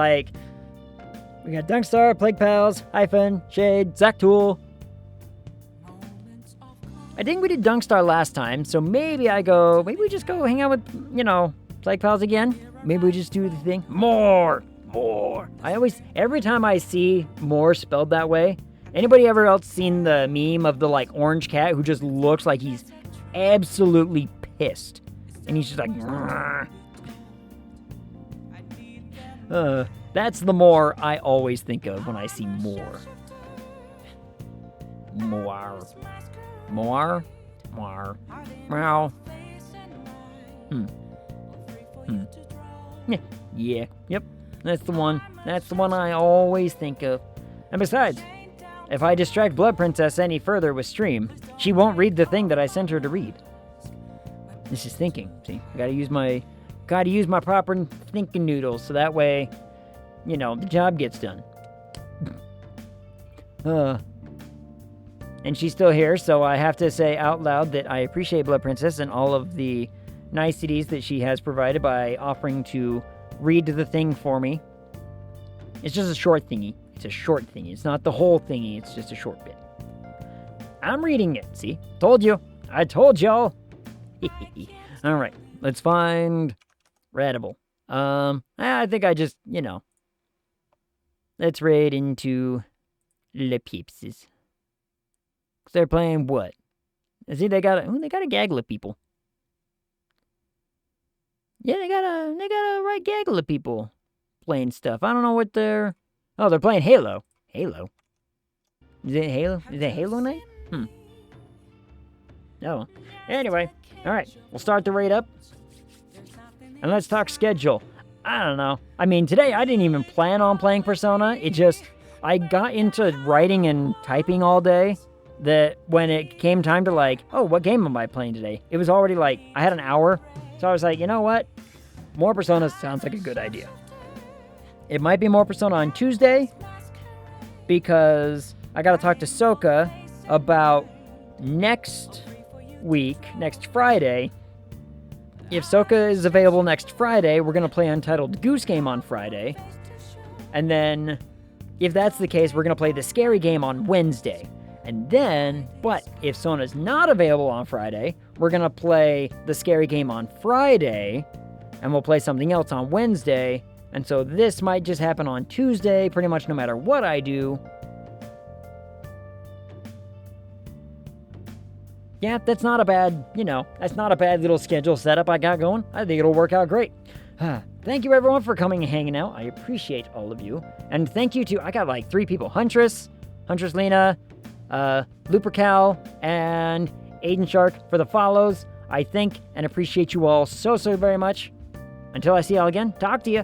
Dunkstar, Plague Pals, Hyphen, Shade, Zaktool. I think we did Dunkstar last time, so maybe we just go hang out with, Plague Pals again. Maybe we just do the thing. More. Every time I see more spelled that way, anybody ever else seen the meme of the, like, orange cat who just looks like he's absolutely pissed? And he's just like, that's the more I always think of when I see more. More. Meow. Yeah, yep, that's the one. That's the one I always think of. And besides, if I distract Blood Princess any further with stream, she won't read the thing that I sent her to read. This is thinking, see? I gotta use my proper thinking noodles, so that way, the job gets done. And she's still here, so I have to say out loud that I appreciate Blood Princess and all of the niceties that she has provided by offering to read the thing for me. It's just a short thingy. It's a short thingy. It's not the whole thingy. It's just a short bit. I'm reading it. See? Told you. I told y'all. Alright. Let's find Radible. I think I just, let's raid into Le Peepses. Cause they're playing what? See, they got a gaggle of people. Yeah, they got a right gaggle of people playing stuff. I don't know what they're playing Halo. Halo? Is it Halo? Is it Halo night? Oh. Anyway, alright. We'll start the raid up. And let's talk schedule. I don't know. I mean, today I didn't even plan on playing Persona. I got into writing and typing all day that when it came time to, like, oh, what game am I playing today? It was already, like, I had an hour. So I was like, you know what? More Persona sounds like a good idea. It might be more Persona on Tuesday, because I gotta talk to Soka about next Friday. If Soka is available next Friday, we're gonna play Untitled Goose Game on Friday. And then if that's the case, we're going to play the scary game on Wednesday. And then, but if Sona's not available on Friday, we're going to play the scary game on Friday, and we'll play something else on Wednesday. And so this might just happen on Tuesday, pretty much no matter what I do. Yeah, that's not a bad, that's not a bad little schedule setup I got going. I think it'll work out great. Thank you everyone for coming and hanging out. I appreciate all of you. And thank you to, I got like 3 people, Huntress Lena, Lupercal, and Aiden Shark for the follows. I thank and appreciate you all so very much. Until I see y'all again, talk to you.